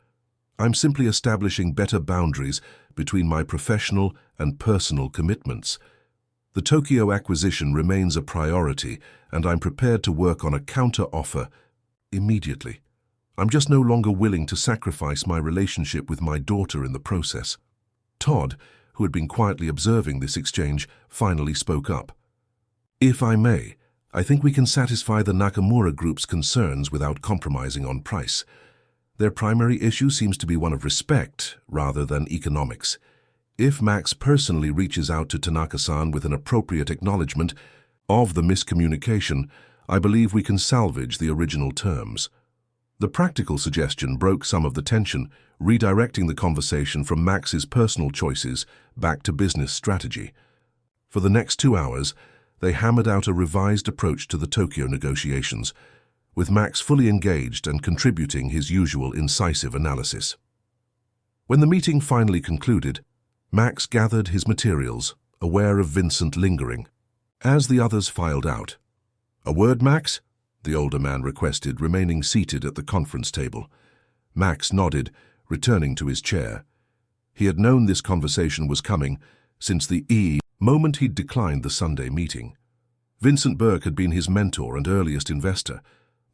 I'm simply establishing better boundaries between my professional and personal commitments. The Tokyo acquisition remains a priority, and I'm prepared to work on a counter-offer immediately. I'm just no longer willing to sacrifice my relationship with my daughter in the process. Todd, who had been quietly observing this exchange, finally spoke up. If I may, I think we can satisfy the Nakamura Group's concerns without compromising on price. Their primary issue seems to be one of respect rather than economics. If Max personally reaches out to Tanaka-san with an appropriate acknowledgement of the miscommunication, I believe we can salvage the original terms. The practical suggestion broke some of the tension, redirecting the conversation from Max's personal choices back to business strategy. For the next 2 hours, they hammered out a revised approach to the Tokyo negotiations, with Max fully engaged and contributing his usual incisive analysis. When the meeting finally concluded, Max gathered his materials, aware of Vincent lingering. As the others filed out, "A word, Max?" the older man requested, remaining seated at the conference table. Max nodded, returning to his chair. He had known this conversation was coming since the moment he'd declined the Sunday meeting. Vincent Burke had been his mentor and earliest investor,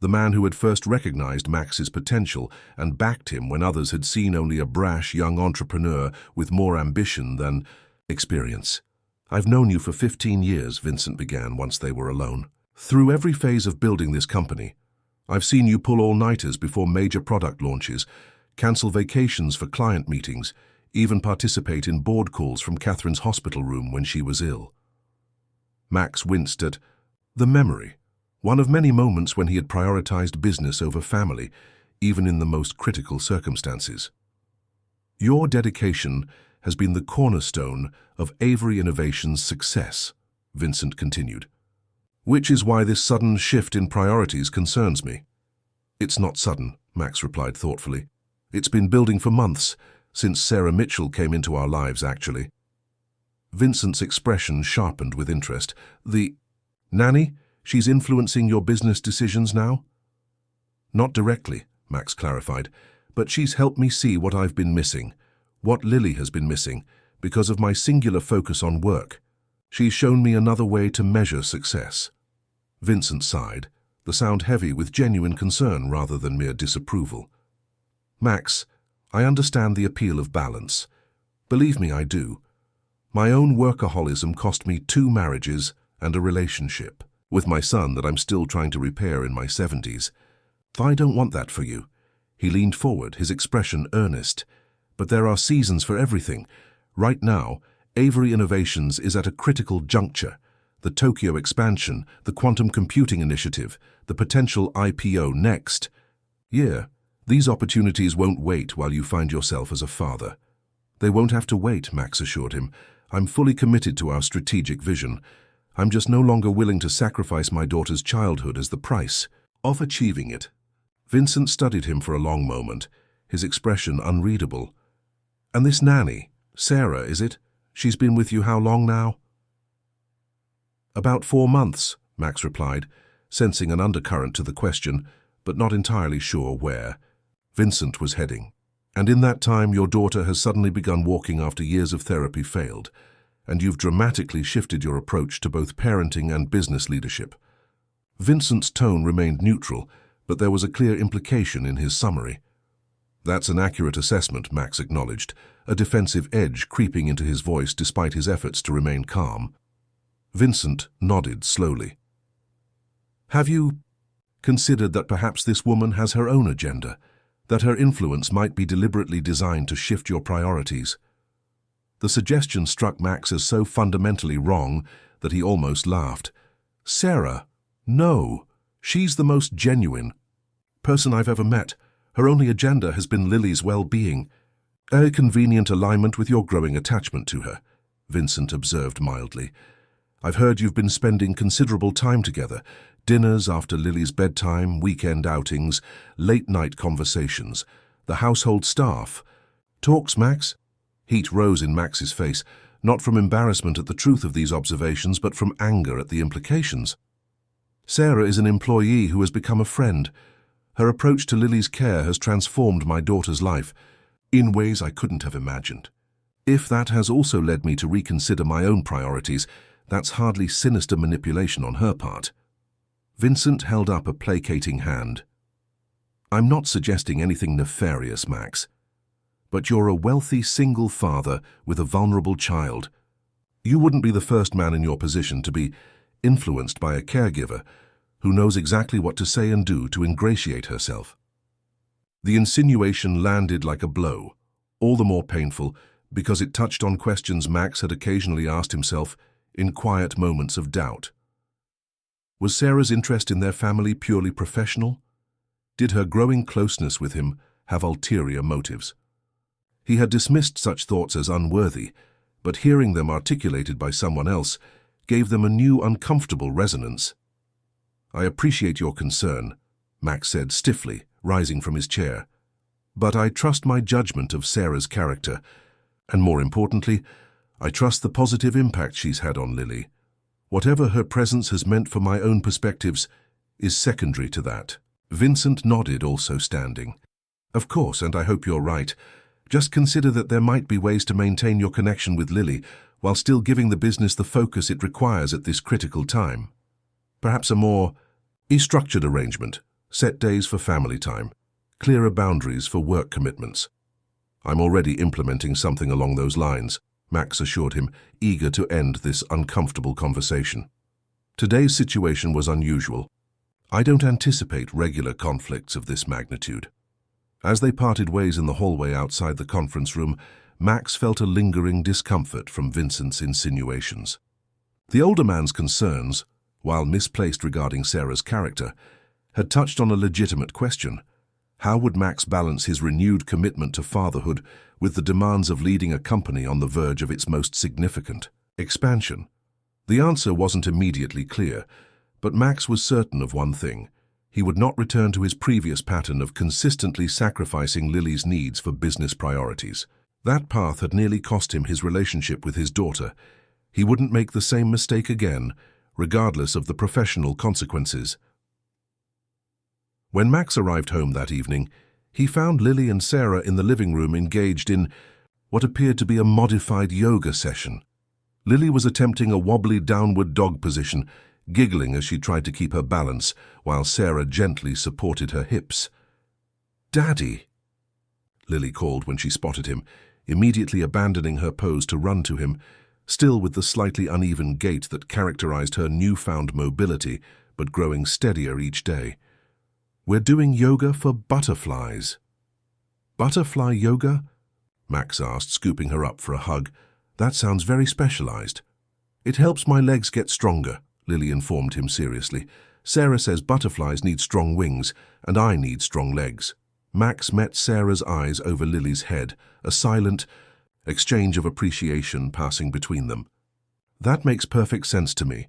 the man who had first recognized Max's potential and backed him when others had seen only a brash young entrepreneur with more ambition than experience. "I've known you for 15 years, Vincent began once they were alone. "Through every phase of building this company, I've seen you pull all-nighters before major product launches, cancel vacations for client meetings, even participate in board calls from Catherine's hospital room when she was ill." Max winced at the memory, one of many moments when he had prioritized business over family, even in the most critical circumstances. "Your dedication has been the cornerstone of Avery Innovations' success," Vincent continued. "Which is why this sudden shift in priorities concerns me." "It's not sudden," Max replied thoughtfully. "It's been building for months, since Sarah Mitchell came into our lives, actually." Vincent's expression sharpened with interest. "The nanny? She's influencing your business decisions now?" "Not directly," Max clarified, "but she's helped me see what I've been missing, what Lily has been missing, because of my singular focus on work. She's shown me another way to measure success." Vincent sighed, the sound heavy with genuine concern rather than mere disapproval. "Max, I understand the appeal of balance. Believe me, I do. My own workaholism cost me 2 marriages and a relationship with my son that I'm still trying to repair in my 70s. I don't want that for you." He leaned forward, his expression earnest. "But there are seasons for everything. Right now, Avery Innovations is at a critical juncture. The Tokyo expansion, the quantum computing initiative, the potential IPO next. Yeah, these opportunities won't wait while you find yourself as a father. They won't have to wait, Max assured him. I'm fully committed to our strategic vision. I'm just no longer willing to sacrifice my daughter's childhood as the price of achieving it. Vincent studied him for a long moment, his expression unreadable. And this nanny, Sarah, is it? She's been with you how long now? About 4 months, Max replied, sensing an undercurrent to the question, but not entirely sure where. Vincent was heading. And in that time, your daughter has suddenly begun walking after years of therapy failed, and you've dramatically shifted your approach to both parenting and business leadership. Vincent's tone remained neutral, but there was a clear implication in his summary. That's an accurate assessment, Max acknowledged, a defensive edge creeping into his voice despite his efforts to remain calm. Vincent nodded slowly. Have you considered that perhaps this woman has her own agenda, that her influence might be deliberately designed to shift your priorities? The suggestion struck Max as so fundamentally wrong that he almost laughed. Sarah? No. She's the most genuine person I've ever met. Her only agenda has been Lily's well-being. A convenient alignment with your growing attachment to her, Vincent observed mildly. I've heard you've been spending considerable time together, dinners after Lily's bedtime, weekend outings, late-night conversations, the household staff. Talks, Max? Heat rose in Max's face, not from embarrassment at the truth of these observations, but from anger at the implications. Sarah is an employee who has become a friend. Her approach to Lily's care has transformed my daughter's life in ways I couldn't have imagined. If that has also led me to reconsider my own priorities, that's hardly sinister manipulation on her part. Vincent held up a placating hand. I'm not suggesting anything nefarious, Max. But you're a wealthy single father with a vulnerable child. You wouldn't be the first man in your position to be influenced by a caregiver who knows exactly what to say and do to ingratiate herself. The insinuation landed like a blow, all the more painful because it touched on questions Max had occasionally asked himself in quiet moments of doubt. Was Sarah's interest in their family purely professional? Did her growing closeness with him have ulterior motives? He had dismissed such thoughts as unworthy, but hearing them articulated by someone else gave them a new uncomfortable resonance. I appreciate your concern, Max said stiffly, rising from his chair. But I trust my judgment of Sarah's character, and more importantly, I trust the positive impact she's had on Lily. Whatever her presence has meant for my own perspectives is secondary to that. Vincent nodded, also standing. Of course, and I hope you're right. Just consider that there might be ways to maintain your connection with Lily while still giving the business the focus it requires at this critical time. Perhaps a more structured arrangement, set days for family time, clearer boundaries for work commitments. I'm already implementing something along those lines, Max assured him, eager to end this uncomfortable conversation. Today's situation was unusual. I don't anticipate regular conflicts of this magnitude. As they parted ways in the hallway outside the conference room, Max felt a lingering discomfort from Vincent's insinuations. The older man's concerns, while misplaced regarding Sarah's character, had touched on a legitimate question. How would Max balance his renewed commitment to fatherhood with the demands of leading a company on the verge of its most significant expansion? The answer wasn't immediately clear, but Max was certain of one thing. He would not return to his previous pattern of consistently sacrificing Lily's needs for business priorities. That path had nearly cost him his relationship with his daughter. He wouldn't make the same mistake again, regardless of the professional consequences. When Max arrived home that evening, he found Lily and Sarah in the living room engaged in what appeared to be a modified yoga session. Lily was attempting a wobbly downward dog position, giggling as she tried to keep her balance, while Sarah gently supported her hips. "Daddy," Lily called when she spotted him, immediately abandoning her pose to run to him, still with the slightly uneven gait that characterized her newfound mobility, but growing steadier each day. "We're doing yoga for butterflies." "Butterfly yoga?" Max asked, scooping her up for a hug. "That sounds very specialized." "It helps my legs get stronger," Lily informed him seriously. "Sarah says butterflies need strong wings, and I need strong legs." Max met Sarah's eyes over Lily's head, a silent exchange of appreciation passing between them. "That makes perfect sense to me."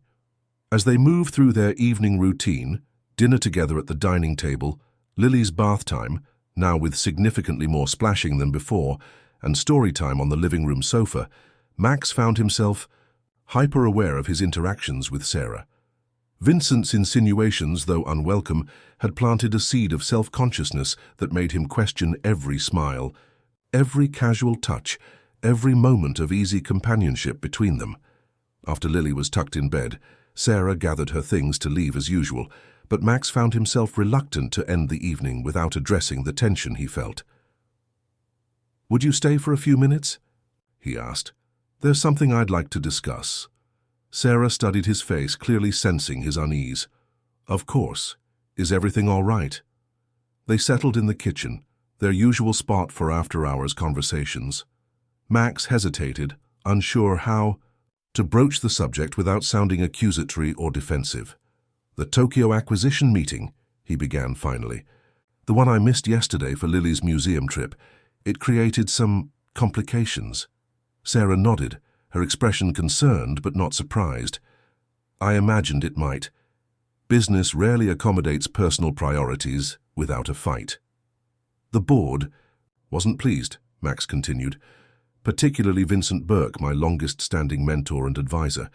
As they moved through their evening routine, dinner together at the dining table, Lily's bath time, now with significantly more splashing than before, and story time on the living room sofa, Max found himself hyper-aware of his interactions with Sarah. Vincent's insinuations, though unwelcome, had planted a seed of self-consciousness that made him question every smile, every casual touch, every moment of easy companionship between them. After Lily was tucked in bed, Sarah gathered her things to leave as usual, but Max found himself reluctant to end the evening without addressing the tension he felt. "Would you stay for a few minutes?" he asked. "There's something I'd like to discuss." Sarah studied his face, clearly sensing his unease. "Of course. Is everything all right?" They settled in the kitchen, their usual spot for after-hours conversations. Max hesitated, unsure how to broach the subject without sounding accusatory or defensive. "The Tokyo acquisition meeting," he began finally. "The one I missed yesterday for Lily's museum trip. It created some complications." Sarah nodded, her expression concerned but not surprised. "I imagined it might. Business rarely accommodates personal priorities without a fight." "The board wasn't pleased," Max continued. "Particularly Vincent Burke, my longest-standing mentor and advisor.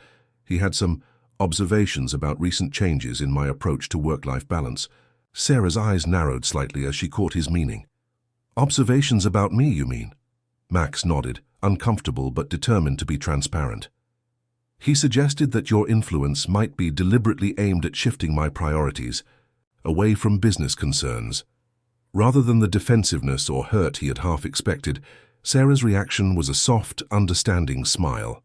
He had some observations about recent changes in my approach to work-life balance." Sarah's eyes narrowed slightly as she caught his meaning. "Observations about me, you mean?" Max nodded, uncomfortable but determined to be transparent. "He suggested that your influence might be deliberately aimed at shifting my priorities away from business concerns." Rather than the defensiveness or hurt he had half expected, Sarah's reaction was a soft, understanding smile.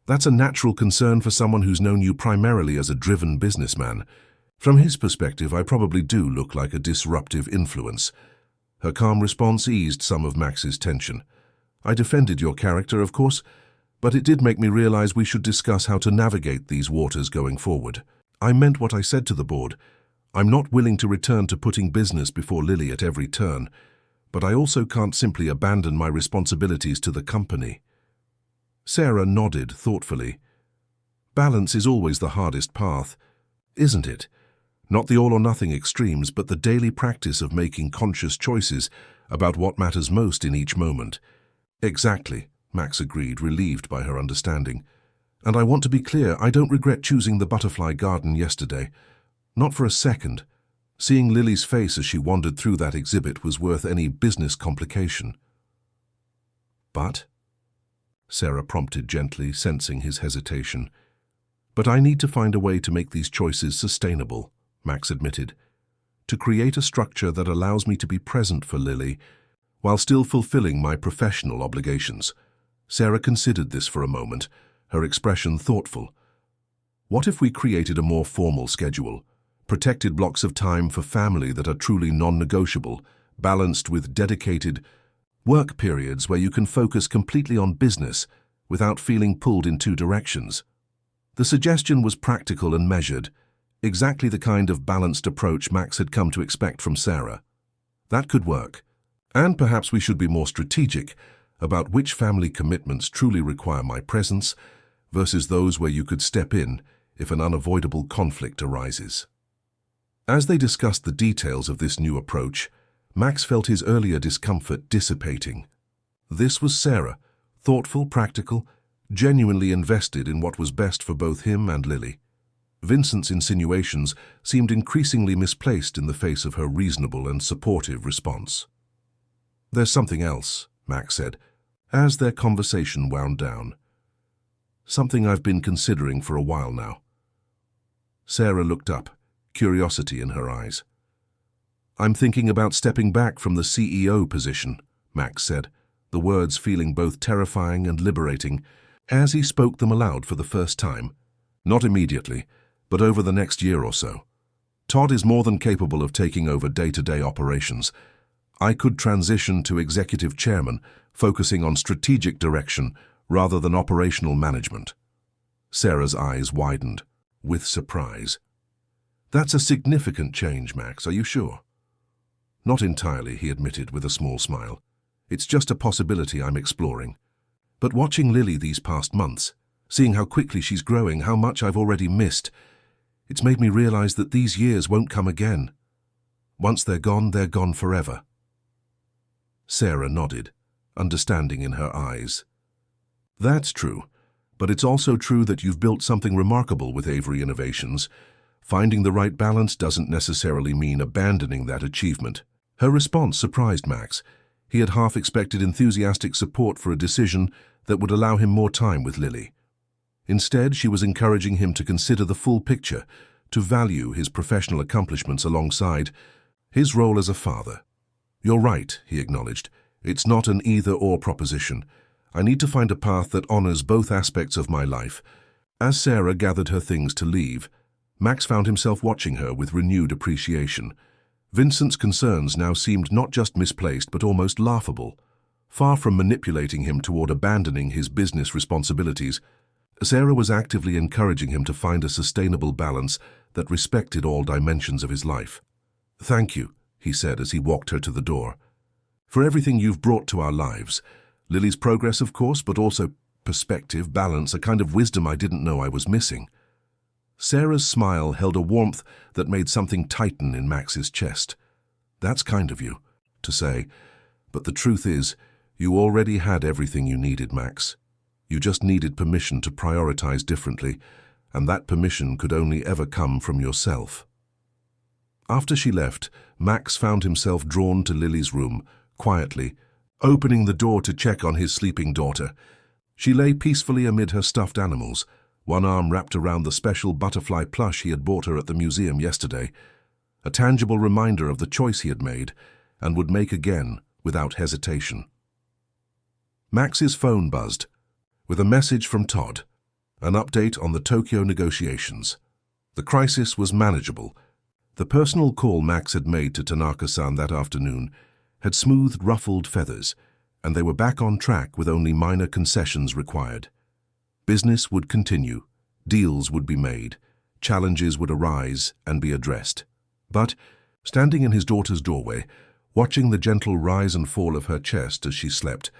"That's a natural concern for someone who's known you primarily as a driven businessman. From his perspective, I probably do look like a disruptive influence." Her calm response eased some of Max's tension. "I defended your character, of course, but it did make me realize we should discuss how to navigate these waters going forward. I meant what I said to the board. I'm not willing to return to putting business before Lily at every turn, but I also can't simply abandon my responsibilities to the company." Sarah nodded thoughtfully. "Balance is always the hardest path, isn't it? Not the all-or-nothing extremes, but the daily practice of making conscious choices about what matters most in each moment." "Exactly," Max agreed, relieved by her understanding. "And I want to be clear, I don't regret choosing the butterfly garden yesterday. Not for a second. Seeing Lily's face as she wandered through that exhibit was worth any business complication." "But?" Sarah prompted gently, sensing his hesitation. "But I need to find a way to make these choices sustainable," Max admitted. "To create a structure that allows me to be present for Lily while still fulfilling my professional obligations." Sarah considered this for a moment, her expression thoughtful. "What if we created a more formal schedule? Protected blocks of time for family that are truly non-negotiable, balanced with dedicated work periods where you can focus completely on business without feeling pulled in two directions." The suggestion was practical and measured, exactly the kind of balanced approach Max had come to expect from Sarah. That could work. And perhaps we should be more strategic about which family commitments truly require my presence versus those where you could step in if an unavoidable conflict arises. As they discussed the details of this new approach, Max felt his earlier discomfort dissipating. This was Sarah, thoughtful, practical, genuinely invested in what was best for both him and Lily. Vincent's insinuations seemed increasingly misplaced in the face of her reasonable and supportive response. "There's something else," Max said, as their conversation wound down. "Something I've been considering for a while now." Sarah looked up, curiosity in her eyes. "I'm thinking about stepping back from the CEO position," Max said, the words feeling both terrifying and liberating as he spoke them aloud for the first time. "Not immediately, but over the next year or so. Todd is more than capable of taking over day-to-day operations. I could transition to executive chairman, focusing on strategic direction rather than operational management. Sarah's eyes widened, with surprise. That's a significant change, Max, are you sure? Not entirely, he admitted with a small smile. It's just a possibility I'm exploring. But watching Lily these past months, seeing how quickly she's growing, how much I've already missed, it's made me realize that these years won't come again. Once they're gone forever. Sarah nodded, understanding in her eyes. That's true, but it's also true that you've built something remarkable with Avery Innovations. Finding the right balance doesn't necessarily mean abandoning that achievement. Her response surprised Max. He had half expected enthusiastic support for a decision that would allow him more time with Lily. Instead, she was encouraging him to consider the full picture, to value his professional accomplishments alongside his role as a father. You're right, he acknowledged. It's not an either-or proposition. I need to find a path that honors both aspects of my life. As Sarah gathered her things to leave, Max found himself watching her with renewed appreciation. Vincent's concerns now seemed not just misplaced but almost laughable. Far from manipulating him toward abandoning his business responsibilities, Sarah was actively encouraging him to find a sustainable balance that respected all dimensions of his life. Thank you, he said as he walked her to the door. For everything you've brought to our lives. Lily's progress, of course, but also perspective, balance, a kind of wisdom I didn't know I was missing. Sarah's smile held a warmth that made something tighten in Max's chest. That's kind of you, to say, but the truth is, you already had everything you needed, Max. You just needed permission to prioritize differently, and that permission could only ever come from yourself. After she left, Max found himself drawn to Lily's room, quietly, opening the door to check on his sleeping daughter. She lay peacefully amid her stuffed animals, one arm wrapped around the special butterfly plush he had bought her at the museum yesterday, a tangible reminder of the choice he had made and would make again without hesitation. Max's phone buzzed, with a message from Todd, an update on the Tokyo negotiations. The crisis was manageable. The personal call Max had made to Tanaka-san that afternoon had smoothed ruffled feathers, and they were back on track with only minor concessions required. Business would continue, deals would be made, challenges would arise and be addressed. But, standing in his daughter's doorway, watching the gentle rise and fall of her chest as she slept,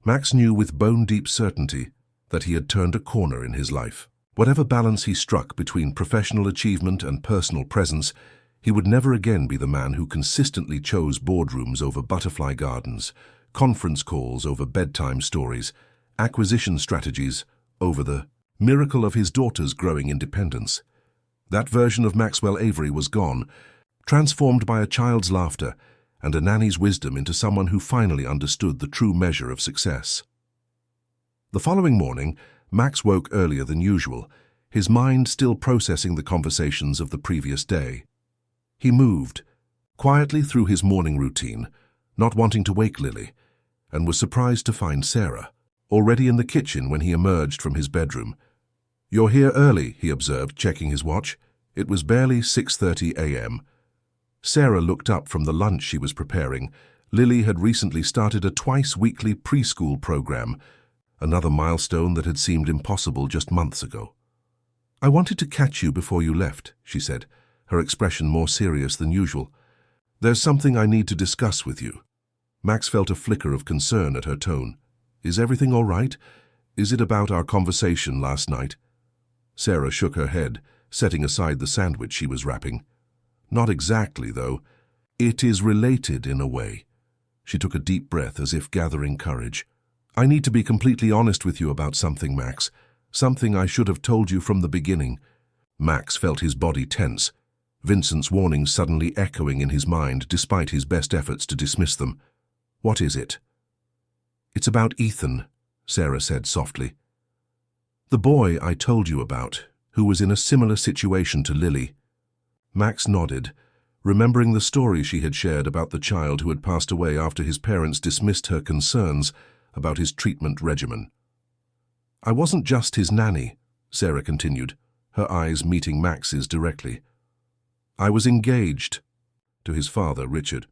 Max knew with bone-deep certainty that he had turned a corner in his life. Whatever balance he struck between professional achievement and personal presence, he would never again be the man who consistently chose boardrooms over butterfly gardens, conference calls over bedtime stories, acquisition strategies over the miracle of his daughter's growing independence. That version of Maxwell Avery was gone, transformed by a child's laughter and a nanny's wisdom into someone who finally understood the true measure of success. The following morning, Max woke earlier than usual, his mind still processing the conversations of the previous day. He moved quietly through his morning routine, not wanting to wake Lily, and was surprised to find Sarah already in the kitchen when he emerged from his bedroom. "You're here early," he observed, checking his watch. It was barely 6:30 a.m. Sarah looked up from the lunch she was preparing. Lily had recently started a twice-weekly preschool program, another milestone that had seemed impossible just months ago. "I wanted to catch you before you left," she said, her expression more serious than usual. "There's something I need to discuss with you." Max felt a flicker of concern at her tone. "Is everything all right? Is it about our conversation last night?" Sarah shook her head, setting aside the sandwich she was wrapping. "Not exactly, though. It is related in a way." She took a deep breath as if gathering courage. "I need to be completely honest with you about something, Max. Something I should have told you from the beginning." Max felt his body tense, Vincent's warnings suddenly echoing in his mind despite his best efforts to dismiss them. "What is it?" "It's about Ethan," Sarah said softly. "The boy I told you about, who was in a similar situation to Lily." Max nodded, remembering the story she had shared about the child who had passed away after his parents dismissed her concerns about his treatment regimen. "I wasn't just his nanny," Sarah continued, her eyes meeting Max's directly. "I was engaged to his father, Richard.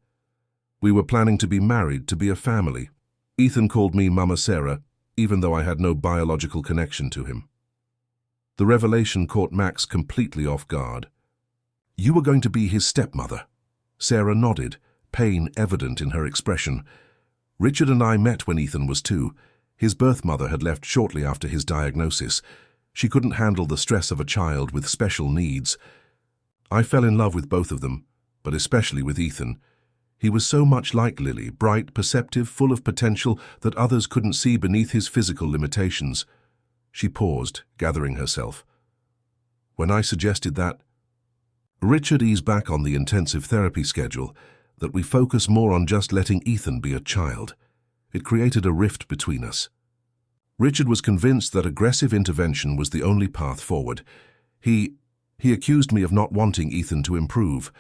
We were planning to be married, to be a family. Ethan called me Mama Sarah, even though I had no biological connection to him. The revelation caught Max completely off guard. You were going to be his stepmother. Sarah nodded, pain evident in her expression. Richard and I met when Ethan was 2. His birth mother had left shortly after his diagnosis. She couldn't handle the stress of a child with special needs. I fell in love with both of them, but especially with Ethan. He was so much like Lily, bright, perceptive, full of potential that others couldn't see beneath his physical limitations. She paused, gathering herself. When I suggested that Richard eased back on the intensive therapy schedule, that we focus more on just letting Ethan be a child. It created a rift between us. Richard was convinced that aggressive intervention was the only path forward. He accused me of not wanting Ethan to improve,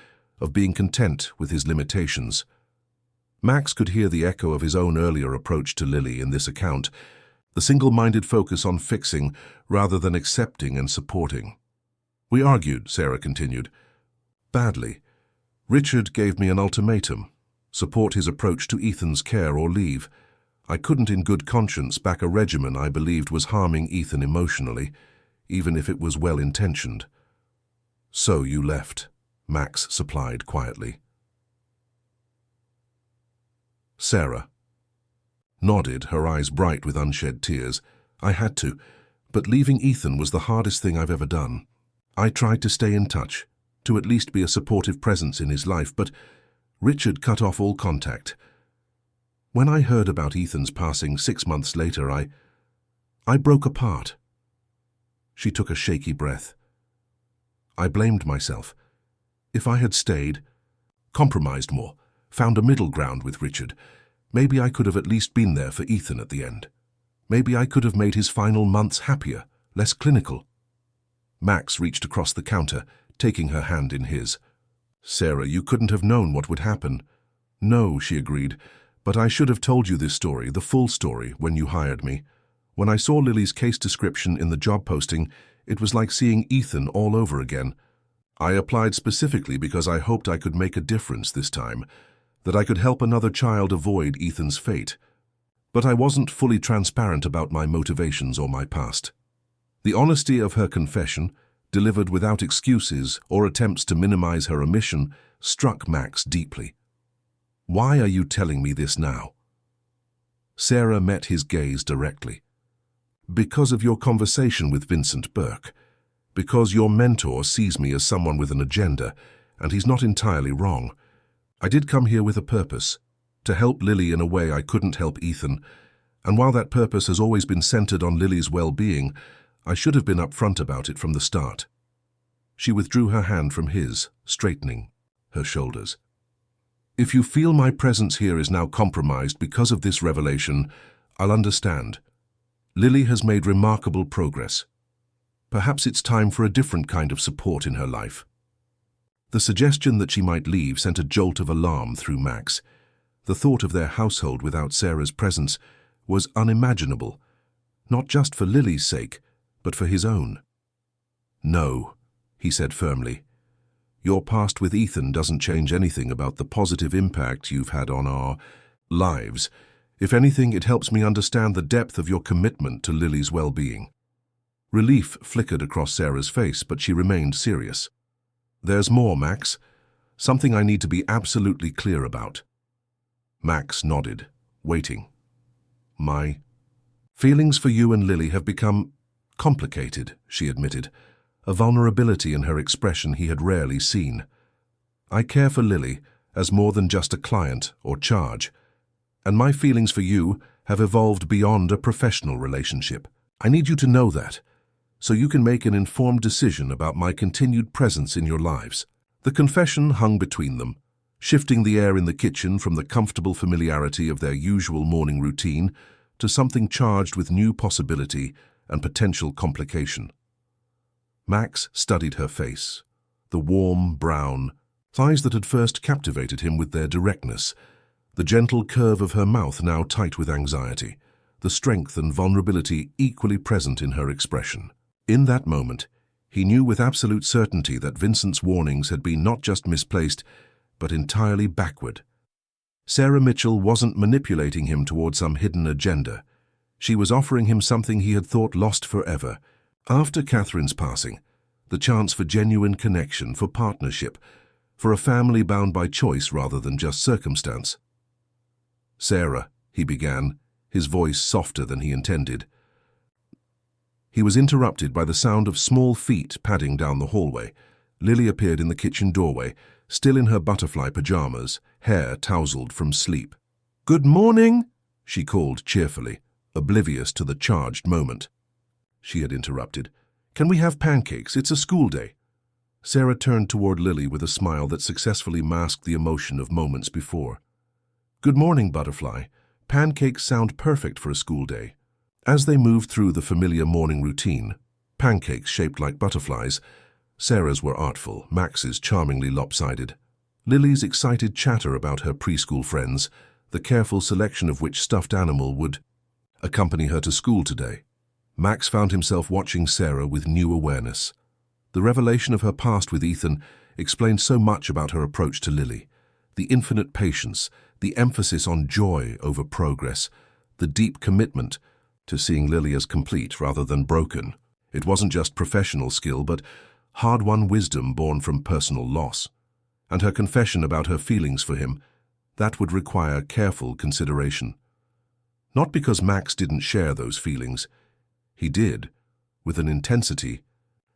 of being content with his limitations. Max could hear the echo of his own earlier approach to Lily in this account, the single-minded focus on fixing rather than accepting and supporting. We argued, Sarah continued. Badly. Richard gave me an ultimatum: support his approach to Ethan's care or leave. I couldn't in good conscience back a regimen I believed was harming Ethan emotionally, even if it was well-intentioned. So you left, Max supplied quietly. Sarah nodded, her eyes bright with unshed tears. I had to, but leaving Ethan was the hardest thing I've ever done. I tried to stay in touch, to at least be a supportive presence in his life, but Richard cut off all contact. When I heard about Ethan's passing 6 months later, I broke apart. She took a shaky breath. I blamed myself. If I had stayed, compromised more, found a middle ground with Richard, maybe I could have at least been there for Ethan at the end. Maybe I could have made his final months happier, less clinical. Max reached across the counter, taking her hand in his. Sarah, you couldn't have known what would happen. No, she agreed, but I should have told you this story, the full story, when you hired me. When I saw Lily's case description in the job posting, it was like seeing Ethan all over again. I applied specifically because I hoped I could make a difference this time, that I could help another child avoid Ethan's fate. But I wasn't fully transparent about my motivations or my past. The honesty of her confession, delivered without excuses or attempts to minimize her omission, struck Max deeply. Why are you telling me this now? Sarah met his gaze directly. Because of your conversation with Vincent Burke. Because your mentor sees me as someone with an agenda, and he's not entirely wrong. I did come here with a purpose, to help Lily in a way I couldn't help Ethan, and while that purpose has always been centered on Lily's well-being, I should have been upfront about it from the start. She withdrew her hand from his, straightening her shoulders. If you feel my presence here is now compromised because of this revelation, I'll understand. Lily has made remarkable progress. Perhaps it's time for a different kind of support in her life. The suggestion that she might leave sent a jolt of alarm through Max. The thought of their household without Sarah's presence was unimaginable, not just for Lily's sake, but for his own. No, he said firmly. Your past with Ethan doesn't change anything about the positive impact you've had on our lives. If anything, it helps me understand the depth of your commitment to Lily's well-being. Relief flickered across Sarah's face, but she remained serious. There's more, Max. Something I need to be absolutely clear about. Max nodded, waiting. My feelings for you and Lily have become complicated, she admitted, a vulnerability in her expression he had rarely seen. I care for Lily as more than just a client or charge, and my feelings for you have evolved beyond a professional relationship. I need you to know that, so you can make an informed decision about my continued presence in your lives. The confession hung between them, shifting the air in the kitchen from the comfortable familiarity of their usual morning routine to something charged with new possibility and potential complication. Max studied her face, the warm, brown, thighs that had first captivated him with their directness, the gentle curve of her mouth now tight with anxiety, the strength and vulnerability equally present in her expression. In that moment, he knew with absolute certainty that Vincent's warnings had been not just misplaced, but entirely backward. Sarah Mitchell wasn't manipulating him toward some hidden agenda. She was offering him something he had thought lost forever. After Catherine's passing, the chance for genuine connection, for partnership, for a family bound by choice rather than just circumstance. "Sarah," he began, his voice softer than he intended. He was interrupted by the sound of small feet padding down the hallway. Lily appeared in the kitchen doorway, still in her butterfly pajamas, hair tousled from sleep. "Good morning," she called cheerfully, oblivious to the charged moment. She had interrupted. "Can we have pancakes? It's a school day." Sarah turned toward Lily with a smile that successfully masked the emotion of moments before. "Good morning, Butterfly. Pancakes sound perfect for a school day." As they moved through the familiar morning routine, pancakes shaped like butterflies, Sarah's were artful, Max's charmingly lopsided. Lily's excited chatter about her preschool friends, the careful selection of which stuffed animal would accompany her to school today. Max found himself watching Sarah with new awareness. The revelation of her past with Ethan explained so much about her approach to Lily. The infinite patience, the emphasis on joy over progress, the deep commitment to seeing Lily as complete rather than broken. It wasn't just professional skill, but hard-won wisdom born from personal loss. And her confession about her feelings for him, that would require careful consideration. Not because Max didn't share those feelings. He did, with an intensity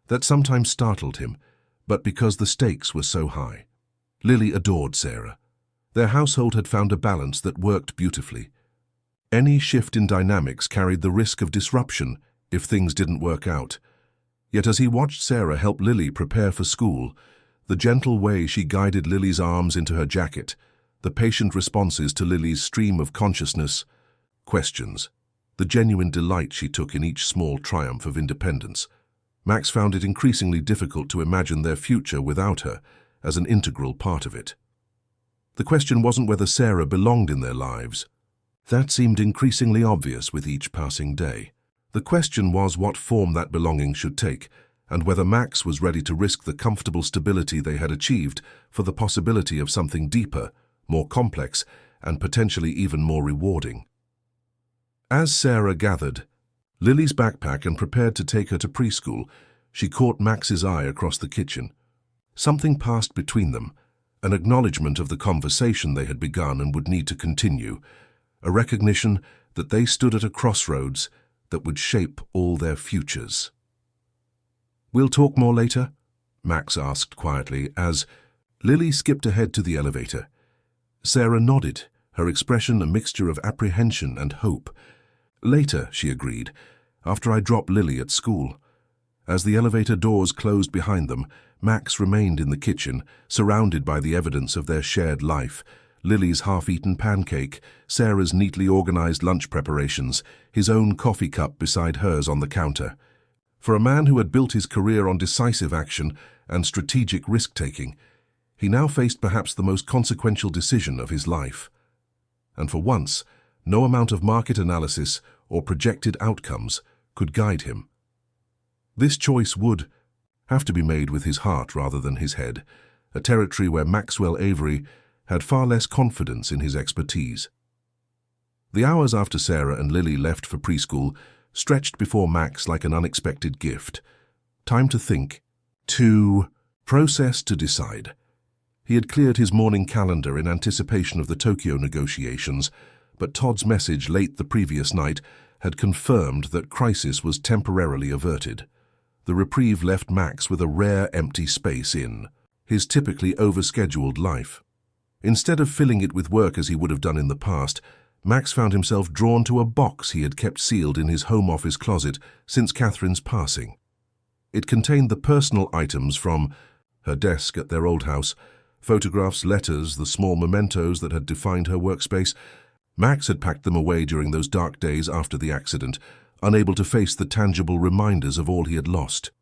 that sometimes startled him, but because the stakes were so high. Lily adored Sarah. Their household had found a balance that worked beautifully. Any shift in dynamics carried the risk of disruption if things didn't work out. Yet as he watched Sarah help Lily prepare for school, the gentle way she guided Lily's arms into her jacket, the patient responses to Lily's stream of consciousness, questions, the genuine delight she took in each small triumph of independence, Max found it increasingly difficult to imagine their future without her as an integral part of it. The question wasn't whether Sarah belonged in their lives. That seemed increasingly obvious with each passing day. The question was what form that belonging should take, and whether Max was ready to risk the comfortable stability they had achieved for the possibility of something deeper, more complex, and potentially even more rewarding. As Sarah gathered Lily's backpack and prepared to take her to preschool, she caught Max's eye across the kitchen. Something passed between them, an acknowledgement of the conversation they had begun and would need to continue, a recognition that they stood at a crossroads that would shape all their futures. "We'll talk more later?" Max asked quietly as Lily skipped ahead to the elevator. Sarah nodded, her expression a mixture of apprehension and hope. "Later," she agreed, "after I drop Lily at school." As the elevator doors closed behind them, Max remained in the kitchen, surrounded by the evidence of their shared life. Lily's half-eaten pancake, Sarah's neatly organized lunch preparations, his own coffee cup beside hers on the counter. For a man who had built his career on decisive action and strategic risk-taking, he now faced perhaps the most consequential decision of his life. And for once, no amount of market analysis or projected outcomes could guide him. This choice would have to be made with his heart rather than his head, a territory where Maxwell Avery had far less confidence in his expertise. The hours after Sarah and Lily left for preschool stretched before Max like an unexpected gift. Time to think, to process, to decide. He had cleared his morning calendar in anticipation of the Tokyo negotiations, but Todd's message late the previous night had confirmed that crisis was temporarily averted. The reprieve left Max with a rare empty space in his typically overscheduled life. Instead of filling it with work as he would have done in the past, Max found himself drawn to a box he had kept sealed in his home office closet since Catherine's passing. It contained the personal items from her desk at their old house, photographs, letters, the small mementos that had defined her workspace. Max had packed them away during those dark days after the accident, unable to face the tangible reminders of all he had lost.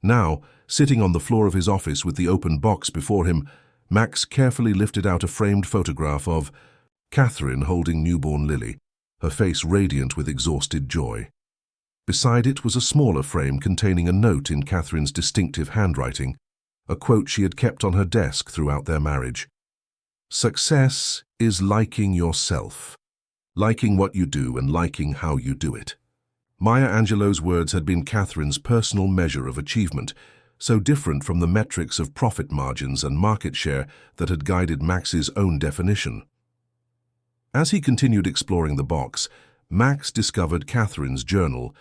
Now, sitting on the floor of his office with the open box before him, Max carefully lifted out a framed photograph of Catherine holding newborn Lily, her face radiant with exhausted joy. Beside it was a smaller frame containing a note in Catherine's distinctive handwriting, a quote she had kept on her desk throughout their marriage. Success is liking yourself, liking what you do and liking how you do it. Maya Angelou's words had been Catherine's personal measure of achievement, so different from the metrics of profit margins and market share that had guided Max's own definition. As he continued exploring the box, Max discovered Catherine's journal,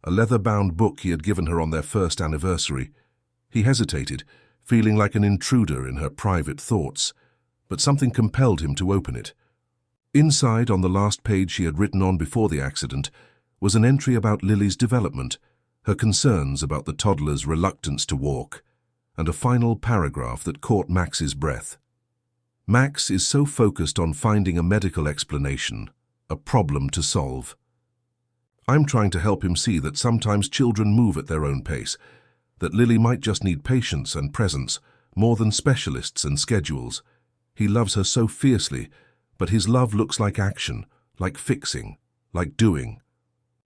a leather-bound book he had given her on their first anniversary. He hesitated, feeling like an intruder in her private thoughts, but something compelled him to open it. Inside, on the last page she had written on before the accident, was an entry about Lily's development, her concerns about the toddler's reluctance to walk, and a final paragraph that caught Max's breath. Max is so focused on finding a medical explanation, a problem to solve. I'm trying to help him see that sometimes children move at their own pace, that Lily might just need patience and presence, more than specialists and schedules. He loves her so fiercely, but his love looks like action, like fixing, like doing.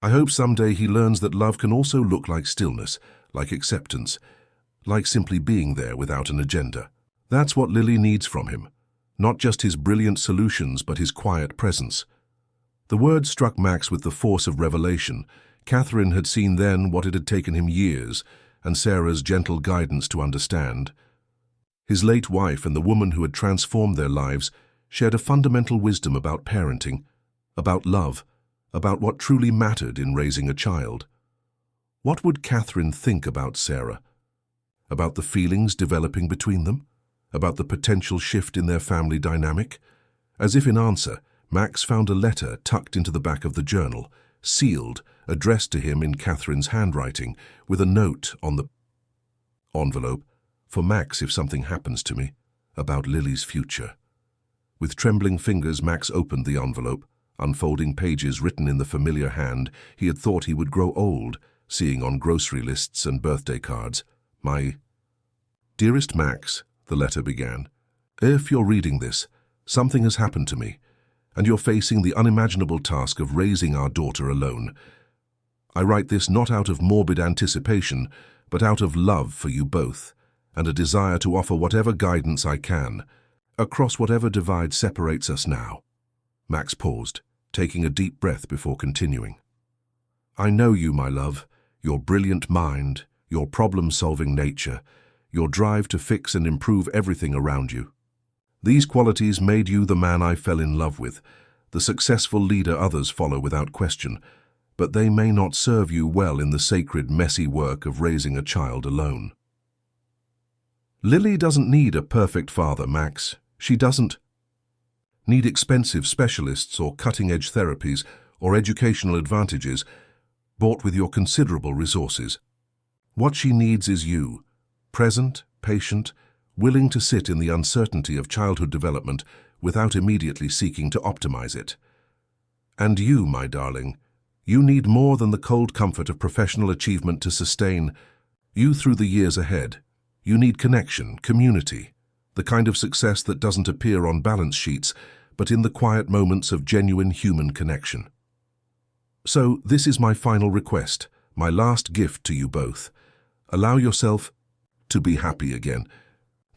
I hope someday he learns that love can also look like stillness, like acceptance, like simply being there without an agenda. That's what Lily needs from him, not just his brilliant solutions but his quiet presence. The words struck Max with the force of revelation. Catherine had seen then what it had taken him years, and Sarah's gentle guidance to understand. His late wife and the woman who had transformed their lives shared a fundamental wisdom about parenting, about love, about what truly mattered in raising a child. What would Catherine think about Sarah? About the feelings developing between them? About the potential shift in their family dynamic? As if in answer, Max found a letter tucked into the back of the journal, sealed, addressed to him in Catherine's handwriting, with a note on the envelope, "For Max if something happens to me, about Lily's future." With trembling fingers, Max opened the envelope, unfolding pages written in the familiar hand he had thought he would grow old, seeing on grocery lists and birthday cards. "My dearest Max," the letter began, "if you're reading this, something has happened to me, and you're facing the unimaginable task of raising our daughter alone. I write this not out of morbid anticipation, but out of love for you both, and a desire to offer whatever guidance I can, across whatever divide separates us now." Max paused, taking a deep breath before continuing. "I know you, my love, your brilliant mind, your problem-solving nature, your drive to fix and improve everything around you. These qualities made you the man I fell in love with, the successful leader others follow without question, but they may not serve you well in the sacred, messy work of raising a child alone. Lily doesn't need a perfect father, Max. She doesn't need expensive specialists or cutting-edge therapies or educational advantages bought with your considerable resources. What she needs is you, present, patient, willing to sit in the uncertainty of childhood development without immediately seeking to optimize it. And you, my darling, you need more than the cold comfort of professional achievement to sustain you through the years ahead. You need connection, community, the kind of success that doesn't appear on balance sheets, but in the quiet moments of genuine human connection. So this is my final request, my last gift to you both. Allow yourself to be happy again.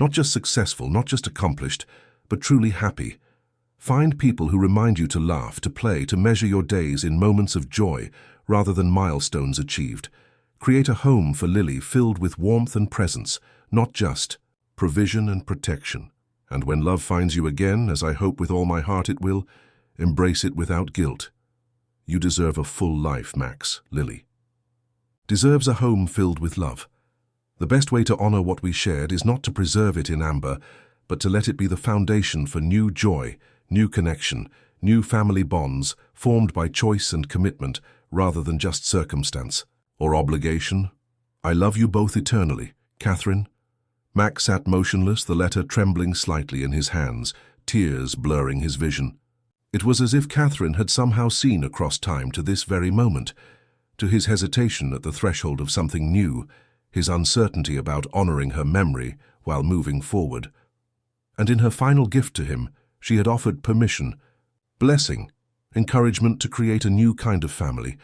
Not just successful, not just accomplished, but truly happy. Find people who remind you to laugh, to play, to measure your days in moments of joy rather than milestones achieved. Create a home for Lily filled with warmth and presence, not just provision and protection. And when love finds you again, as I hope with all my heart it will, embrace it without guilt. You deserve a full life, Max. Lily deserves a home filled with love. The best way to honor what we shared is not to preserve it in amber, but to let it be the foundation for new joy, new connection, new family bonds formed by choice and commitment rather than just circumstance or obligation. I love you both eternally, Catherine. Max sat motionless, the letter trembling slightly in his hands, tears blurring his vision. It was as if Catherine had somehow seen across time to this very moment, to his hesitation at the threshold of something new, his uncertainty about honoring her memory while moving forward. And in her final gift to him, she had offered permission, blessing, encouragement to create a new kind of family,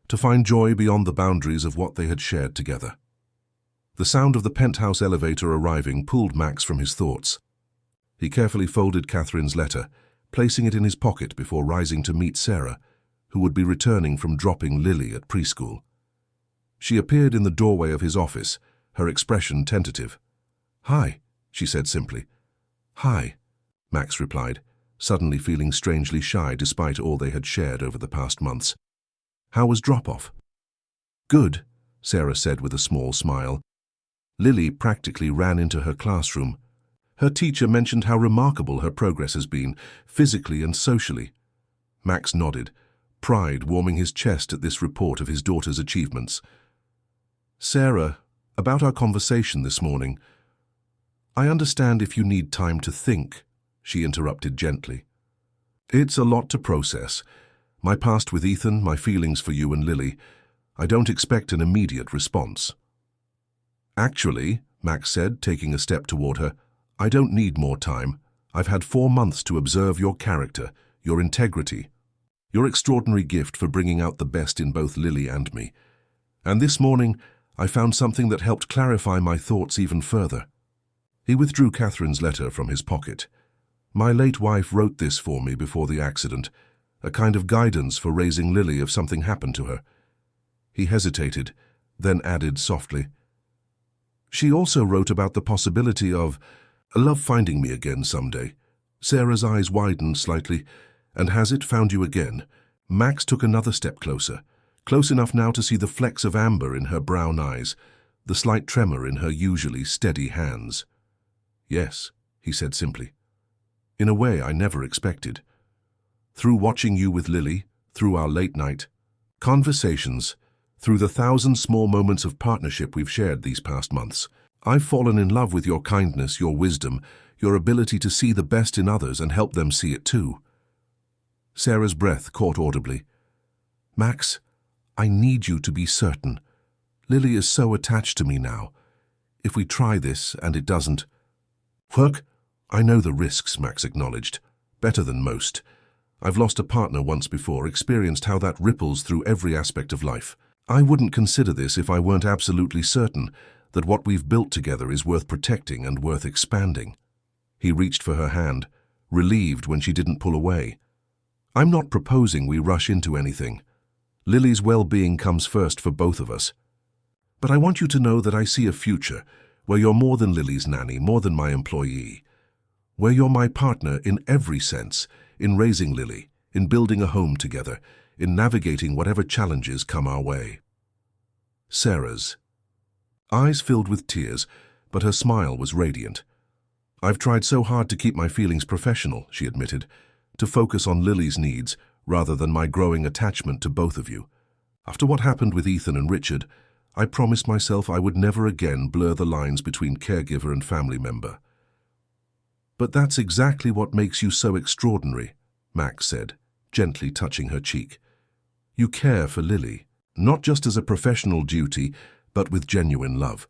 to find joy beyond the boundaries of what they had shared together. The sound of the penthouse elevator arriving pulled Max from his thoughts. He carefully folded Catherine's letter, placing it in his pocket before rising to meet Sarah, who would be returning from dropping Lily at preschool. She appeared in the doorway of his office, her expression tentative. "Hi," she said simply. "Hi," Max replied, suddenly feeling strangely shy despite all they had shared over the past months. "How was drop-off?" "Good," Sarah said with a small smile. Lily practically ran into her classroom. Her teacher mentioned how remarkable her progress has been, physically and socially. Max nodded, pride warming his chest at this report of his daughter's achievements. "Sarah, about our conversation this morning, I understand if you need time to think," she interrupted gently. "It's a lot to process. My past with Ethan, my feelings for you and Lily. I don't expect an immediate response." "Actually," Max said, taking a step toward her, "I don't need more time. I've had 4 months to observe your character, your integrity, your extraordinary gift for bringing out the best in both Lily and me. And this morning, I found something that helped clarify my thoughts even further." He withdrew Catherine's letter from his pocket. "My late wife wrote this for me before the accident, a kind of guidance for raising Lily if something happened to her." He hesitated, then added softly, "She also wrote about the possibility of love finding me again someday." Sarah's eyes widened slightly. "And has it found you again?" Max took another step closer, close enough now to see the flecks of amber in her brown eyes, the slight tremor in her usually steady hands. "Yes," he said simply. "In a way I never expected. Through watching you with Lily, through our late night conversations, through the 1,000 small moments of partnership we've shared these past months, I've fallen in love with your kindness, your wisdom, your ability to see the best in others and help them see it too." Sarah's breath caught audibly. "Max, I need you to be certain. Lily is so attached to me now. If we try this and it doesn't work..." "I know the risks," Max acknowledged. "Better than most. I've lost a partner once before, experienced how that ripples through every aspect of life. I wouldn't consider this if I weren't absolutely certain that what we've built together is worth protecting and worth expanding." He reached for her hand, relieved when she didn't pull away. "I'm not proposing we rush into anything. Lily's well-being comes first for both of us. But I want you to know that I see a future where you're more than Lily's nanny, more than my employee, where you're my partner in every sense, in raising Lily, in building a home together, in navigating whatever challenges come our way." Sarah's eyes filled with tears, but her smile was radiant. "I've tried so hard to keep my feelings professional," she admitted, "to focus on Lily's needs rather than my growing attachment to both of you. After what happened with Ethan and Richard, I promised myself I would never again blur the lines between caregiver and family member." "But that's exactly what makes you so extraordinary," Max said, gently touching her cheek. "You care for Lily, not just as a professional duty, but with genuine love.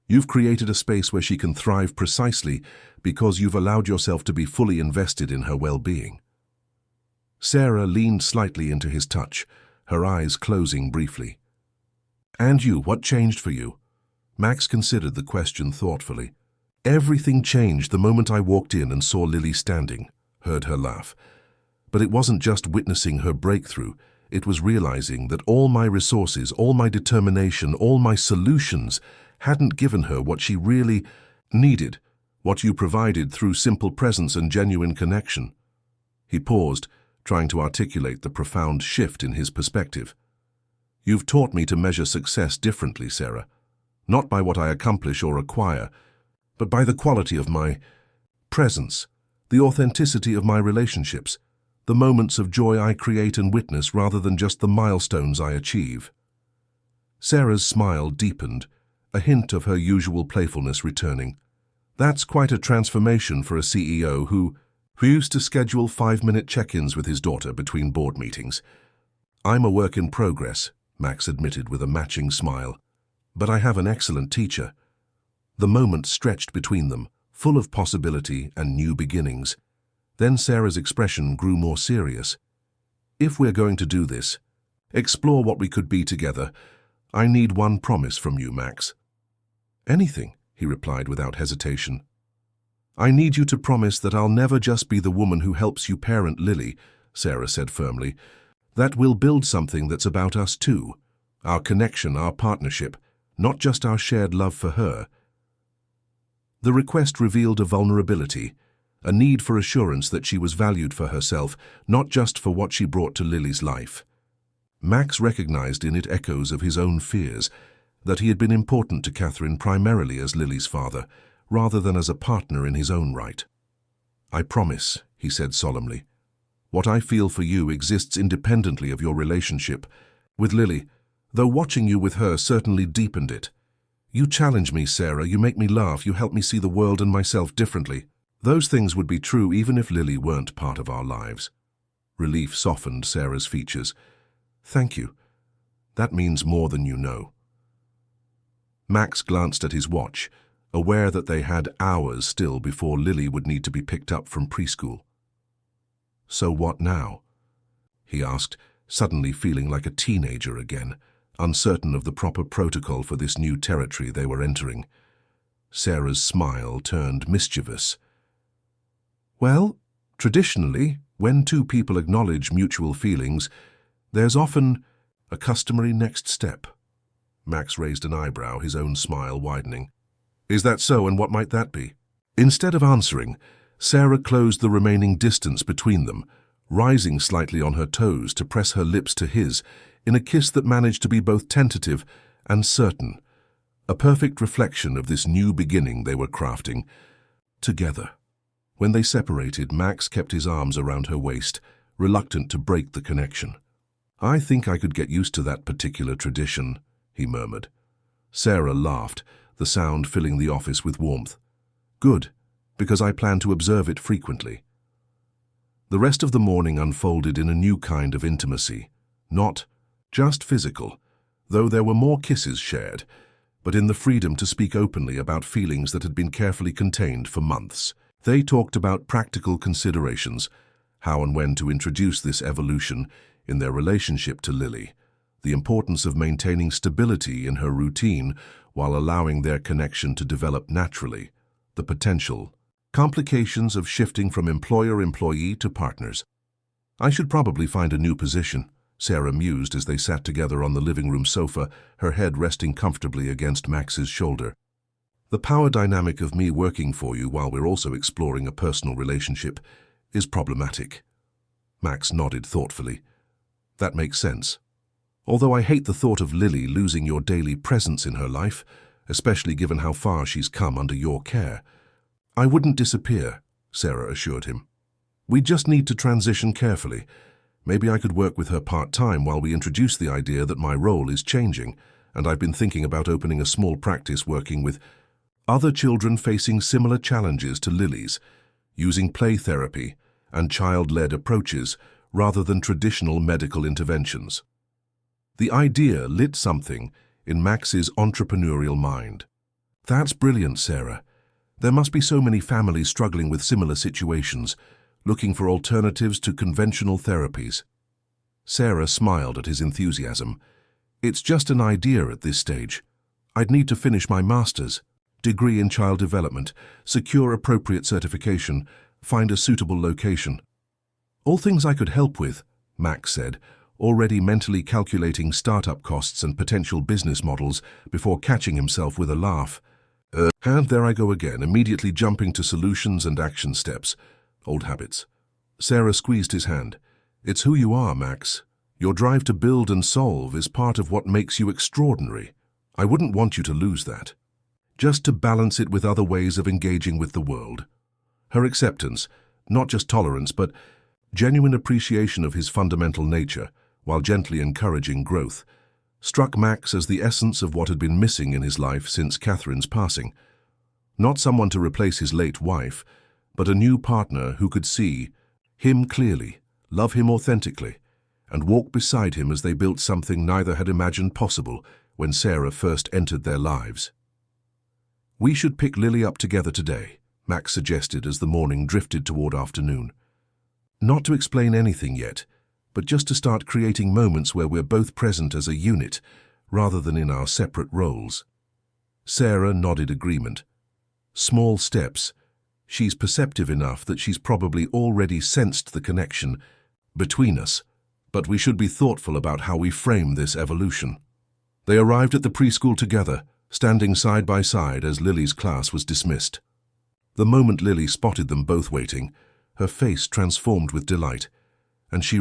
You've created a space where she can thrive precisely because you've allowed yourself to be fully invested in her well-being." Sarah leaned slightly into his touch, her eyes closing briefly. "And you, what changed for you?" Max considered the question thoughtfully. "Everything changed the moment I walked in and saw Lily standing," heard her laugh. "But it wasn't just witnessing her breakthrough, it was realizing that all my resources, all my determination, all my solutions hadn't given her what she really needed, what you provided through simple presence and genuine connection." He paused, trying to articulate the profound shift in his perspective. "You've taught me to measure success differently, Sarah, not by what I accomplish or acquire, but by the quality of my presence, the authenticity of my relationships, the moments of joy I create and witness rather than just the milestones I achieve." Sarah's smile deepened, a hint of her usual playfulness returning. "That's quite a transformation for a CEO who used to schedule 5-minute check-ins with his daughter between board meetings." "I'm a work in progress," Max admitted with a matching smile. "But I have an excellent teacher." The moment stretched between them, full of possibility and new beginnings. Then Sarah's expression grew more serious. "If we're going to do this, explore what we could be together, I need one promise from you, Max." "Anything," he replied without hesitation. I need you to promise that I'll never just be the woman who helps you parent Lily, Sarah said firmly. That we'll build something that's about us too. Our connection, our partnership, not just our shared love for her. The request revealed a vulnerability, a need for assurance that she was valued for herself, not just for what she brought to Lily's life. Max recognized in it echoes of his own fears, that he had been important to Catherine primarily as Lily's father, rather than as a partner in his own right. I promise, he said solemnly. What I feel for you exists independently of your relationship with Lily, though watching you with her certainly deepened it. You challenge me, Sarah, you make me laugh, you help me see the world and myself differently. Those things would be true even if Lily weren't part of our lives. Relief softened Sarah's features. Thank you. That means more than you know. Max glanced at his watch, aware that they had hours still before Lily would need to be picked up from preschool. So what now? He asked, suddenly feeling like a teenager again, uncertain of the proper protocol for this new territory they were entering. Sarah's smile turned mischievous. Well, traditionally, when two people acknowledge mutual feelings, there's often a customary next step. Max raised an eyebrow, his own smile widening. Is that so, and what might that be? Instead of answering, Sarah closed the remaining distance between them, rising slightly on her toes to press her lips to his, in a kiss that managed to be both tentative and certain, a perfect reflection of this new beginning they were crafting, together. When they separated, Max kept his arms around her waist, reluctant to break the connection. I think I could get used to that particular tradition, he murmured. Sarah laughed, the sound filling the office with warmth. Good, because I plan to observe it frequently. The rest of the morning unfolded in a new kind of intimacy, not just physical, though there were more kisses shared, but in the freedom to speak openly about feelings that had been carefully contained for months. They talked about practical considerations, how and when to introduce this evolution in their relationship to Lily, the importance of maintaining stability in her routine while allowing their connection to develop naturally, the potential complications of shifting from employer-employee to partners. I should probably find a new position, Sarah mused as they sat together on the living room sofa, her head resting comfortably against Max's shoulder. The power dynamic of me working for you while we're also exploring a personal relationship is problematic. Max nodded thoughtfully. That makes sense. Although I hate the thought of Lily losing your daily presence in her life, especially given how far she's come under your care. I wouldn't disappear, Sarah assured him. We just need to transition carefully. Maybe I could work with her part-time while we introduce the idea that my role is changing, and I've been thinking about opening a small practice working with other children facing similar challenges to Lily's, using play therapy and child-led approaches rather than traditional medical interventions. The idea lit something in Max's entrepreneurial mind. That's brilliant, Sarah. There must be so many families struggling with similar situations, looking for alternatives to conventional therapies. Sarah smiled at his enthusiasm. It's just an idea at this stage. I'd need to finish my master's, degree in child development, secure appropriate certification, find a suitable location. All things I could help with, Max said, already mentally calculating startup costs and potential business models before catching himself with a laugh. And there I go again, immediately jumping to solutions and action steps. Old habits. Sarah squeezed his hand. It's who you are, Max. Your drive to build and solve is part of what makes you extraordinary. I wouldn't want you to lose that. Just to balance it with other ways of engaging with the world. Her acceptance, not just tolerance, but genuine appreciation of his fundamental nature, while gently encouraging growth, struck Max as the essence of what had been missing in his life since Catherine's passing. Not someone to replace his late wife, but a new partner who could see him clearly, love him authentically, and walk beside him as they built something neither had imagined possible when Sarah first entered their lives. We should pick Lily up together today, Max suggested as the morning drifted toward afternoon. Not to explain anything yet, but just to start creating moments where we're both present as a unit, rather than in our separate roles. Sarah nodded agreement. Small steps, She's perceptive enough that she's probably already sensed the connection between us, but we should be thoughtful about how we frame this evolution. They arrived at the preschool together, standing side by side as Lily's class was dismissed. The moment Lily spotted them both waiting, her face transformed with delight, and she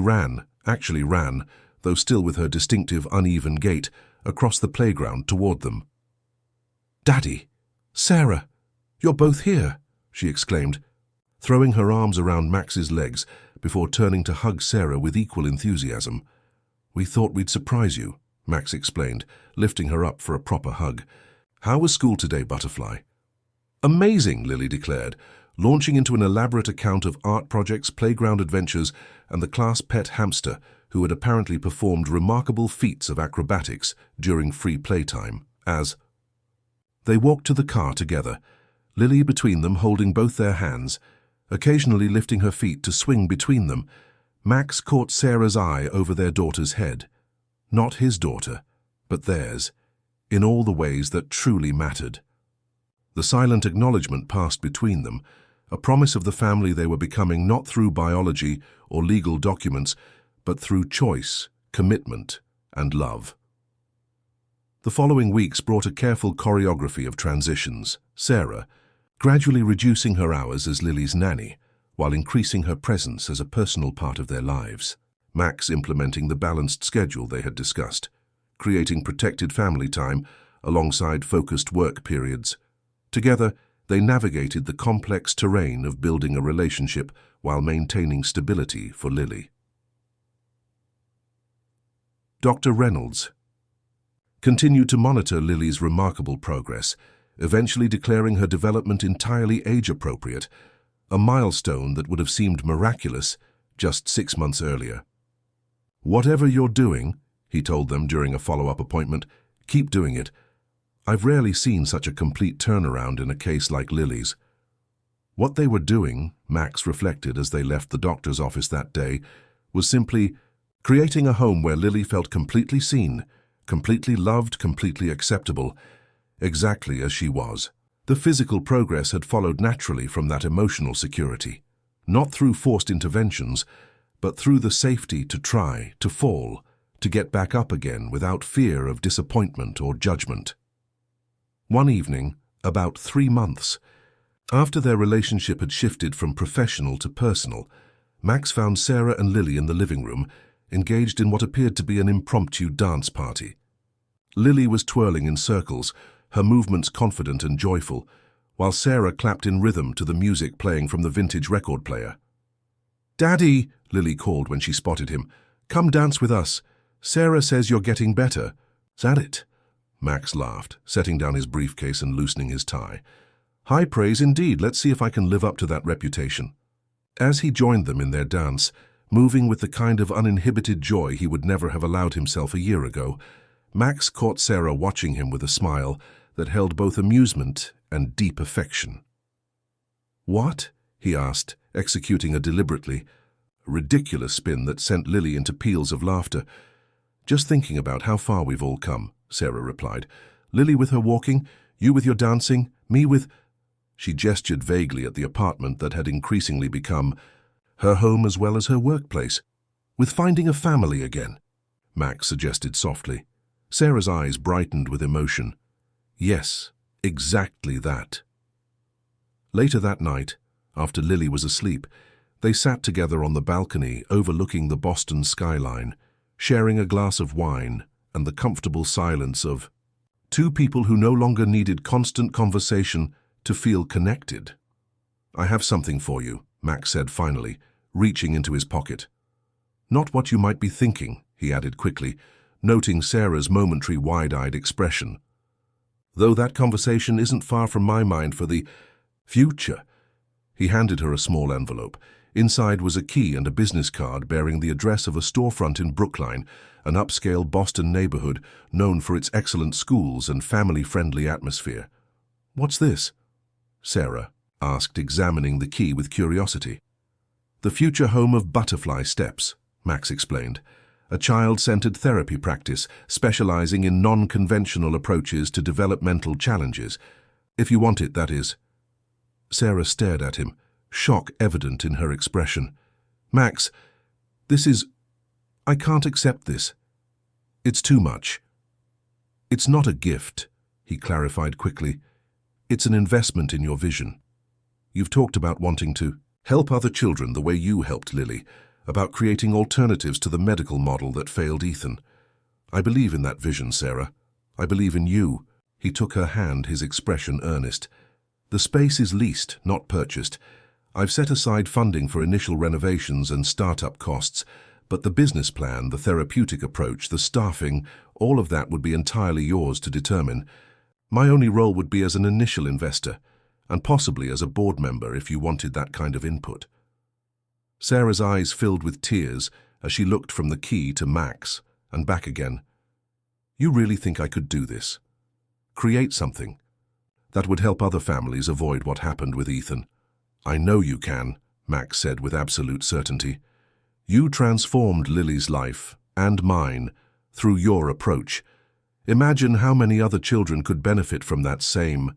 actually ran, though still with her distinctive uneven gait, across the playground toward them. "Daddy! Sarah! You're both here!" she exclaimed, throwing her arms around Max's legs before turning to hug Sarah with equal enthusiasm. "We thought we'd surprise you," Max explained, lifting her up for a proper hug. "How was school today, Butterfly?" "Amazing," Lily declared, launching into an elaborate account of art projects, playground adventures, and the class pet hamster, who had apparently performed remarkable feats of acrobatics during free playtime. As they walked to the car together, Lily between them holding both their hands, occasionally lifting her feet to swing between them, Max caught Sarah's eye over their daughter's head. Not his daughter, but theirs, in all the ways that truly mattered. The silent acknowledgement passed between them, a promise of the family they were becoming not through biology or legal documents, but through choice, commitment, and love. The following weeks brought a careful choreography of transitions. Sarah, gradually reducing her hours as Lily's nanny, while increasing her presence as a personal part of their lives. Max implementing the balanced schedule they had discussed, creating protected family time alongside focused work periods. Together, they navigated the complex terrain of building a relationship while maintaining stability for Lily. Dr. Reynolds continued to monitor Lily's remarkable progress, eventually declaring her development entirely age-appropriate, a milestone that would have seemed miraculous just 6 months earlier. "Whatever you're doing," he told them during a follow-up appointment, "keep doing it. I've rarely seen such a complete turnaround in a case like Lily's." What they were doing, Max reflected as they left the doctor's office that day, was simply creating a home where Lily felt completely seen, completely loved, completely acceptable, exactly as she was. The physical progress had followed naturally from that emotional security, not through forced interventions, but through the safety to try, to fall, to get back up again without fear of disappointment or judgment. One evening, about 3 months, after their relationship had shifted from professional to personal, Max found Sarah and Lily in the living room, engaged in what appeared to be an impromptu dance party. Lily was twirling in circles, her movements confident and joyful, while Sarah clapped in rhythm to the music playing from the vintage record player. "Daddy," Lily called when she spotted him, "come dance with us. Sarah says you're getting better." "Is that it?" Max laughed, setting down his briefcase and loosening his tie. "High praise indeed. Let's see if I can live up to that reputation." As he joined them in their dance, moving with the kind of uninhibited joy he would never have allowed himself a year ago, Max caught Sarah watching him with a smile that held both amusement and deep affection. "What?" he asked, executing a deliberately ridiculous spin that sent Lily into peals of laughter. "Just thinking about how far we've all come," Sarah replied. "Lily with her walking, you with your dancing, me with—" She gestured vaguely at the apartment that had increasingly become her home as well as her workplace. "With finding a family again," Max suggested softly. Sarah's eyes brightened with emotion. "Yes, exactly that." Later that night, after Lily was asleep, they sat together on the balcony overlooking the Boston skyline, sharing a glass of wine and the comfortable silence of two people who no longer needed constant conversation to feel connected. "I have something for you," Max said finally, reaching into his pocket. "Not what you might be thinking," he added quickly, noting Sarah's momentary wide-eyed expression. "Though that conversation isn't far from my mind for the future." He handed her a small envelope. Inside was a key and a business card bearing the address of a storefront in Brookline, an upscale Boston neighborhood known for its excellent schools and family-friendly atmosphere. "What's this?" Sarah asked, examining the key with curiosity. "The future home of Butterfly Steps," Max explained, "a child-centered therapy practice specializing in non-conventional approaches to developmental challenges. If you want it, that is." Sarah stared at him, shock evident in her expression. "Max, I can't accept this. It's too much." "It's not a gift," he clarified quickly. "It's an investment in your vision. You've talked about wanting to help other children the way you helped Lily, about creating alternatives to the medical model that failed Ethan. I believe in that vision, Sarah. I believe in you." He took her hand, his expression earnest. "The space is leased, not purchased. I've set aside funding for initial renovations and startup costs, but the business plan, the therapeutic approach, the staffing, all of that would be entirely yours to determine. My only role would be as an initial investor, and possibly as a board member if you wanted that kind of input." Sarah's eyes filled with tears as she looked from the key to Max and back again. "You really think I could do this? Create something that would help other families avoid what happened with Ethan?" "I know you can," Max said with absolute certainty. "You transformed Lily's life, and mine, through your approach. Imagine how many other children could benefit from that same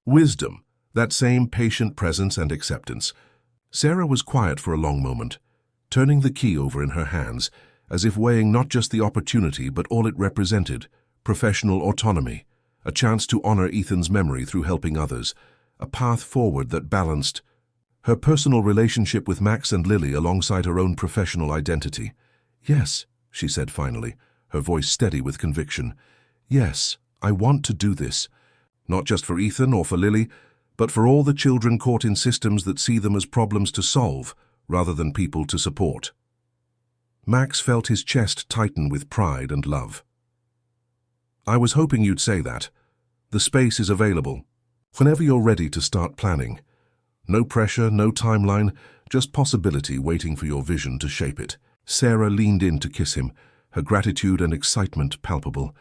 wisdom, that same patient presence and acceptance." Sarah was quiet for a long moment, turning the key over in her hands, as if weighing not just the opportunity but all it represented: professional autonomy, a chance to honor Ethan's memory through helping others, a path forward that balanced her personal relationship with Max and Lily alongside her own professional identity. "Yes," she said finally, her voice steady with conviction. "Yes, I want to do this. Not just for Ethan or for Lily, but for all the children caught in systems that see them as problems to solve rather than people to support." Max felt his chest tighten with pride and love. "I was hoping you'd say that. The space is available. Whenever you're ready to start planning. No pressure, no timeline, just possibility waiting for your vision to shape it." Sarah leaned in to kiss him, her gratitude and excitement palpable.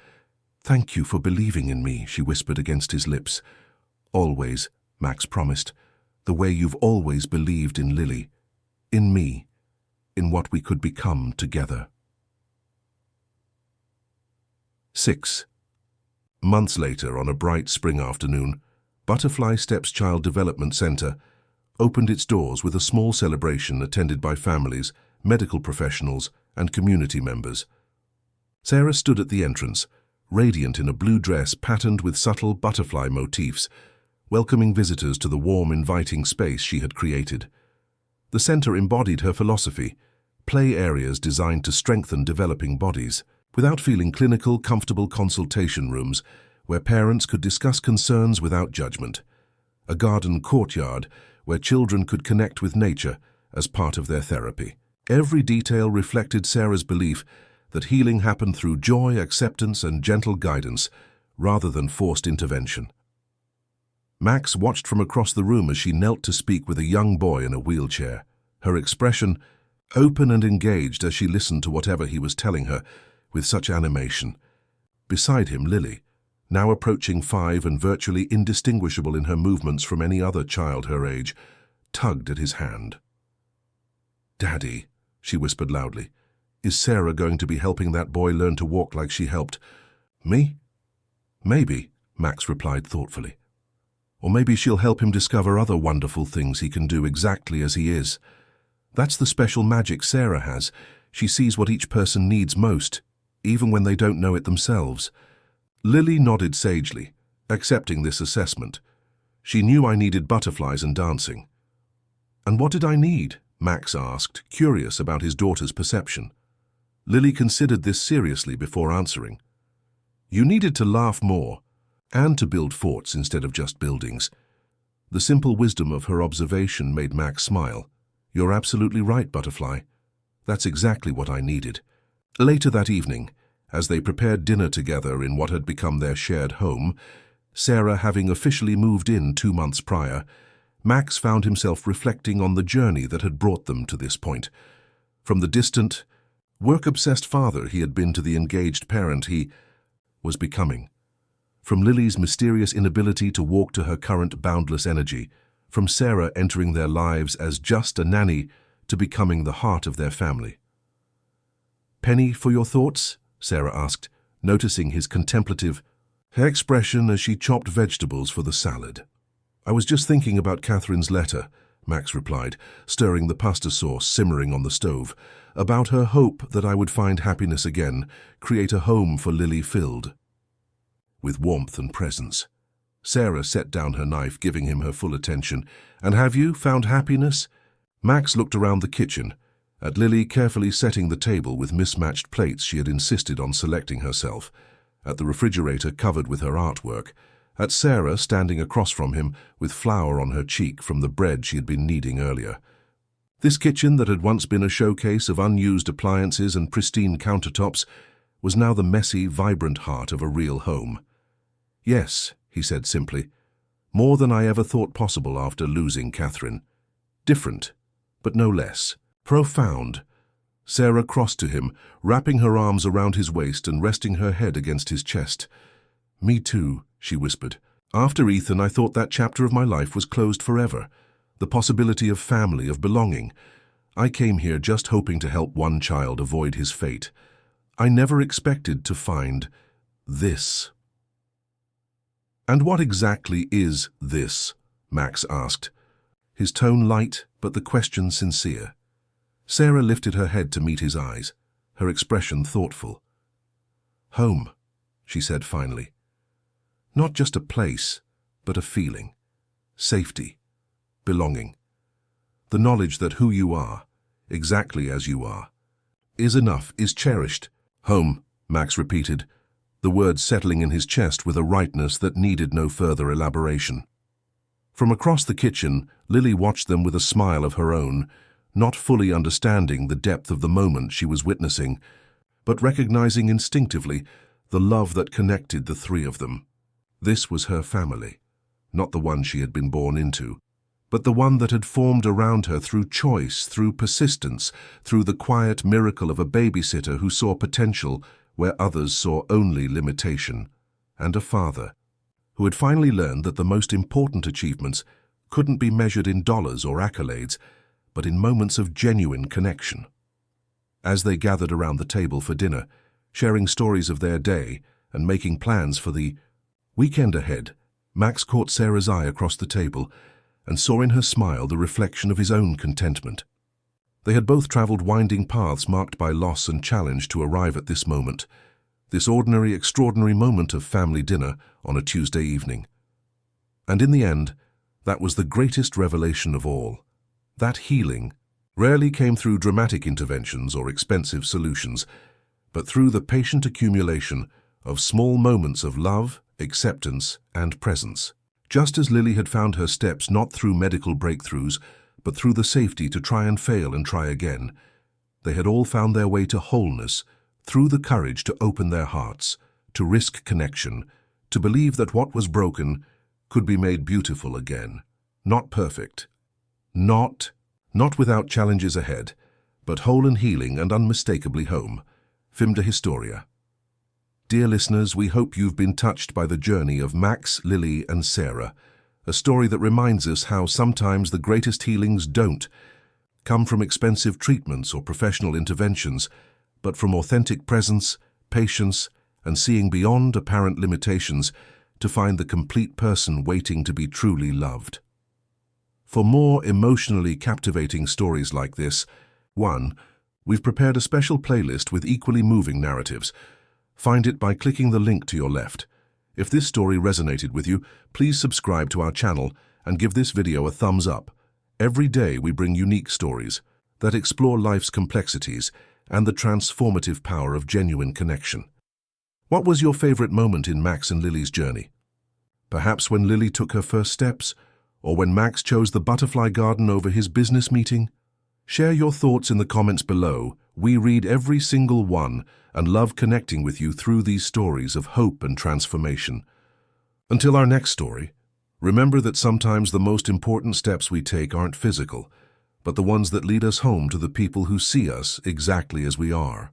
"Thank you for believing in me," she whispered against his lips. "Always," Max promised, "the way you've always believed in Lily, in me, in what we could become together." 6. Months later, on a bright spring afternoon, Butterfly Steps Child Development Center opened its doors with a small celebration attended by families, medical professionals, and community members. Sarah stood at the entrance, radiant in a blue dress patterned with subtle butterfly motifs, welcoming visitors to the warm, inviting space she had created. The center embodied her philosophy: play areas designed to strengthen developing bodies, without feeling clinical, comfortable consultation rooms where parents could discuss concerns without judgment. A garden courtyard where children could connect with nature as part of their therapy. Every detail reflected Sarah's belief that healing happened through joy, acceptance, and gentle guidance, rather than forced intervention. Max watched from across the room as she knelt to speak with a young boy in a wheelchair, her expression open and engaged as she listened to whatever he was telling her with such animation. Beside him, Lily, now approaching 5 and virtually indistinguishable in her movements from any other child her age, tugged at his hand. "Daddy," she whispered loudly, "is Sarah going to be helping that boy learn to walk like she helped me?" "Maybe," Max replied thoughtfully. "Or maybe she'll help him discover other wonderful things he can do exactly as he is. That's the special magic Sarah has. She sees what each person needs most, even when they don't know it themselves." Lily nodded sagely, accepting this assessment. She knew I needed butterflies and dancing. "And what did I need?" Max asked, curious about his daughter's perception. Lily considered this seriously before answering. "You needed to laugh more, and to build forts instead of just buildings." The simple wisdom of her observation made Max smile. "You're absolutely right, Butterfly. That's exactly what I needed." Later that evening, as they prepared dinner together in what had become their shared home, Sarah having officially moved in 2 months prior, Max found himself reflecting on the journey that had brought them to this point. From the distant, work-obsessed father he had been to the engaged parent he was becoming. From Lily's mysterious inability to walk to her current boundless energy, from Sarah entering their lives as just a nanny to becoming the heart of their family. "Penny, for your thoughts?" Sarah asked, noticing his contemplative expression as she chopped vegetables for the salad. I was just thinking about Catherine's letter, Max replied, stirring the pasta sauce simmering on the stove, about her hope that I would find happiness again, create a home for Lily filled with warmth and presence. Sarah set down her knife, giving him her full attention. And have you found happiness? Max looked around the kitchen, at Lily carefully setting the table with mismatched plates she had insisted on selecting herself, at the refrigerator covered with her artwork, at Sarah standing across from him with flour on her cheek from the bread she had been kneading earlier. This kitchen that had once been a showcase of unused appliances and pristine countertops was now the messy, vibrant heart of a real home. Yes, he said simply, more than I ever thought possible after losing Catherine. Different, but no less. Profound. Sarah crossed to him, wrapping her arms around his waist and resting her head against his chest. Me too, she whispered. After Ethan, I thought that chapter of my life was closed forever. The possibility of family, of belonging. I came here just hoping to help one child avoid his fate. I never expected to find this. And what exactly is this? Max asked, his tone light but the question sincere. Sarah lifted her head to meet his eyes, her expression thoughtful. Home, she said finally. Not just a place, but a feeling. Safety. Belonging. The knowledge that who you are, exactly as you are, is enough, is cherished. Home, Max repeated, the words settling in his chest with a rightness that needed no further elaboration. From across the kitchen, Lily watched them with a smile of her own, not fully understanding the depth of the moment she was witnessing, but recognizing instinctively the love that connected the three of them. This was her family, not the one she had been born into, but the one that had formed around her through choice, through persistence, through the quiet miracle of a babysitter who saw potential where others saw only limitation, and a father who had finally learned that the most important achievements couldn't be measured in dollars or accolades, but in moments of genuine connection. As they gathered around the table for dinner, sharing stories of their day and making plans for the weekend ahead, Max caught Sarah's eye across the table and saw in her smile the reflection of his own contentment. They had both traveled winding paths marked by loss and challenge to arrive at this moment, this ordinary, extraordinary moment of family dinner on a Tuesday evening. And in the end, that was the greatest revelation of all. That healing rarely came through dramatic interventions or expensive solutions, but through the patient accumulation of small moments of love, acceptance, and presence. Just as Lily had found her steps not through medical breakthroughs, but through the safety to try and fail and try again, they had all found their way to wholeness through the courage to open their hearts, to risk connection, to believe that what was broken could be made beautiful again. Not perfect. Not without challenges ahead, but whole and healing and unmistakably home. Fin de Historia. Dear listeners, we hope you've been touched by the journey of Max, Lily, and Sarah, a story that reminds us how sometimes the greatest healings don't come from expensive treatments or professional interventions, but from authentic presence, patience, and seeing beyond apparent limitations to find the complete person waiting to be truly loved. For more emotionally captivating stories like this, we've prepared a special playlist with equally moving narratives. Find it by clicking the link to your left. If this story resonated with you, please subscribe to our channel and give this video a thumbs up. Every day we bring unique stories that explore life's complexities and the transformative power of genuine connection. What was your favorite moment in Max and Lily's journey? Perhaps when Lily took her first steps, or when Max chose the butterfly garden over his business meeting? Share your thoughts in the comments below. We read every single one and love connecting with you through these stories of hope and transformation. Until our next story, remember that sometimes the most important steps we take aren't physical, but the ones that lead us home to the people who see us exactly as we are.